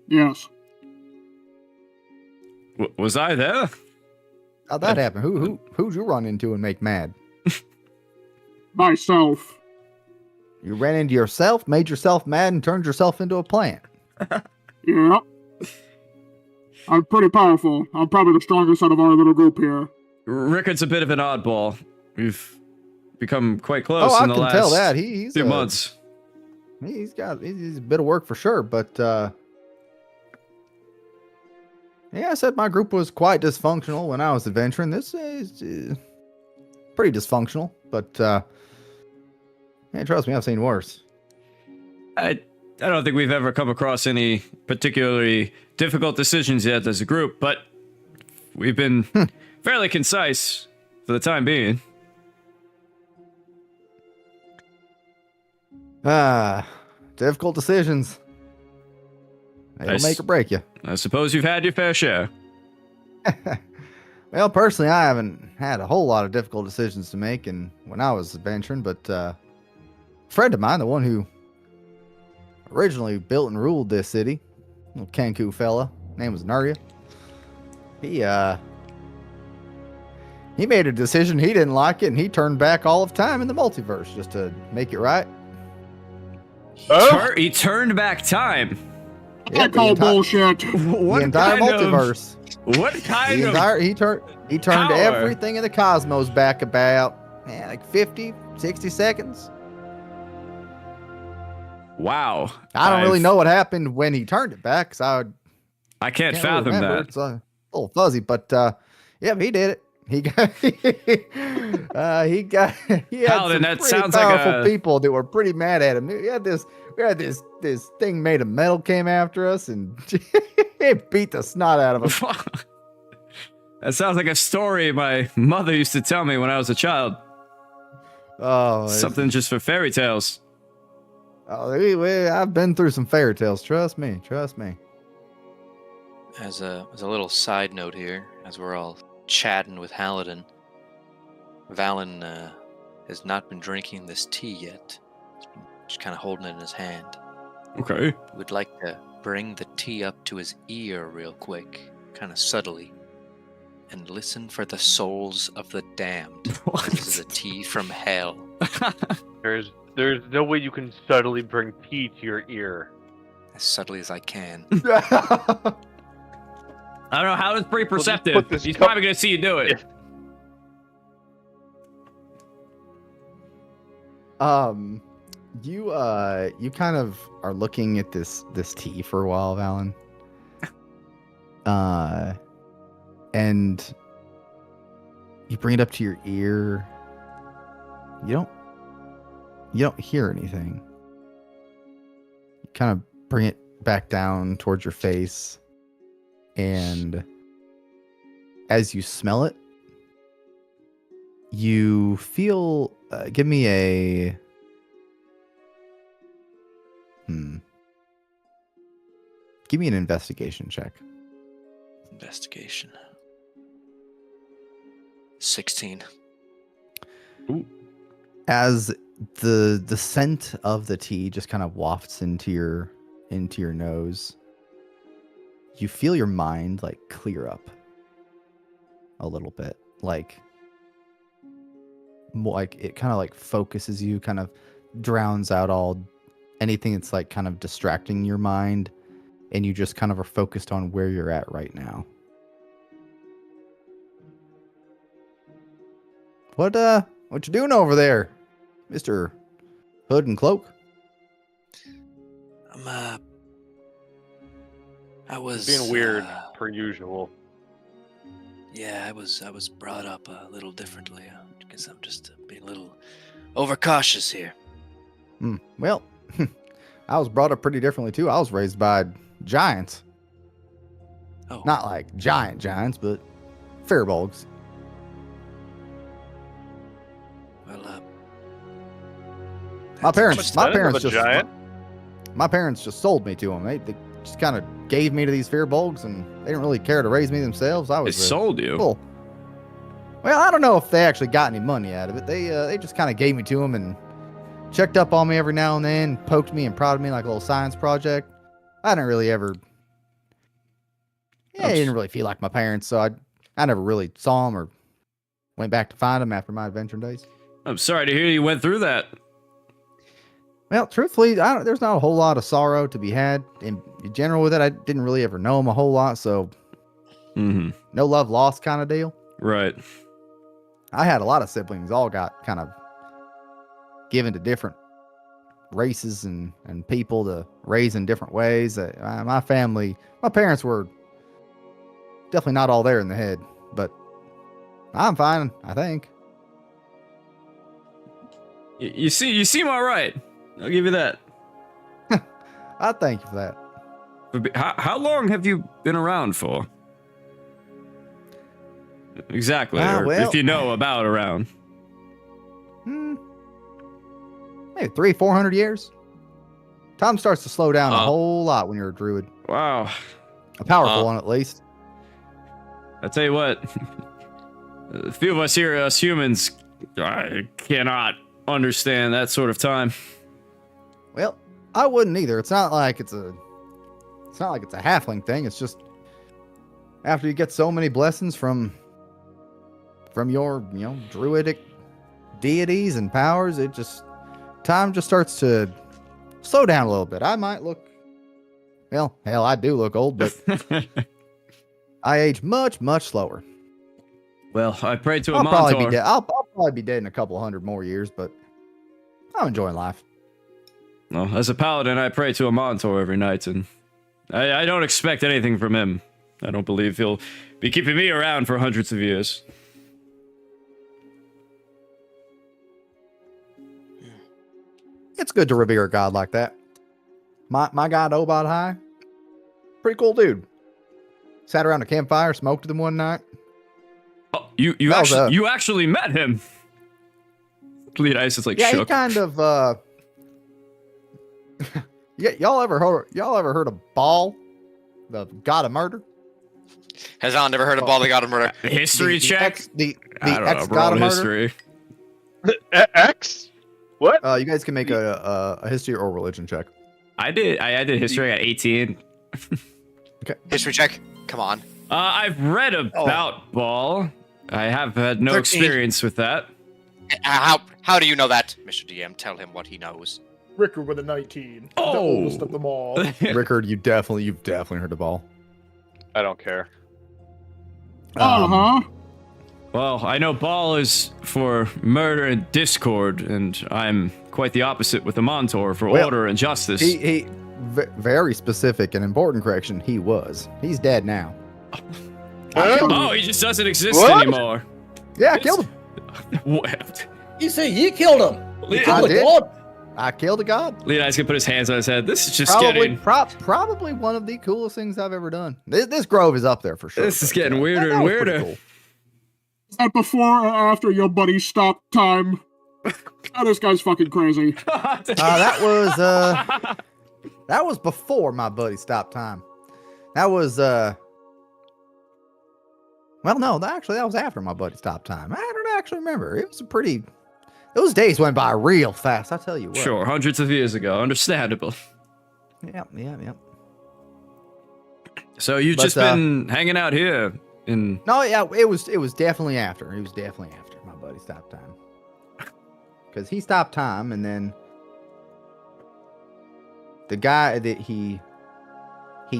Yes. Was I there? How'd that happen? Who'd you run into and make mad? Myself. You ran into yourself, made yourself mad, and turned yourself into a plant. Yeah. I'm pretty powerful. I'm probably the strongest out of our little group here. Rickard's a bit of an oddball. We've become quite close I in the can last tell that. He's few months. He's a bit of work for sure, but yeah, I said my group was quite dysfunctional when I was adventuring. This is pretty dysfunctional, but yeah, trust me, I've seen worse. I don't think we've ever come across any particularly difficult decisions yet as a group, but we've been fairly concise for the time being. Difficult decisions. They'll make or break you. I suppose you've had your fair share. Well, personally, I haven't had a whole lot of difficult decisions to make and when I was adventuring, but a friend of mine, the one who originally built and ruled this city, little Kanku fella, name was Narya. He made a decision, he didn't like it, and he turned back all of time in the multiverse just to make it right. He turned back time. I call bullshit. The entire multiverse. What kind of he turned power? everything in the cosmos back about like 50, 60 seconds. Wow. I don't really know what happened when he turned it back, because I can't really fathom remember. that. It's a little fuzzy, but yeah, he did it. He got he had Paladin, some that pretty sounds like powerful a- people that were pretty mad at him. We had this thing made of metal came after us and it beat the snot out of him. That sounds like a story my mother used to tell me when I was a child. Oh, Something just for fairy tales. I've been through some fairy tales. Trust me. As a little side note here, as we're all chatting with Halidin, Valen has not been drinking this tea yet. He's been just kind of holding it in his hand. Okay. Would like to bring the tea up to his ear real quick, kind of subtly, and listen for the souls of the damned. This is a tea from hell. There's no way you can subtly bring tea to your ear. As subtly as I can. I don't know how it's pretty We'll just perceptive. put this He's cup- probably gonna see you do it. You kind of are looking at this tea for a while, Valen. And you bring it up to your ear. You don't hear anything. You kind of bring it back down towards your face, and as you smell it, you feel. Give me a. Give me an investigation check. Investigation. 16. Ooh. As the scent of the tea just kind of wafts into your nose, you feel your mind like clear up a little bit, like like it kind of like focuses you, kind of drowns out all anything that's like kind of distracting your mind, and you just kind of are focused on where you're at right now. What you doing over there, Mr. Hood and Cloak? I was Being weird, per usual. Yeah, I was brought up a little differently. I guess I'm just being a little overcautious here. Well, I was brought up pretty differently too. I was raised by giants. Oh, Not like giants, but firbolgs. well, My that's parents, interesting. my Son of parents a just, giant? my parents just sold me to them. They just kind of gave me to these firbolgs, and they didn't really care to raise me themselves. I They was sold you. Cool. Well, I don't know if they actually got any money out of it. They just kind of gave me to them and checked up on me every now and then, poked me and prodded me like a little science project. I didn't really ever. Yeah, I didn't really feel like my parents, so I never really saw them or went back to find them after my adventure days. I'm sorry to hear you went through that. Well, truthfully, there's not a whole lot of sorrow to be had in general with it. I didn't really ever know them a whole lot, so Mm-hmm. no love lost kind of deal. Right. I had a lot of siblings, all got kind of given to different races and people to raise in different ways. My family, my parents were definitely not all there in the head, but I'm fine, I think. You seem all right. I'll give you that. I thank you for that. But how long have you been around for? Exactly, or well, if you know about around. Maybe 300-400 years. Time starts to slow down a whole lot when you're a druid. Wow. A powerful one, at least. I tell you what, a few of us here, us humans, I cannot understand that sort of time. Well, I wouldn't either. It's not like it's a halfling thing. It's just after you get so many blessings from your, druidic deities and powers, time just starts to slow down a little bit. I might look, well, hell, I do look old, but I age much, much slower. Well, I pray to a I'll probably Montaur. be dead. I'll probably be dead in a couple hundred more years, but I'm enjoying life. Well, as a paladin, I pray to a Montaur every night, and I don't expect anything from him. I don't believe he'll be keeping me around for hundreds of years. It's good to revere a god like that. My god, Obad High, pretty cool dude. Sat around a campfire, smoked with him one night. Oh, you actually met him. Lead Ice is like Yeah, shook. he kind of yeah, y'all ever heard of Baal, the god of murder? Has Alan never heard of Ball the God of Murder? History check? The I don't ex know, god of roll murder. history. X? What? You guys can make a history or religion check. I did history. I got 18. History check. Come on. I've read about Ball. I have had no 13. experience with that. How do you know that, Mr. DM? Tell him what he knows. Rickard with a 19. The Oh. oldest of them all. Rickard, you've definitely heard of Baal. I don't care. Uh-huh. Well, I know Ball is for murder and discord, and I'm quite the opposite with the Montaur for order and justice. He very specific and important correction. He's dead now. Oh, he just doesn't exist What? anymore. Yeah, I killed him. What? You say you killed him. You I killed the did. god. I killed a god. Leoni's gonna put his hands on his head. This is just Probably, getting. probably one of the coolest things I've ever done. This grove is up there for sure. This is but, getting weirder that and was pretty weirder. cool. Is that before or after your buddy stopped time? Oh, this guy's fucking crazy. That was before my buddy stopped time. That was well, no, that was after my buddy stopped time. I don't actually remember. It was those days went by real fast. I tell you what. Sure, hundreds of years ago. Understandable. Yep. So you've But, just been hanging out here in. No, yeah, it was definitely after. It was definitely after my buddy stopped time. because he stopped time, and then the guy that he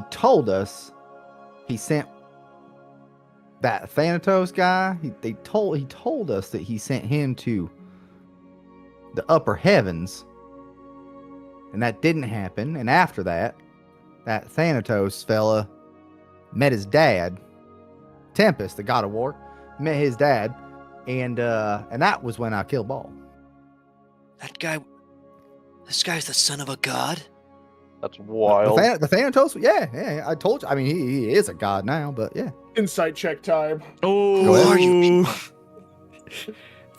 told us he sent that Thanatos guy. He told us that he sent him to the upper heavens, and that didn't happen. And after that, that Thanatos fella met his dad, Tempest, the god of war, met his dad, and that was when I killed Ball. This guy's the son of a god? That's wild. The Thanatos, yeah, I told you. I mean, he is a god now, but yeah. Insight check time. Oh, Who are you?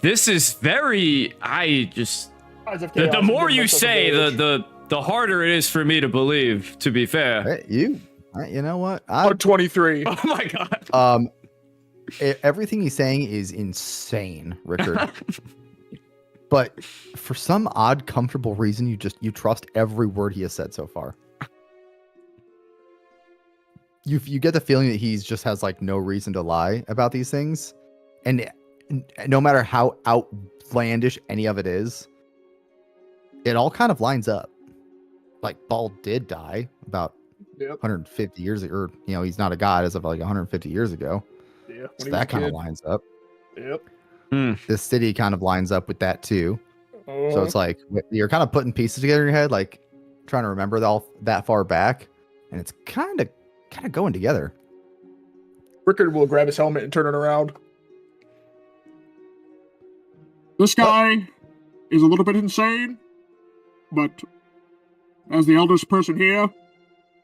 This is very. I just. Eyes of The Chaos, more give you myself a say, village. the harder it is for me to believe. To be fair. Hey, you know what? Oh, 23. Oh my god. Everything he's saying is insane, Richard. But for some odd, comfortable reason, you trust every word he has said so far. You get the feeling that he's just has like no reason to lie about these things, and no matter how outlandish any of it is, it all kind of lines up. Like Ball did die about 150 years ago, or he's not a god as of like 150 years ago. Yeah, So that kind of lines up. Yep. This city kind of lines up with that too. Oh. So it's like you're kind of putting pieces together in your head, like trying to remember that far back, and it's kind of going together. Rickard will grab his helmet and turn it around. This guy is a little bit insane, but as the eldest person here,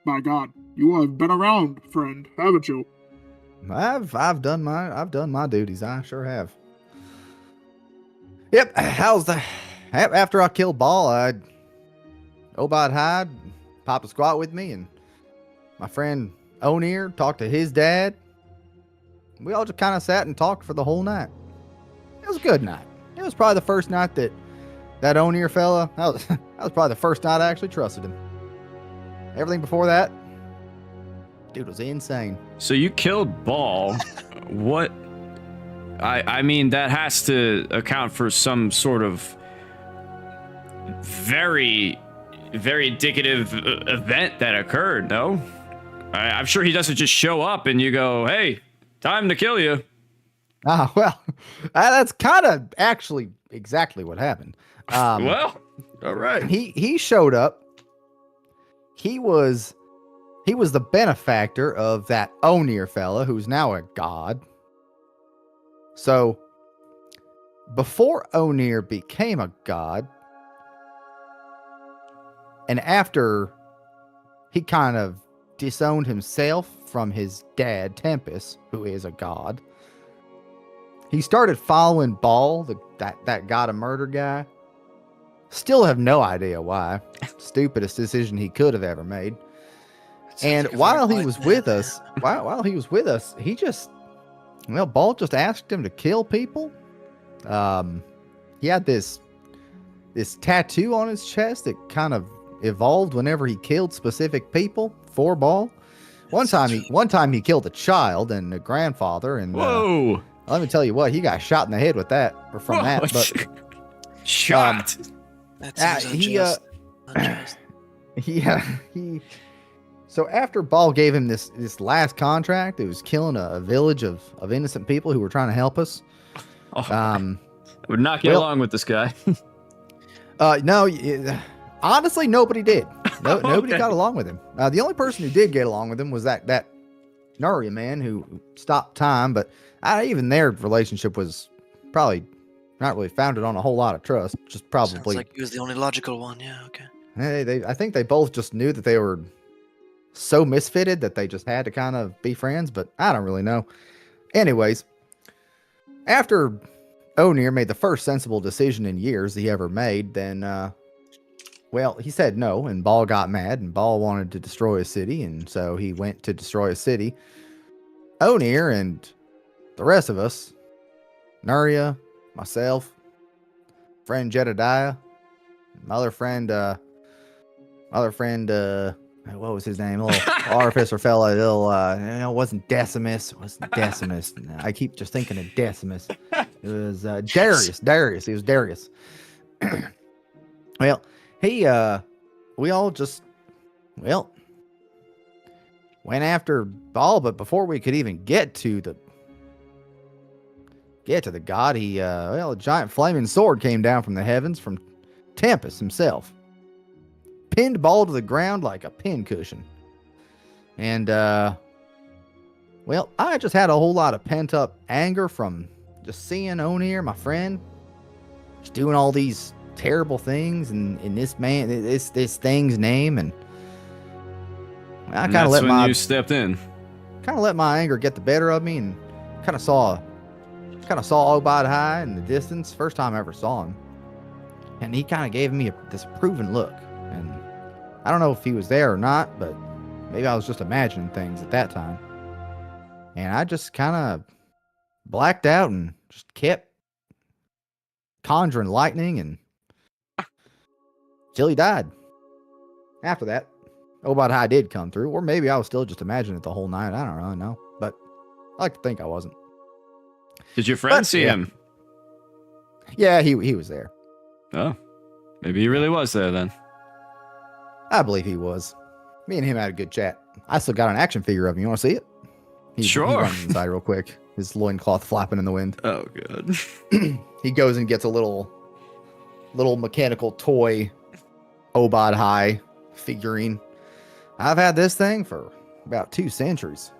my God, you have been around, friend, haven't you? I've done my duties. I sure have. Yep. After I killed Ball, Obad Hyde popped a squat with me, and my friend O'Near talked to his dad. We all just kind of sat and talked for the whole night. It was a good night. It was probably the first night that O'Near fella, that was probably the first night I actually trusted him. Everything before that, dude was insane. So you killed Ball. What? I mean, that has to account for some sort of very, very indicative event that occurred, no? I'm sure he doesn't just show up and you go, hey, time to kill you. Well, that's kind of actually exactly what happened. Well, all right. He showed up. He was the benefactor of that O'Near fella, who's now a god. So, before O'Near became a god, and after he kind of disowned himself from his dad, Tempest, who is a god, he started following Ball, that god of murder guy. Still have no idea why. Stupidest decision he could have ever made. And while he was with us, he just, Ball just asked him to kill people. He had this tattoo on his chest that kind of evolved whenever he killed specific people for Ball. One time he killed a child and a grandfather, and whoa! Let me tell you what, he got shot in the head with that, or from Whoa. that. But shot. That seems unjust. So after Ball gave him this last contract, it was killing a village of innocent people who were trying to help us. I would not get along with this guy. No, honestly, nobody did. Nobody got along with him. The only person who did get along with him was that Nuria man who stopped time, but even their relationship was probably not really founded on a whole lot of trust. Just probably. Sounds like he was the only logical one. Yeah. Okay. I think they both just knew that they were so misfitted that they just had to kind of be friends, but I don't really know. Anyways, after O'Near made the first sensible decision in years he ever made, then, he said no, and Ball got mad, and Ball wanted to destroy a city, and so he went to destroy a city. O'Near and the rest of us, Nuria, myself, friend Jedediah, my other friend, what was his name? Little artificer fella. It wasn't Decimus. It wasn't Decimus. I keep just thinking of Decimus. It was Darius. He was Darius. Well, hey, we all just, well, went after Ball, but before we could even get to the god, a giant flaming sword came down from the heavens from Tempest himself, pinned Ball to the ground like a pincushion. And, well, I just had a whole lot of pent up anger from just seeing Onir, my friend, just doing all these terrible things in this thing's name, and I kind of let when you stepped in. my anger get the better of me, and kind of saw Obad High in the distance. First time I ever saw him, and he kind of gave me this approving look, and I don't know if he was there or not, but maybe I was just imagining things at that time, and I just kind of blacked out and just kept conjuring lightning and till he died. After that, Obad High did come through, or maybe I was still just imagining it the whole night. I don't really know, but I like to think I wasn't. Did your friend see him? Yeah, he was there. Oh, maybe he really was there then. I believe he was. Me and him had a good chat. I still got an action figure of him. You want to see it? Sure. He runs inside real quick. His loincloth flapping in the wind. Oh, good. He goes and gets a little mechanical toy Obad High figurine. I've had this thing for about 2 centuries.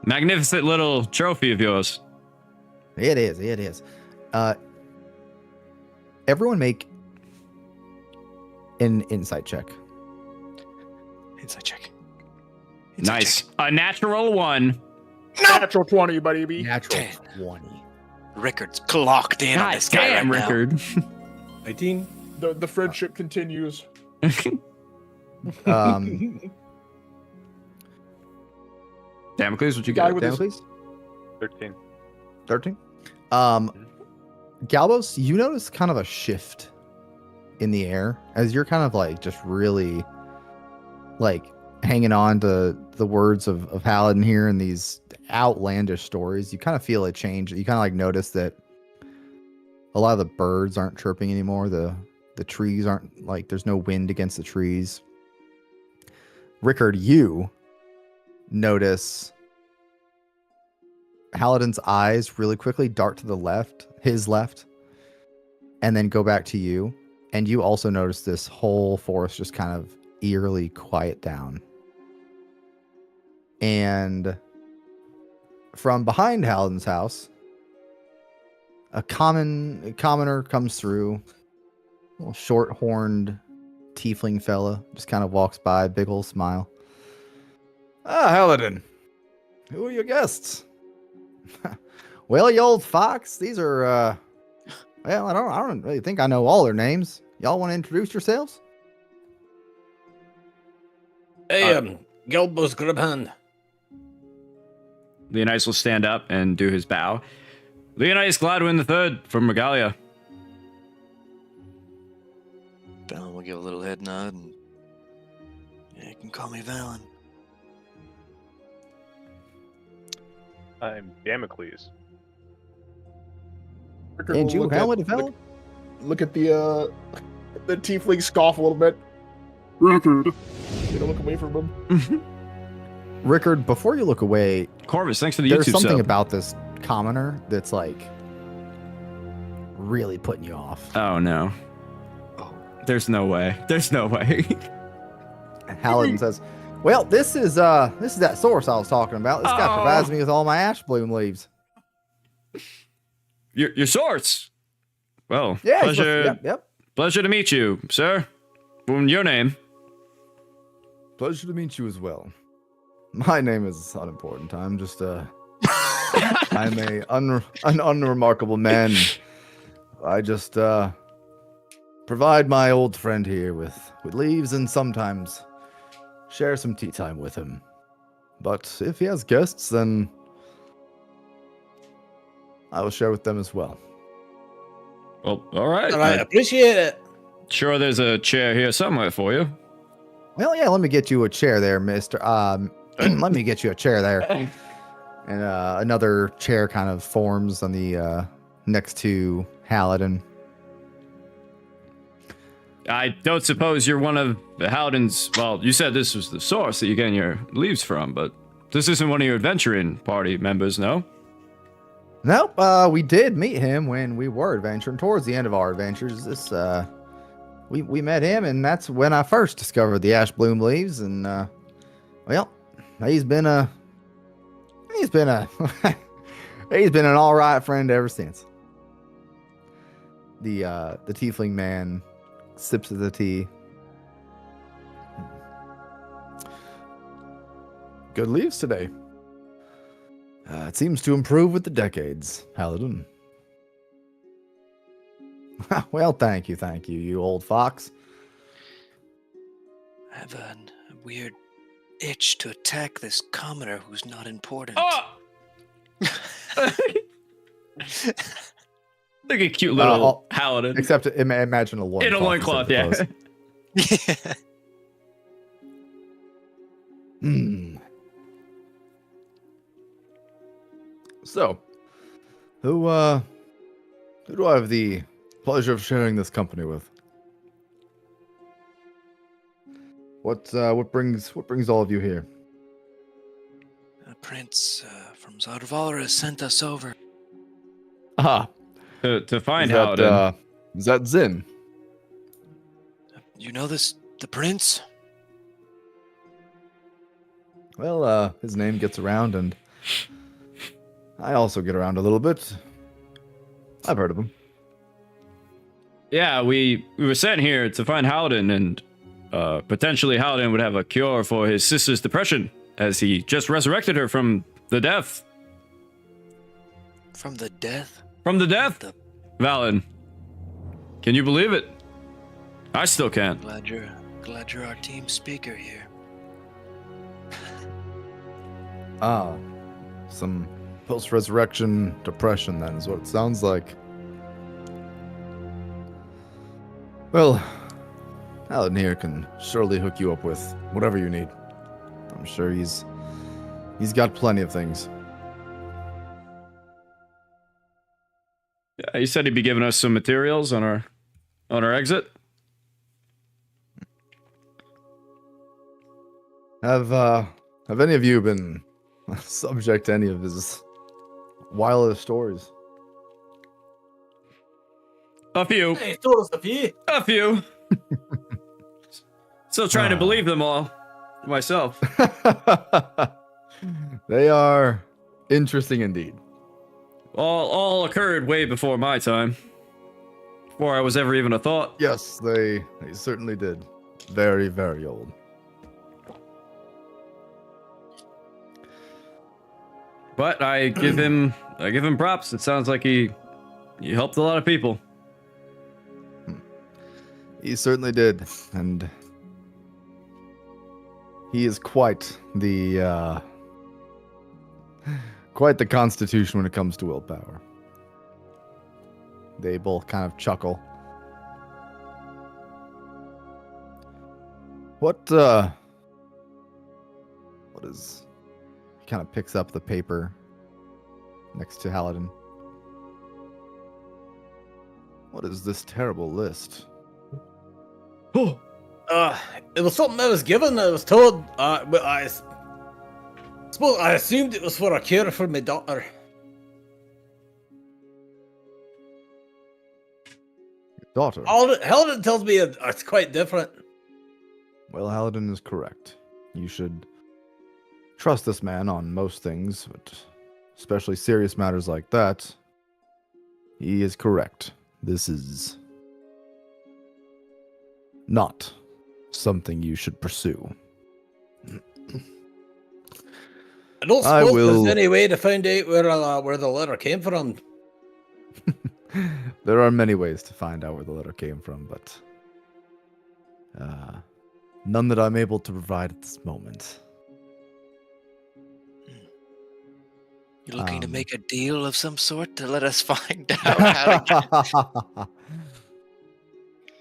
Magnificent little trophy of yours. It is. Everyone make an insight check. Insight check. Nice. A natural 1. Natural 20, baby. Natural 10. 20. Rickard's clocked in on God this guy damn, right now. Rickard. 18. The friendship continues. Damocles, what you Guy got? with his- Damocles? 13. 13. Galbos, you notice kind of a shift in the air as you're kind of like just really like hanging on to the words of Paladin here and these outlandish stories. You kind of feel a change. You kind of like notice that a lot of the birds aren't chirping anymore. The trees aren't, like, there's no wind against the trees. Rickard, you notice Paladin's eyes really quickly dart to the left, his left, and then go back to you. And you also notice this whole forest just kind of eerily quiet down. And from behind Paladin's house, a commoner comes through. A little short-horned tiefling fella just kind of walks by, big old smile. Ah, Paladin. Who are your guests? Well, you old fox, these are, well, I don't really think I know all their names. Y'all want to introduce yourselves? Hey, Gilbo's Gribhand. Leonidas will stand up and do his bow. Leonidas Gladwin III from Regalia. Valen will give a little head nod, and yeah, you can call me Valen. I'm Damocles. Rickard And will you, look Howard, at- fella? Look at the tiefling scoff a little bit. Record. Take a look away from him. Rickard, before you look away, Corvus, thanks for the there's YouTube something sub. about this commoner that's like really putting you off. Oh, no. Oh. There's no way. There's no way. Paladin says, "Well, this is that source I was talking about. This guy Oh. provides me with all my ash bloom leaves." Your source. Well, Yeah, he's pleasure, yep. pleasure to meet you, sir. Your name? Pleasure to meet you as well. My name is unimportant. I'm just I'm an unremarkable man. I just provide my old friend here with leaves and sometimes share some tea time with him. But if he has guests, then I will share with them as well. Well, all right. And I appreciate it. Sure, there's a chair here somewhere for you. Well, yeah, let me get you a chair there, mister. Let me get you a chair there. And another chair kind of forms on the next to Paladin. I don't suppose you're one of Howden's. Well, you said this was the source that you're getting your leaves from, but this isn't one of your adventuring party members, no? Nope. We did meet him when we were adventuring towards the end of our adventures. We met him, and that's when I first discovered the ash bloom leaves. And well, he's been an all right friend ever since. The tiefling man sips of the tea. Good leaves today. It seems to improve with the decades, Paladin. Well, thank you, you old fox. I have a weird itch to attack this commoner who's not important. Oh! Look at cute little Paladin. Except imagine a loincloth. In a loincloth, yeah. So, who do I have the pleasure of sharing this company with? What brings all of you here? A prince from Zarvala has sent us over. Ah, to find Howden. Is that Zin? You know the prince? Well, his name gets around, and I also get around a little bit. I've heard of him. Yeah, we were sent here to find Howden, and potentially Howden would have a cure for his sister's depression, as he just resurrected her from the death. From the death? From the death? Valen. Can you believe it? I still can't. Glad you're our team speaker here. Some post-resurrection depression, then, is what it sounds like. Well, Alan here can surely hook you up with whatever you need. I'm sure he's got plenty of things. Yeah, he said he'd be giving us some materials on our exit. Have any of you been subject to any of his wildest stories? A few. Hey, he told us a few. A few. Still trying to believe them all myself. They are interesting indeed. All occurred way before my time. Before I was ever even a thought. Yes, they certainly did. Very, very old. But I give him props. It sounds like he helped a lot of people. He certainly did, and he is quite the constitution when it comes to willpower. They both kind of chuckle. What is... He kind of picks up the paper next to Haladin. What is this terrible list? Oh, it was something I was given. I was told, but I suppose I assumed it was for a cure for my daughter. Your daughter? Haladin tells me it's quite different. Well, Haladin is correct. You should trust this man on most things, but especially serious matters like that. He is correct. This is not something you should pursue. I don't suppose there's any way to find out where the letter came from. There are many ways to find out where the letter came from, but none that I'm able to provide at this moment. You're looking to make a deal of some sort to let us find out how to get...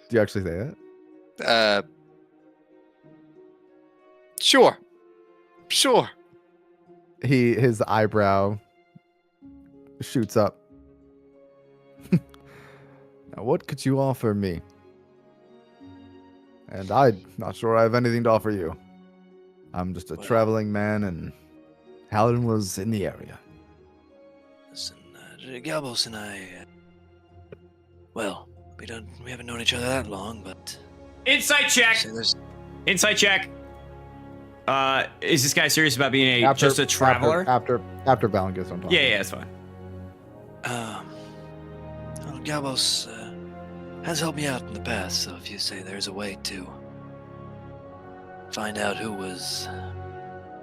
Do you actually say that? Sure. His eyebrow shoots up. Now, what could you offer me? and I'm not sure I have anything to offer you. I'm just a Well- traveling man, and Halden was in the area. Listen, Galbos and I, well, we haven't known each other that long, but Insight check. so there's Insight check. Is this guy serious about being just a traveler? After Valen gets on top. Yeah, that's fine. well, Galbos has helped me out in the past, so if you say there's a way to find out who was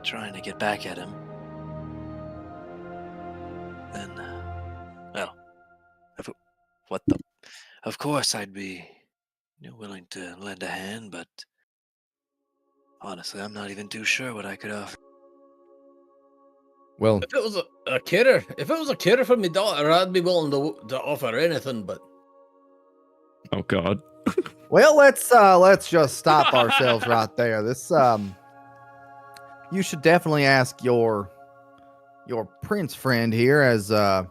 trying to get back at him, then, well, of course I'd be willing to lend a hand, but honestly, I'm not even too sure what I could offer. Well, If it was a carer for my daughter, I'd be willing to offer anything. But Oh God. well, let's just stop ourselves right there. This you should definitely ask your prince friend here as a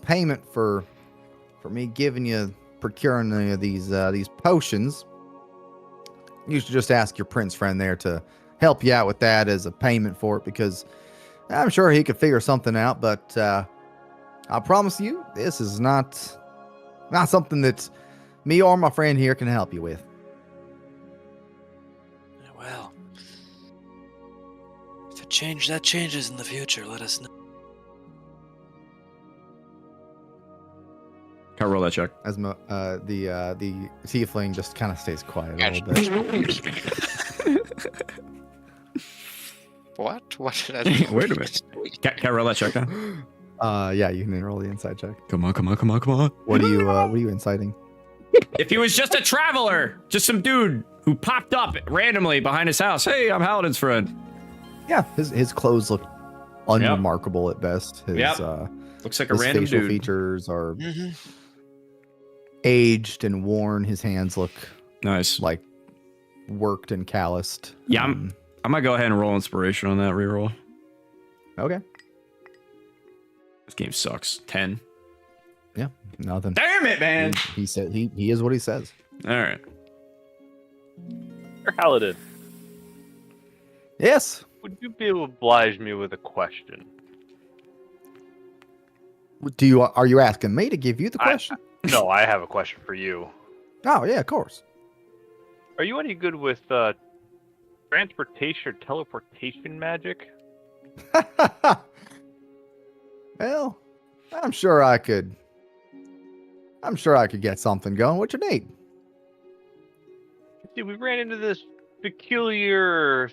payment for me procuring these potions. You should just ask your prince friend there to help you out with that as a payment for it, because I'm sure he could figure something out. But I promise you, this is not something that me or my friend here can help you with. Well, if that changes in the future, let us know. Can I roll that check? As the tiefling just kind of stays quiet a little bit. What? What did I do? Wait a minute. Can I roll that check now? Yeah, you can roll the inside check. Come on. What are you inciting? If he was just a traveler, just some dude who popped up randomly behind his house. Hey, I'm Halden's friend. Yeah, his clothes look unremarkable at best. His Looks like a his random facial dude. features are aged and worn. His hands look Nice. like worked and calloused. Yeah, I'm gonna go ahead and roll inspiration on that reroll. Okay. This game sucks. 10. Yeah, nothing. Damn it, man. He said he is what he says. All right. Paladin, Yes. would you be able to oblige me with a question? Are you asking me to give you the question? No, I have a question for you. Oh yeah, of course. Are you any good with transportation or teleportation magic? Well, I'm sure I could get something going. What you need? See, we ran into this peculiar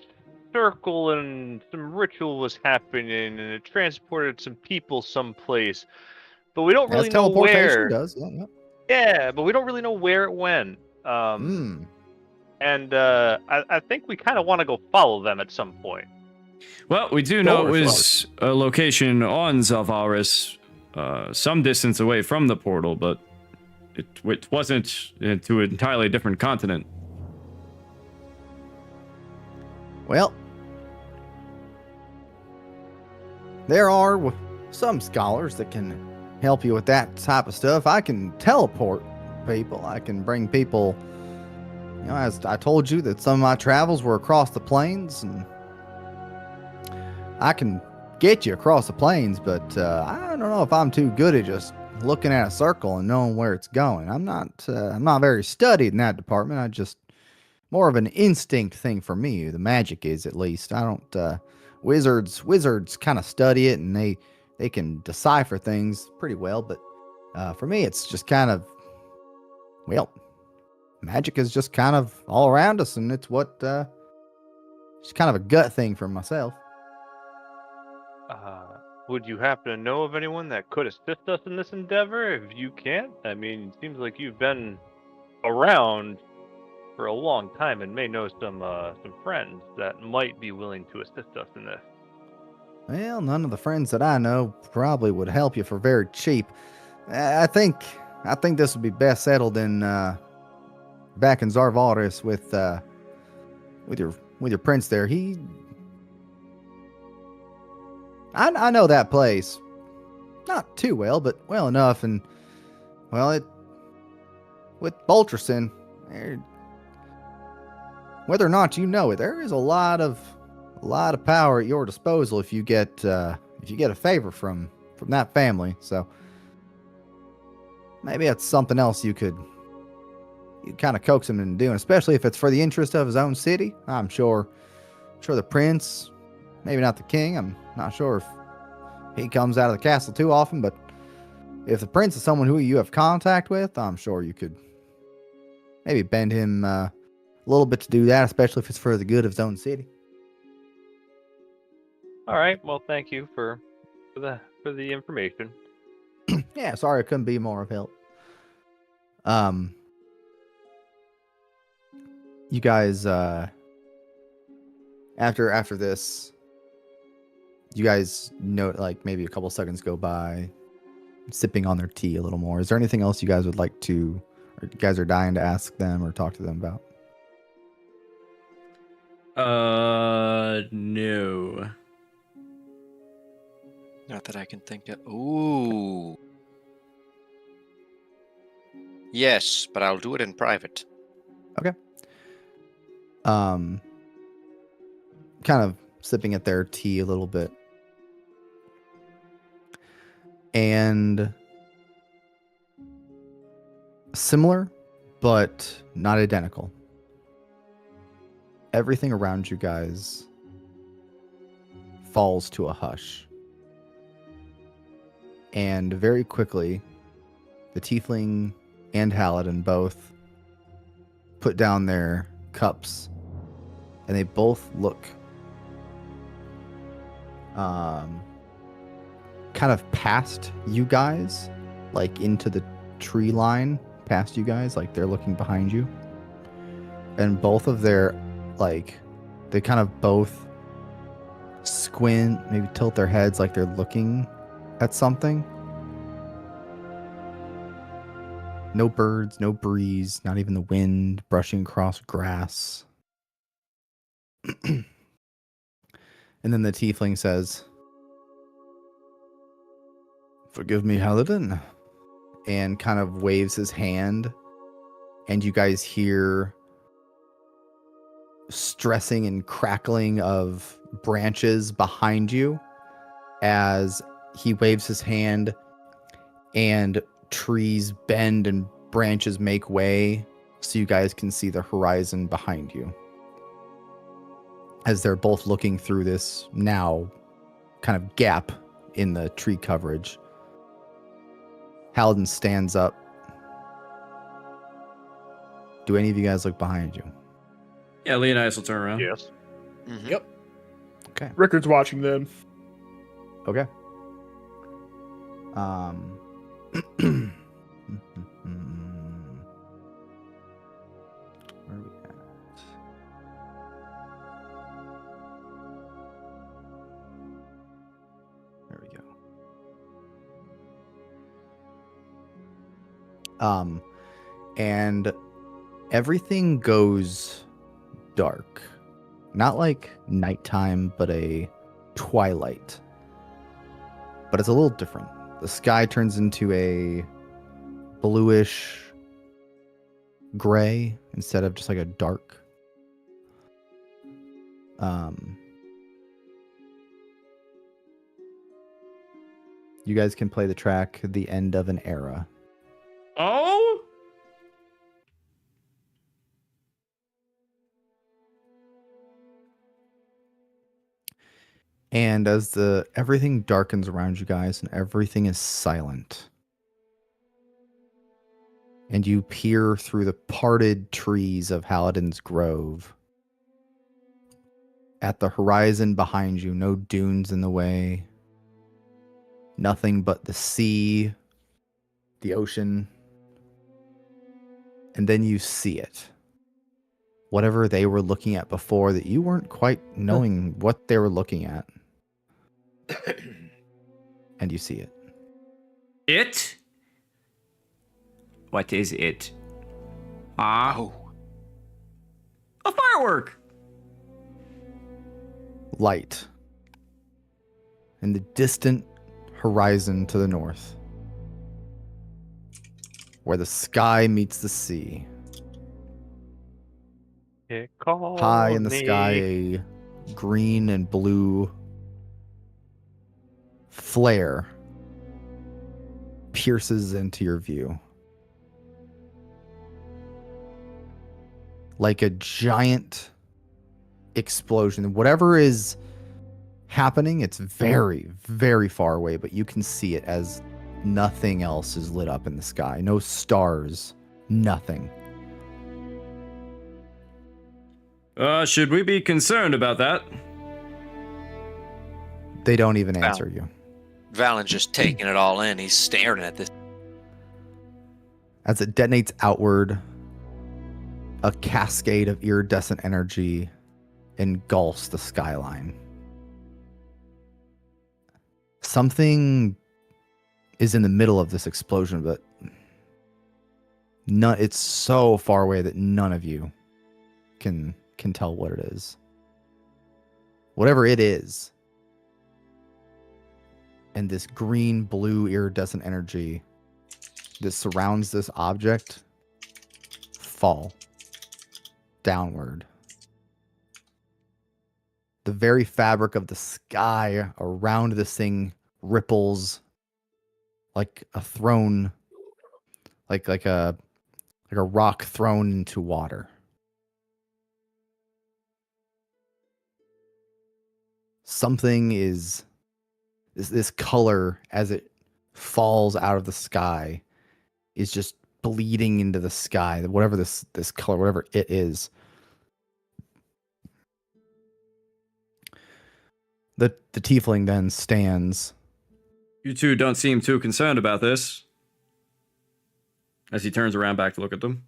circle and some ritual was happening and it transported some people someplace. But we don't really As know teleportation where. does. Yeah. Yeah, but we don't really know where it went. And I think we kind of want to go follow them at some point. Well, we do know it was a location on Zalvaris, some distance away from the portal, but it wasn't to an entirely different continent. Well, there are some scholars that can help you with that type of stuff. I can teleport people. I can bring people. As I told you, that some of my travels were across the plains, and I can get you across the plains, but I don't know if I'm too good at just looking at a circle and knowing where it's going. I'm not very studied in that department. I just more of an instinct thing for me. The magic is, at least. I don't. Wizards kind of study it, and they can decipher things pretty well. But for me, it's just kind of, well, magic is just kind of all around us, and it's it's kind of a gut thing for myself. Would you happen to know of anyone that could assist us in this endeavor? If you can't, I mean, it seems like you've been around for a long time and may know some friends that might be willing to assist us in this. Well, none of the friends that I know probably would help you for very cheap. I think this would be best settled in back in Zarvaris with your prince there. I know that place. Not too well, but well enough, and well, with Bolterson, whether or not you know it, there is a lot of power at your disposal if you get a favor from that family. So maybe that's something else you kind of coax him into doing, especially if it's for the interest of his own city. I'm sure the prince, maybe not the king. I'm not sure if he comes out of the castle too often, but if the prince is someone who you have contact with, I'm sure you could maybe bend him a little bit to do that, especially if it's for the good of his own city. All right. Well, thank you for the information. Yeah, sorry I couldn't be more of help. You guys, after this, you guys note, like, maybe a couple seconds go by, sipping on their tea a little more. Is there anything else you guys would like to, or you guys are dying to ask them or talk to them about? No. Not that I can think of. Ooh. Yes, but I'll do it in private. Kind of sipping at their tea a little bit. And similar, but not identical. Everything around you guys falls to a hush. And very quickly, the tiefling and Halidin both put down their cups, and they both look kind of past you guys, like into the tree line past you guys, like they're looking behind you. And both of their, like, they kind of both squint, maybe tilt their heads like they're looking at something. No birds, no breeze, not even the wind brushing across grass. And then the tiefling says, "Forgive me, Halidin," and kind of waves his hand, and you guys hear stressing and crackling of branches behind you as he waves his hand, and trees bend and branches make way so you guys can see the horizon behind you. As they're both looking through this now kind of gap in the tree coverage, Halidin stands up. Do any of you guys look behind you? Yeah, Leonidas will turn around. Yes. Mhm. Yep. Okay. Rickard's watching them. Okay. Where are we at? There we go. And everything goes dark. Not like nighttime, but a twilight. But it's a little different. The sky turns into a bluish gray instead of just like a dark. You guys can play the track "The End of an Era." Oh? And as everything darkens around you guys and everything is silent, and you peer through the parted trees of Halidin's Grove, at the horizon behind you, no dunes in the way, nothing but the sea, the ocean, and then you see it. Whatever they were looking at before that you weren't quite knowing what they were looking at. And you see it. It? What is it? Ah, Oh, a firework! Light. In the distant horizon to the north. Where the sky meets the sea. High in the sky, a green and blue flare pierces into your view. Like a giant explosion. Whatever is happening, it's very, very far away, but you can see it as nothing else is lit up in the sky. No stars, nothing. Should we be concerned about that? They don't even answer you. Valen's just taking it all in. He's staring at this. As it detonates outward, a cascade of iridescent energy engulfs the skyline. Something is in the middle of this explosion, but it's so far away that none of you can tell what it is. Whatever it is, and this green, blue, iridescent energy that surrounds this object fall downward. The very fabric of the sky around this thing ripples like a throne, like a rock thrown into water. Something is this color as it falls out of the sky is just bleeding into the sky. Whatever this color, whatever it is. The tiefling then stands. You two don't seem too concerned about this. As he turns around back to look at them.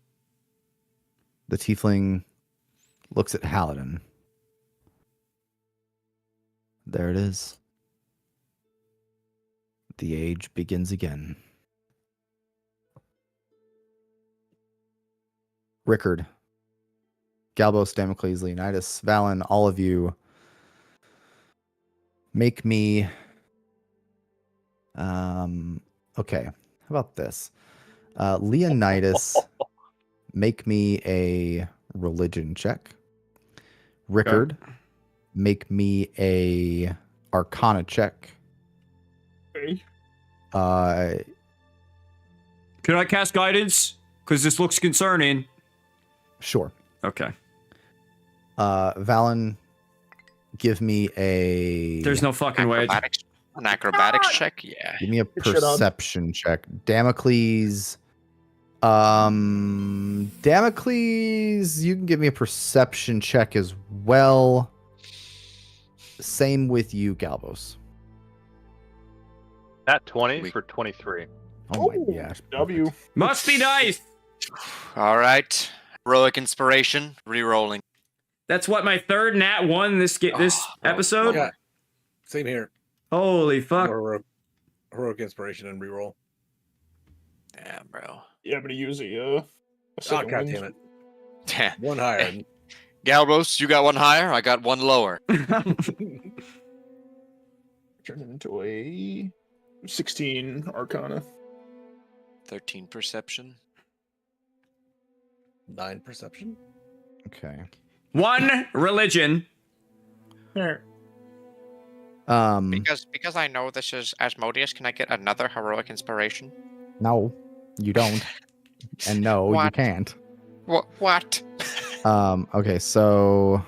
The tiefling looks at Haladin. There it is. The age begins again. Rickard, Galbos, Damocles, Leonidas, Valen, all of you make me... okay, how about this? Leonidas, make me a religion check. Rickard, make me a arcana check. Okay. Can I cast guidance? Because this looks concerning. Sure. Okay. Valen, give me a... There's no fucking way. An acrobatics check? Yeah. Give me a Good shit on. perception check. Damocles. Damocles, you can give me a perception check as well. Same with you, Galbos. At 20 for 23. Oh my Ooh, gosh. W. Must be nice. All right. Heroic inspiration. Rerolling. That's what, my third nat 1 this episode? Yeah. Same here. Holy fuck. Heroic inspiration and reroll. Damn, bro. Yeah, I'm gonna use a Oh, second God wind. damn it. Damn. One higher. Galbos, you got one higher. I got one lower. Turn it into a 16 Arcana. 13 perception. 9 perception. Okay. 1 religion. Because I know this is Asmodeus, can I get another heroic inspiration? No, you don't. And no, you What? can't. What? Okay, so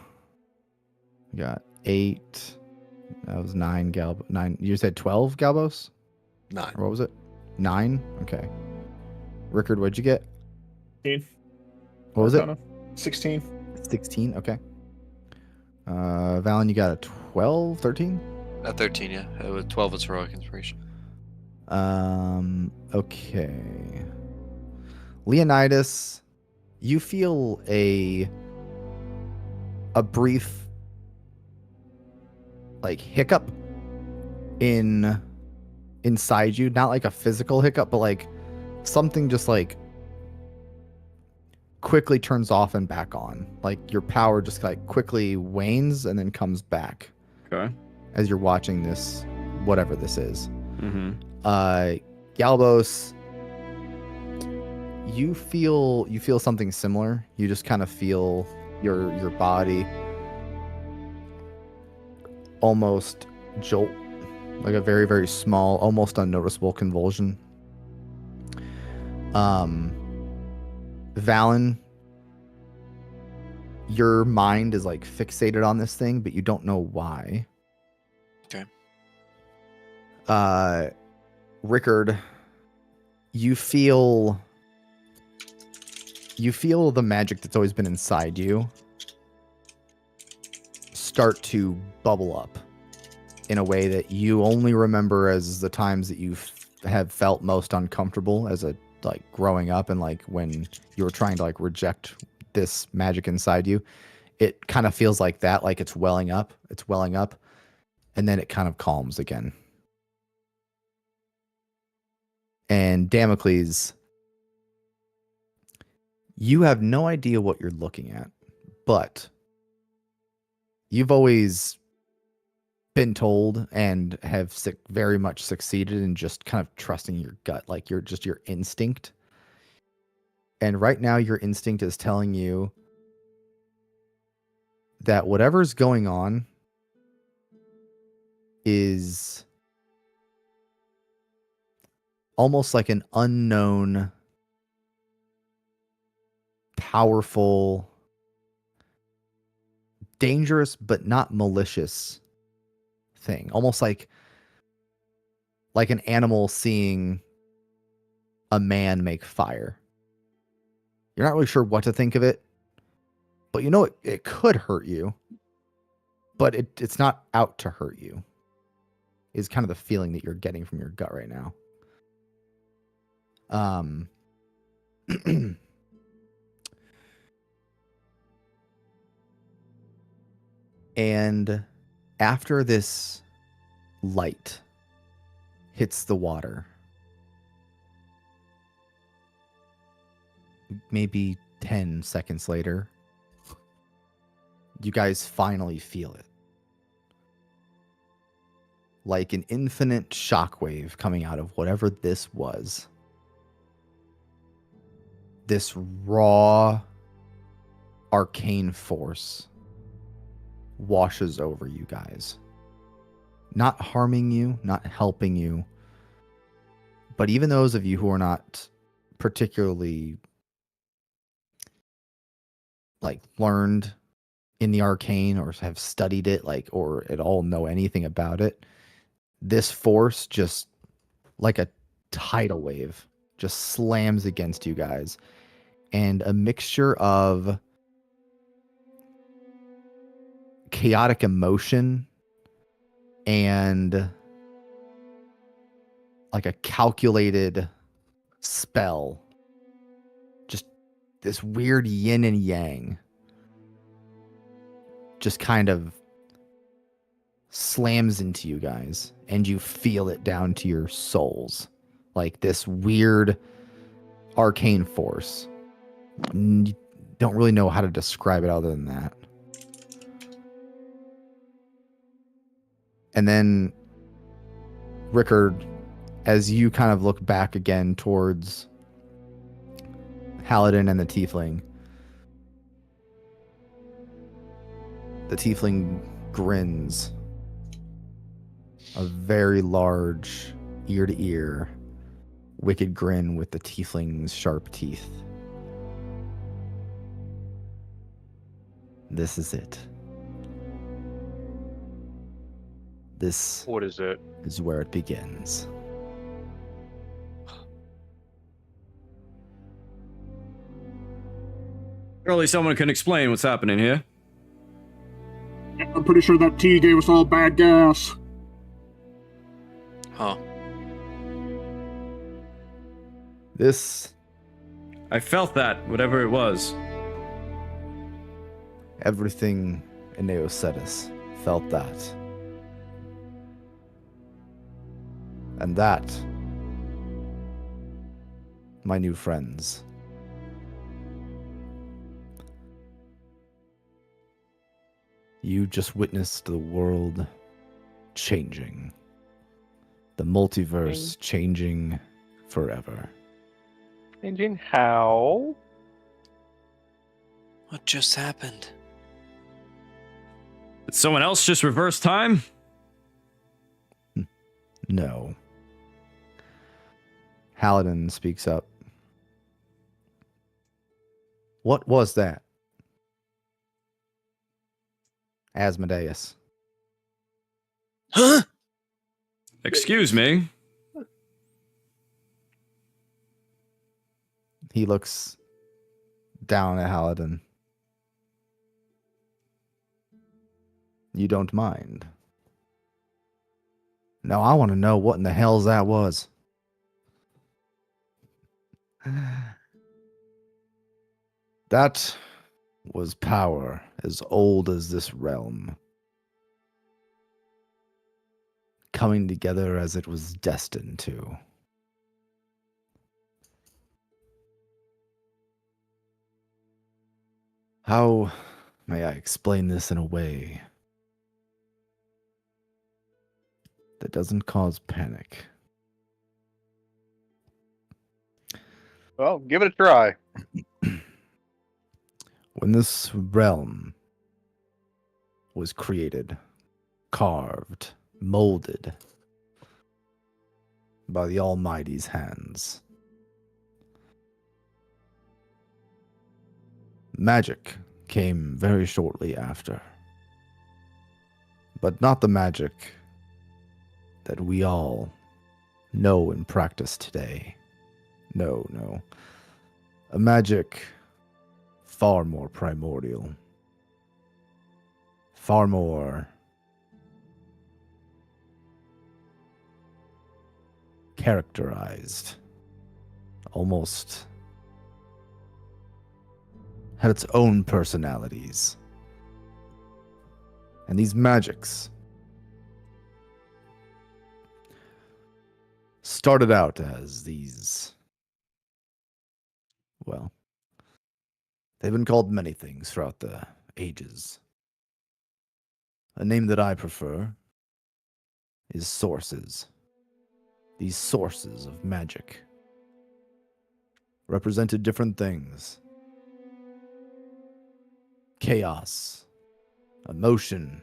we got 8. That was 9 9. You said 12 Galbos? 9. Or what was it? 9? Okay. Rickard, what'd you get? 16. What was Arcana. 16. it? 16? Okay. Valen, you got a 12, 13? 13, yeah. 12 is heroic inspiration. Okay. Leonidas, you feel a brief like hiccup inside you, not like a physical hiccup, but like something just like quickly turns off and back on. Like your power just like quickly wanes and then comes back. Okay. As you're watching this, whatever this is. Mm-hmm. Galbos, you feel something similar. You just kind of feel your body almost jolt, like a very, very small, almost unnoticeable convulsion. Valen, your mind is like fixated on this thing, but you don't know why. Okay. Rickard, you feel the magic that's always been inside you start to bubble up in a way that you only remember as the times that you have felt most uncomfortable as a like growing up, and like when you were trying to like reject this magic inside you. It kind of feels like that, like it's welling up, and then it kind of calms again. And Damocles, you have no idea what you're looking at, but you've always been told and have very much succeeded in just kind of trusting your gut, like your instinct. And right now your instinct is telling you that whatever's going on is almost like an unknown, powerful, dangerous, but not malicious thing. Almost like an animal seeing a man make fire. You're not really sure what to think of it, but you know it could hurt you, but it's not out to hurt you, is kind of the feeling that you're getting from your gut right now. And after this light hits the water, maybe 10 seconds later, you guys finally feel it. Like an infinite shockwave coming out of whatever this was. This raw, arcane force washes over you guys. Not harming you, not helping you, but even those of you who are not particularly like learned in the arcane or have studied it, like, or at all know anything about it, this force just like a tidal wave just slams against you guys, and a mixture of chaotic emotion and like a calculated spell, just this weird yin and yang, just kind of slams into you guys, and you feel it down to your souls, like this weird arcane force. You don't really know how to describe it other than that. And then, Rickard, as you kind of look back again towards Halidin and the tiefling grins, a very large, ear-to-ear, wicked grin with the tiefling's sharp teeth. This is it. What is it? Is where it begins. Surely someone can explain what's happening here. I'm pretty sure that tea gave us all bad gas. Huh. I felt that, whatever it was. Everything in Neocetus felt that. And that, my new friends, you just witnessed the world changing. The multiverse changing forever. Changing how? What just happened? Did someone else just reverse time? No. Haladin speaks up. What was that? Asmodeus. Huh? Excuse me. He looks down at Haladin. You don't mind? No, I want to know what in the hell's that was. That was power as old as this realm, coming together as it was destined to. How may I explain this in a way that doesn't cause panic? Well, give it a try. When this realm was created, carved, molded by the Almighty's hands, magic came very shortly after. But not the magic that we all know and practice today. No, no. A magic far more primordial. Far more characterized. Almost had its own personalities. And these magics started out as these, well, they've been called many things throughout the ages. A name that I prefer is sources. These sources of magic represented different things. Chaos, emotion,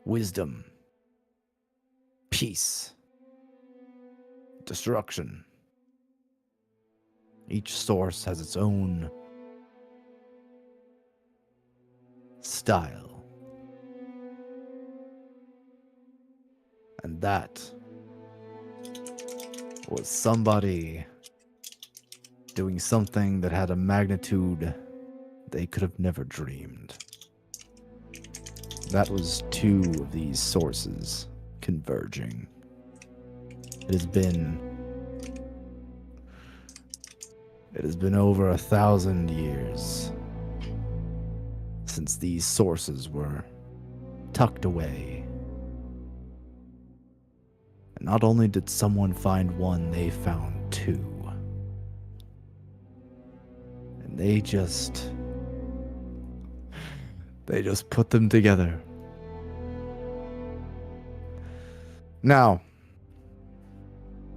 wisdom, peace, destruction. Each source has its own style. And that was somebody doing something that had a magnitude they could have never dreamed. That was two of these sources converging. It has been over 1,000 years since these sources were tucked away. And not only did someone find one, they found two. And they just put them together. Now,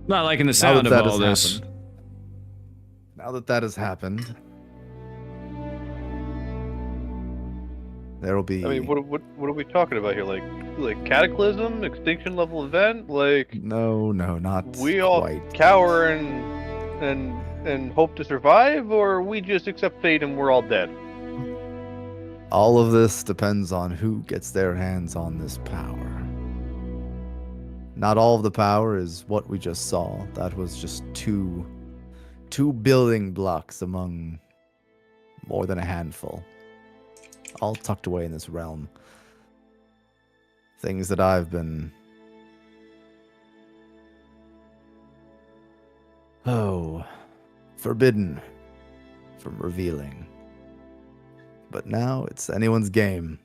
Not liking the sound of all this. Now that that has happened, there will be. I mean, what are we talking about here? Like cataclysm, extinction level event? Like No, not we all quite. cower and hope to survive, or we just accept fate and we're all dead? All of this depends on who gets their hands on this power. Not all of the power is what we just saw. That was just two building blocks among more than a handful, all tucked away in this realm. Things that I've been forbidden from revealing. But now it's anyone's game.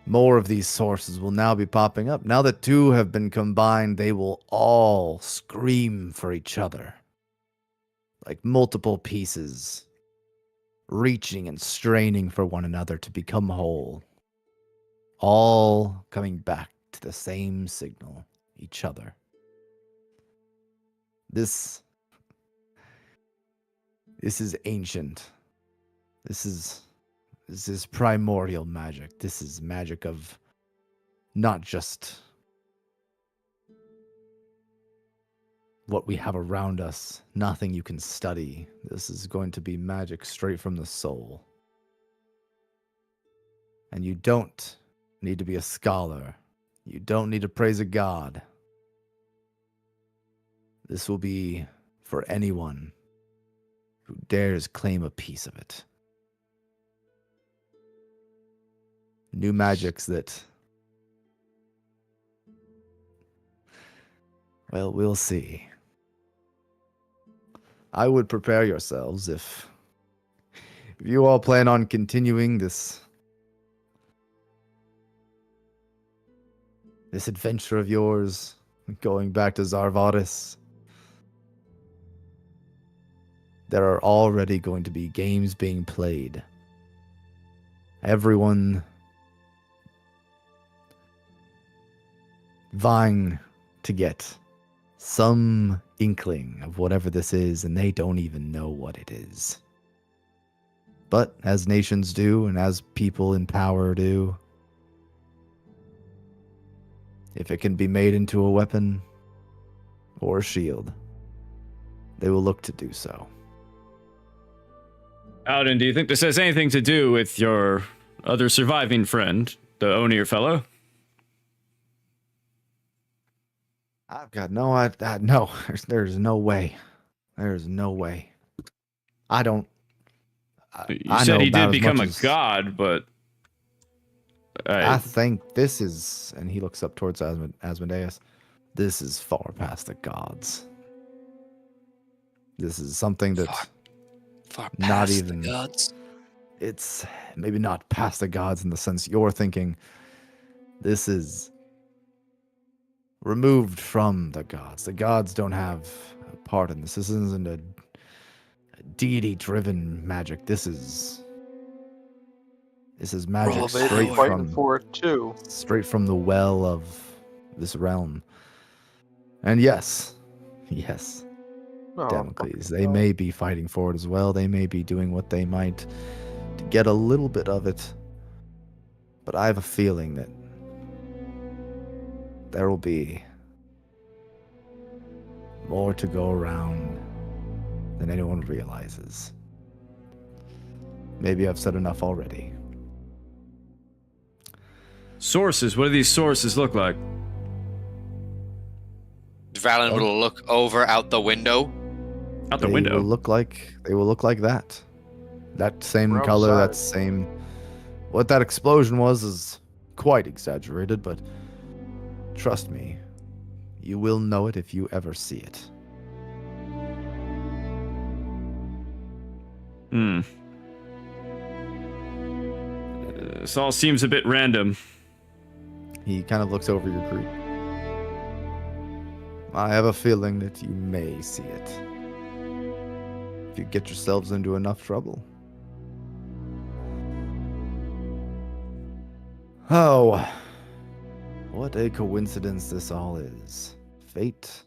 More of these sources will now be popping up. Now that two have been combined, they will all scream for each other. Like multiple pieces, reaching and straining for one another to become whole. All coming back to the same signal, each other. This This is ancient. This is primordial magic. This is magic of not just what we have around us, nothing you can study. This is going to be magic straight from the soul. And you don't need to be a scholar. You don't need to praise a god. This will be for anyone who dares claim a piece of it. New magics that, well, we'll see. I would prepare yourselves if you all plan on continuing this adventure of yours, going back to Zarvaris. There are already going to be games being played. Everyone vying to get some inkling of whatever this is, and they don't even know what it is. But as nations do, and as people in power do, if it can be made into a weapon or a shield, they will look to do so. Alden, do you think this has anything to do with your other surviving friend, the Onir fellow? I've got no, no, there's no way. There's no way. I don't. You said he did become a god, but I think this is, and he looks up towards Asmodeus. This is far past the gods. This is something that Far past not even the gods. It's maybe not past the gods in the sense you're thinking. This is removed from the gods. The gods don't have a part in this. This isn't a deity-driven magic. This is magic Well, They've straight been fighting from for it too. straight from the well of this realm. And yes, Oh, Damocles, they may be fighting for it as well. They may be doing what they might to get a little bit of it. But I have a feeling that there will be more to go around than anyone realizes. Maybe I've said enough already. Sources, what do these sources look like? Valen will look over out the window. Out the They window? will look like that. That same We're color, that outside. same. What that explosion was is quite exaggerated, but trust me, you will know it if you ever see it. This all seems a bit random. He kind of looks over your group. I have a feeling that you may see it. If you get yourselves into enough trouble. Oh, what a coincidence this all is. Fate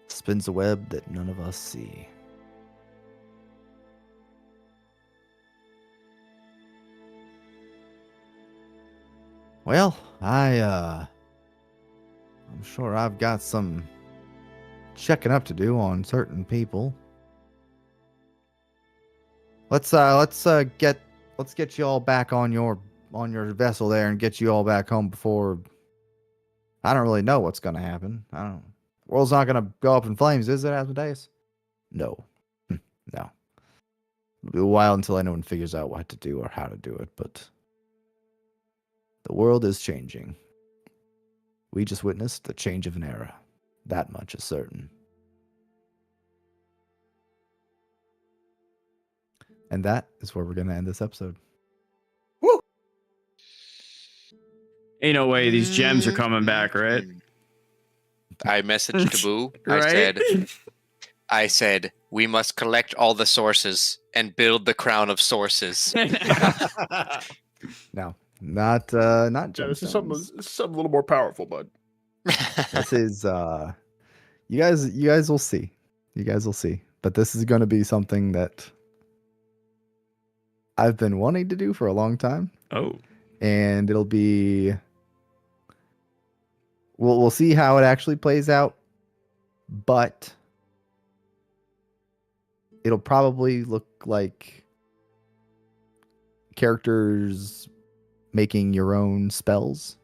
spins a web that none of us see. Well, I'm sure I've got some checking up to do on certain people. Let's get you all back on your vessel there and get you all back home before. I don't really know what's gonna happen. I don't. World's not gonna go up in flames, is it, Asmodeus? No, no. It'll be a while until anyone figures out what to do or how to do it, but the world is changing. We just witnessed the change of an era. That much is certain. And that is where we're going to end this episode. Ain't no way these gems are coming back, right? I messaged Taboo. Right? I said, we must collect all the sources and build the crown of sources. No, not Yeah, this is gemstones. something a little more powerful, bud. This is you guys will see. You guys will see. but this is going to be something that I've been wanting to do for a long time. Oh. And it'll be we'll see how it actually plays out, but it'll probably look like characters making your own spells.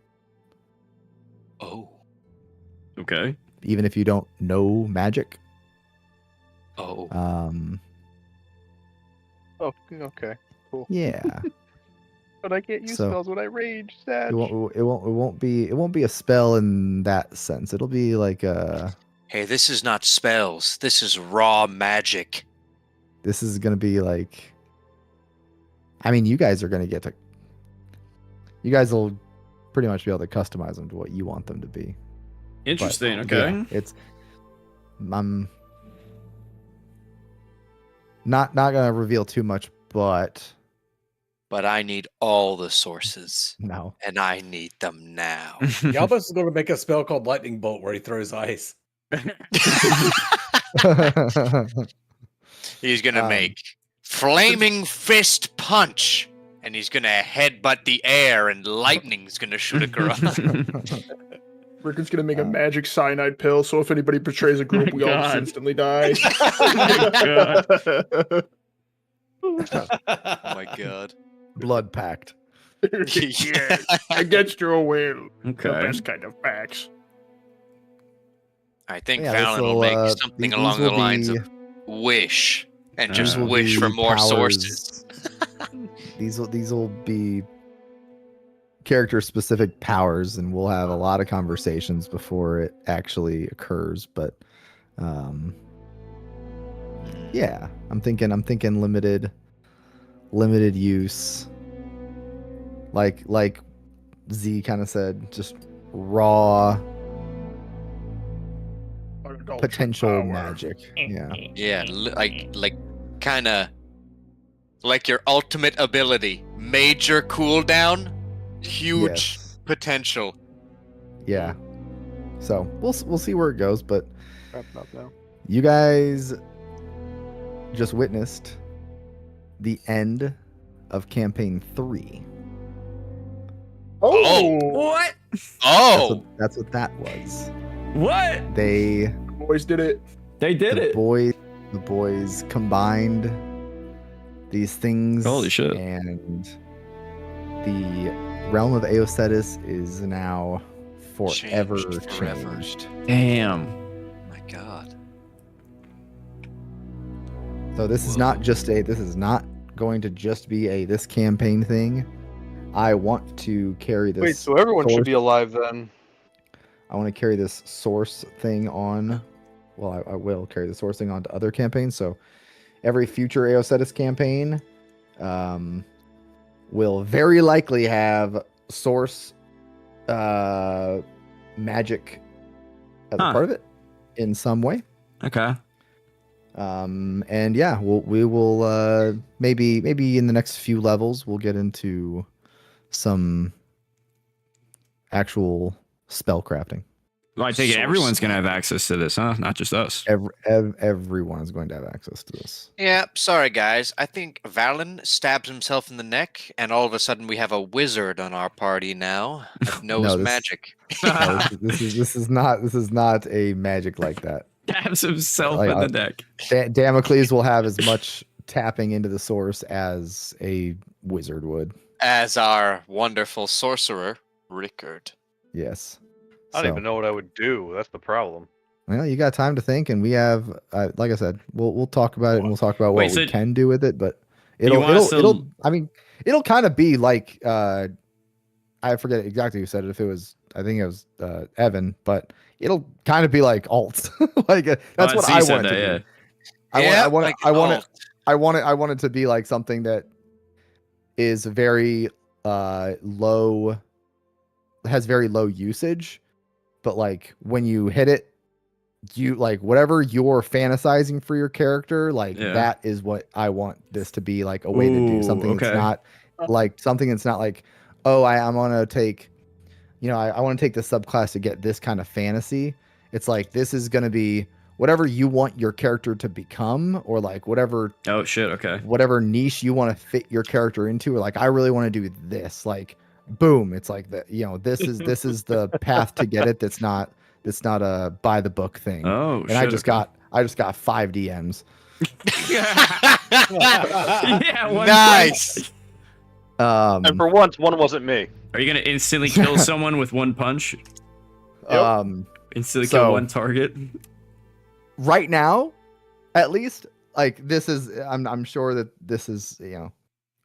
Oh. Okay. Even if you don't know magic. Oh. Oh, okay. Cool. Yeah. But I can't use So, spells when I rage. Sad. It won't be a spell in that sense. It'll be like a Hey, this is not spells. This is raw magic. this is gonna be like, I mean, you guys will pretty much be able to customize them to what you want them to be. Interesting. But, Okay. yeah, I'm not gonna reveal too much, but I need all the sources. No. And I need them now. Yalbus is going to make a spell called Lightning Bolt where he throws ice. He's going to make Flaming Fist Punch. And he's going to headbutt the air and lightning's going to shoot across. Ricker's gonna make a magic cyanide pill, so if anybody betrays a group, we all just instantly die. Oh my god. Blood pact. Yes, against your will. Okay. The best kind of pacts. I think Yeah, Fallon will make something these along the will lines be- of wish and these just will wish be for more powers- sources. These will be character specific powers, and we'll have a lot of conversations before it actually occurs. But yeah, I'm thinking limited use. Like Z kind of said, just raw potential power. magic. Yeah. Yeah, like kind of like your ultimate ability. Major cooldown, huge Yes. potential. Yeah. So we'll see where it goes, but Wrapping up now. you guys just witnessed the end of campaign 3. Oh. What? Oh, That's what that was. What? They Boys did it. They did it. the boys combined these things. Holy shit. And the realm of Aeocetus is now forever Changed forever. changed. Damn. my god. So this is not going to just be this campaign thing. I want to carry this. Wait, so everyone should source- be alive then? I want to carry this source thing on. Well, I will carry the source thing on to other campaigns. So every future Aeocetus campaign will very likely have source magic as a part of it in some way. Okay. And yeah, we will maybe in the next few levels we'll get into some actual spell crafting. Well, I take it everyone's gonna have access to this, huh? Not just us. Everyone is going to have access to this. Yeah, sorry guys. I think Valen stabs himself in the neck, and all of a sudden we have a wizard on our party now that knows this- magic. No, this is not a magic like that. Stabs himself Like, in the neck. Damocles will have as much tapping into the source as a wizard would. As our wonderful sorcerer, Rickard. Yes. I don't So, even know what I would do. That's the problem. Well, you got time to think, and we have, like I said, we'll talk about it, and we'll talk about Wait, what so we can do with it. But you want us to- it'll kind of be like I forget exactly who said it. If it was, I think it was Evan, but it'll kind of be like alt. Like that's what Z I said want it that, to yeah. be. like I want it to be like something that is very low, has very low usage, but like when you hit it, you like whatever you're fantasizing for your character, like Yeah. that is what I want this to be, like a way to do Ooh, something okay. that's not like something that's not like, oh, I'm gonna take, I want to take this subclass to get this kind of fantasy. It's like this is gonna be whatever you want your character to become, or like whatever Oh shit. Okay. whatever niche you want to fit your character into, or like I really want to do this, like boom, it's like that, this is the path to get it. That's not a by the book thing. Oh And shit. I just got 5 DMs. Yeah. Nice. And for once, one wasn't me. Are you gonna instantly kill someone with one punch? Instantly so- kill one target. Right now, at least, like this is I'm sure that this is,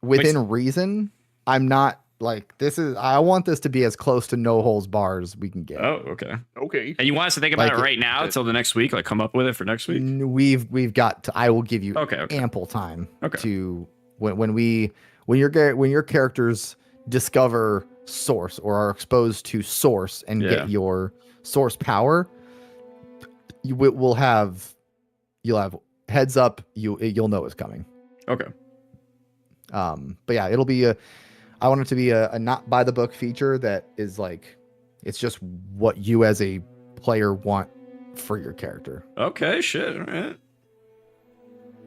within reason. I'm not like I want this to be as close to no holes barred as we can get. Oh, okay. Okay. And you want us to think about Like it right now until the next week? Like come up with it for next week? We've got to, I will give you Okay. ample time Okay. to when your characters discover source or are exposed to source and Yeah. get your source power, you'll have heads up, you'll know it's coming. Okay. But yeah, it'll be I want it to be a not by the book feature that is like, it's just what you as a player want for your character. Okay, shit. All right.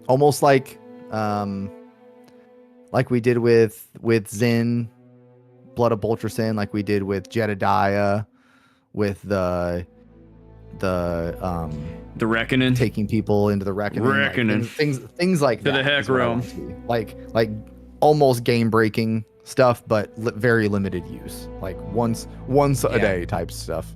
Almost like we did with Zin, Blood of Boltrasin, like we did with Jedediah, with the Reckoning. taking people into the reckoning, Reckoning. like things like To that. the heck is what I realm. want it to be. Like almost game breaking stuff, but very limited use, like once a Yeah. day type stuff.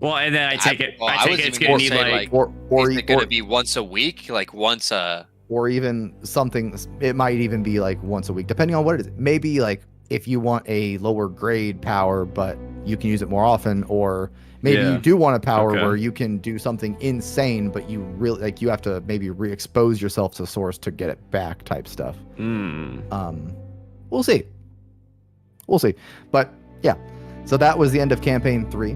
Well, and then I take it was it's even gonna gonna be say, like Or Is it going to be once a week? Like once a. or even something, it might even be like once a week, depending on what it is. Maybe like if you want a lower grade power but you can use it more often, or maybe Yeah. you do want a power Okay. where you can do something insane but you really like, you have to maybe re-expose yourself to source to get it back type stuff. We'll see but yeah, so that was the end of campaign 3.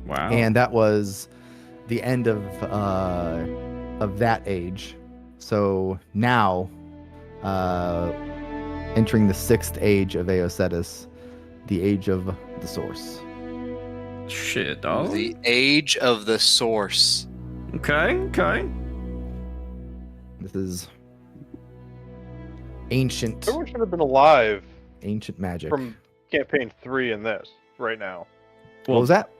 wow. And that was the end of that age. So now, entering the 6th age of Aeocetus, the age of the source. Shit, dog. The age of the source. Okay. This is ancient Everyone should have been alive magic. from campaign 3 and this right now. What was that?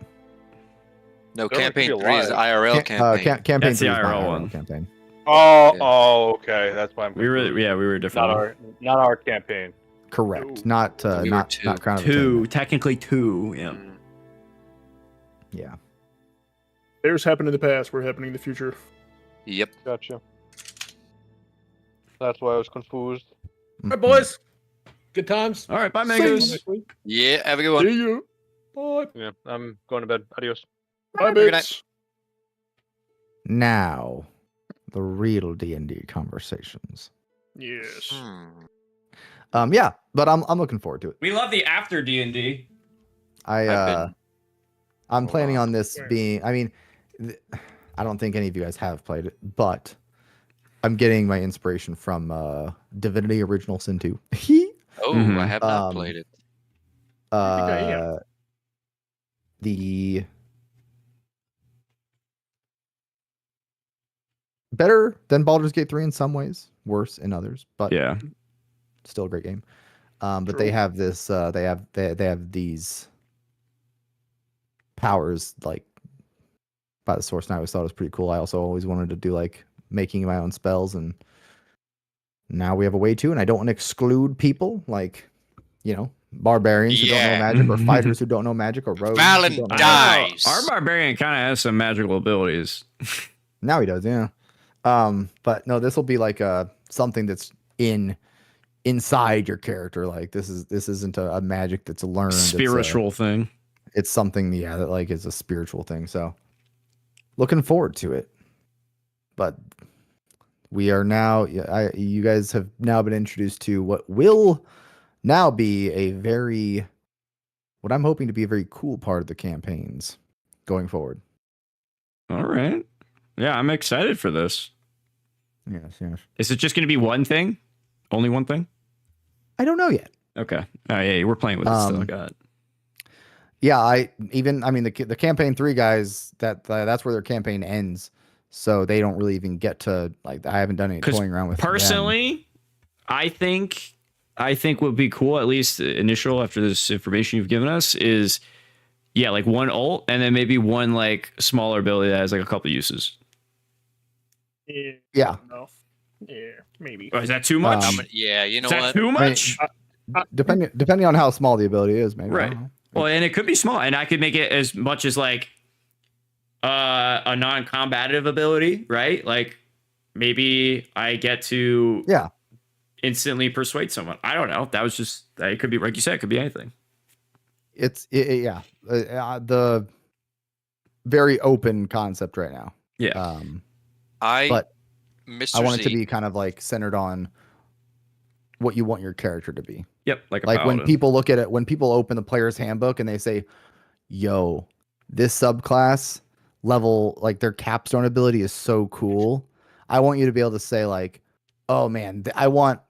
No, Everyone should campaign be 3 is the alive. IRL campaign. Campaign That's the 3 is my IRL one. campaign. Oh, okay. That's why I'm. We were confused. different. Not our campaign. Correct. Not We were not two. not Crown of Two, Attainment. technically two. Yeah. Mm. Yeah. Theirs happened in the past. We're happening in the future. Yep. Gotcha. That's why I was confused. All right, boys. Good times. All right, bye, See Mangoes. Yeah, have a good one. See you. Bye. Yeah, I'm going to bed. Adios. Bye, Good bitch. Now, the real D&D conversations. Yes. Yeah, but I'm looking forward to it. We love the after D&D. I'm planning on this Where? being, I mean, I don't think any of you guys have played it, but I'm getting my inspiration from Divinity Original Sin 2. Oh, Mhm. I have not played it. I am. The better than Baldur's Gate 3 in some ways, worse in others, but Yeah. still a great game. But they True. have this they have these powers like by the source, and I always thought it was pretty cool. I also always wanted to do like making my own spells, and now we have a way to, and I don't want to exclude people like, barbarians who don't know Yeah. magic, or fighters who don't know magic, or rogues. who Valen don't know died. magic. Our barbarian kind of has some magical abilities. Now he does, yeah. But no, this will be like something that's inside your character. Like this isn't a magic that's learned. Spiritual thing. It's something, yeah, that like is a spiritual thing. So looking forward to it. But we are now, you guys have now been introduced to what will now be what I'm hoping to be a very cool part of the campaigns going forward. All right. Yeah, I'm excited for this. Yes. Is it just going to be one thing? Only one thing? I don't know yet. Okay. Oh, yeah, we're playing with it still. Got it. Yeah, the campaign 3 guys, that's where their campaign ends. so they don't really even get to like. I haven't done any 'Cause toying around with them. personally, I think would be cool, at least initial after this information you've given us, is like one ult and then maybe one like smaller ability that has like a couple uses. Yeah. No. Yeah, maybe. Or is that too much? Yeah, you know Is that what? too much? Depending on how small the ability is, maybe. I Right. don't know. Well, and it could be small, and I could make it as much as like a non-combative ability, right? Like maybe I get to instantly persuade someone. I don't know. That was just it could be like you said, it could be anything. The very open concept right now. Yeah. But Mr. I want it to Z. be kind of like centered on what you want your character to be. Yep, like a when paladin. people look at it, when people open the player's handbook and they say, "Yo, this subclass level, like their capstone ability is so cool." I want you to be able to say like, "Oh man, I want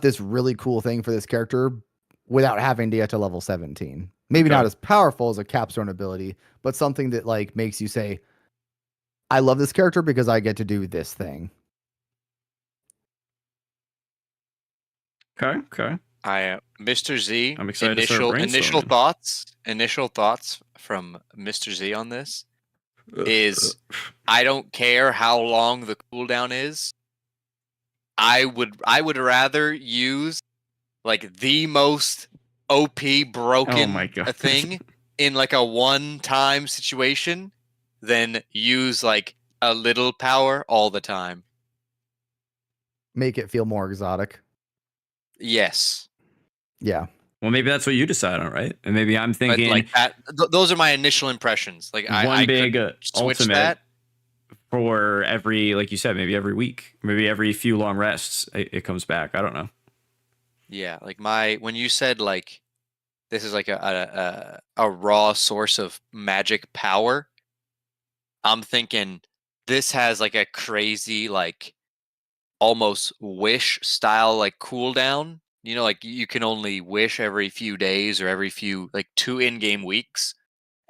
this really cool thing for this character," without having to get to level 17. Maybe not as powerful as a capstone ability, but something that like makes you say, "I love this character because I get to do this thing." Okay. Mr. Z. I'm excited to start Initial brainstorming. Initial thoughts from Mr. Z on this is I don't care how long the cooldown is. I would rather use like the most OP broken my God. thing in like a one-time situation than use like a little power all the time. Make it feel more exotic. Yes. Yeah. Well, maybe that's what you decide on, right? And maybe I'm thinking But like that. Those are my initial impressions. Like I big could switch ultimate that. for every, like you said, maybe every week, maybe every few long rests, it comes back. I don't know. Yeah, like when you said like this is like a raw source of magic power, I'm thinking this has like a crazy like almost wish style like cooldown. You know, like you can only wish every few days or every few like 2 in-game weeks,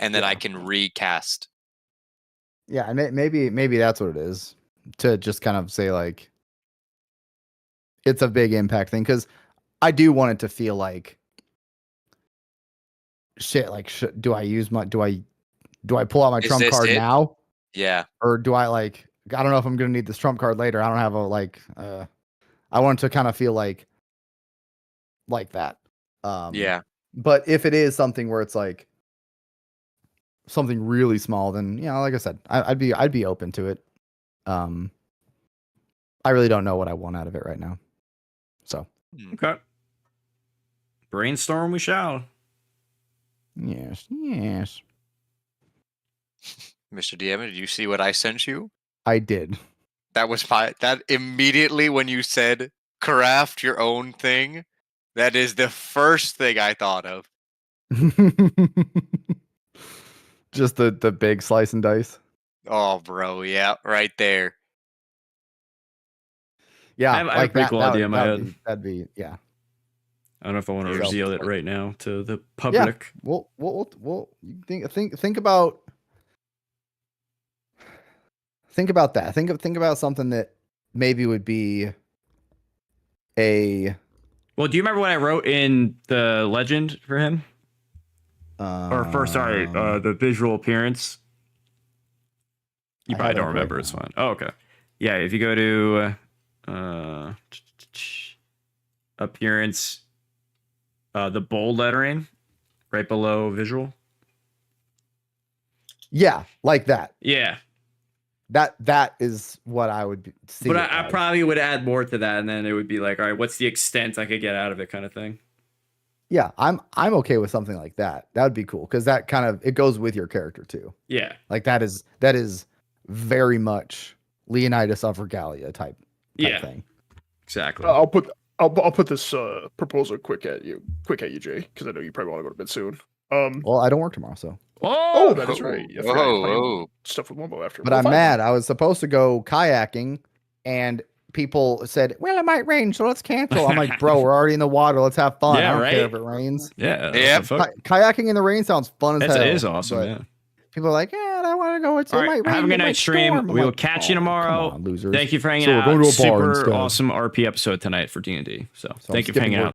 and then I can recast. Yeah, and maybe that's what it is, to just kind of say like it's a big impact thing, because I do want it to feel like shit. Like, do I pull out my Is trump this card it? now, Yeah. or do I like? I don't know if I'm gonna need this trump card later. I don't have a like. I want it to kind of feel like that. Yeah. But if it is something where it's like something really small, then like I said, I'd be open to it. I really don't know what I want out of it right now. So Okay. Brainstorm we shall. Yes. Mr. DM, did you see what I sent you? I did. That was that immediately when you said craft your own thing, that is the first thing I thought of. Just the big slice and dice. Oh, bro, yeah, right there. Yeah, I have a pretty cool idea in my head. That'd be yeah. I don't know if I want to Yourself. reveal it right now to the public. Yeah. We'll think about that. Think about something that maybe would be a. Well, do you remember what I wrote in the legend for him? The visual appearance. You probably don't remember. It's fine. Oh, okay. Yeah, if you go to appearance, the bold lettering right below visual. Yeah, like that. Yeah. That is what I would see. But I probably would add more to that, and then it would be like, all right, what's the extent I could get out of it, kind of thing. Yeah, I'm okay with something like that. That would be cool, because that kind of, it goes with your character too. Yeah, like that is very much Leonidas of Regalia type thing. Exactly. I'll put this proposal quick at you, Jay, because I know you probably want to go to bed soon. Well, I don't work tomorrow, so. Oh, that is right. I forgot you're playing stuff with Wumbo after. But I'm mad. I was supposed to go kayaking, and people said, "Well, it might rain, so let's cancel." I'm like, "Bro, we're already in the water. Let's have fun. Yeah, I don't right? care if it rains." Yeah. Kayaking in the rain sounds fun as hell. It is awesome. but Yeah. people are like, "Yeah, want to go. It's All it right, might rain, have a good it might night, stream. storm." I'm We will like, catch you "Oh, tomorrow. Come on, losers. Thank you for hanging So we're out. going to a bar Super instead. awesome RP episode tonight for D&D. So So I'm thank you for skipping hanging work out.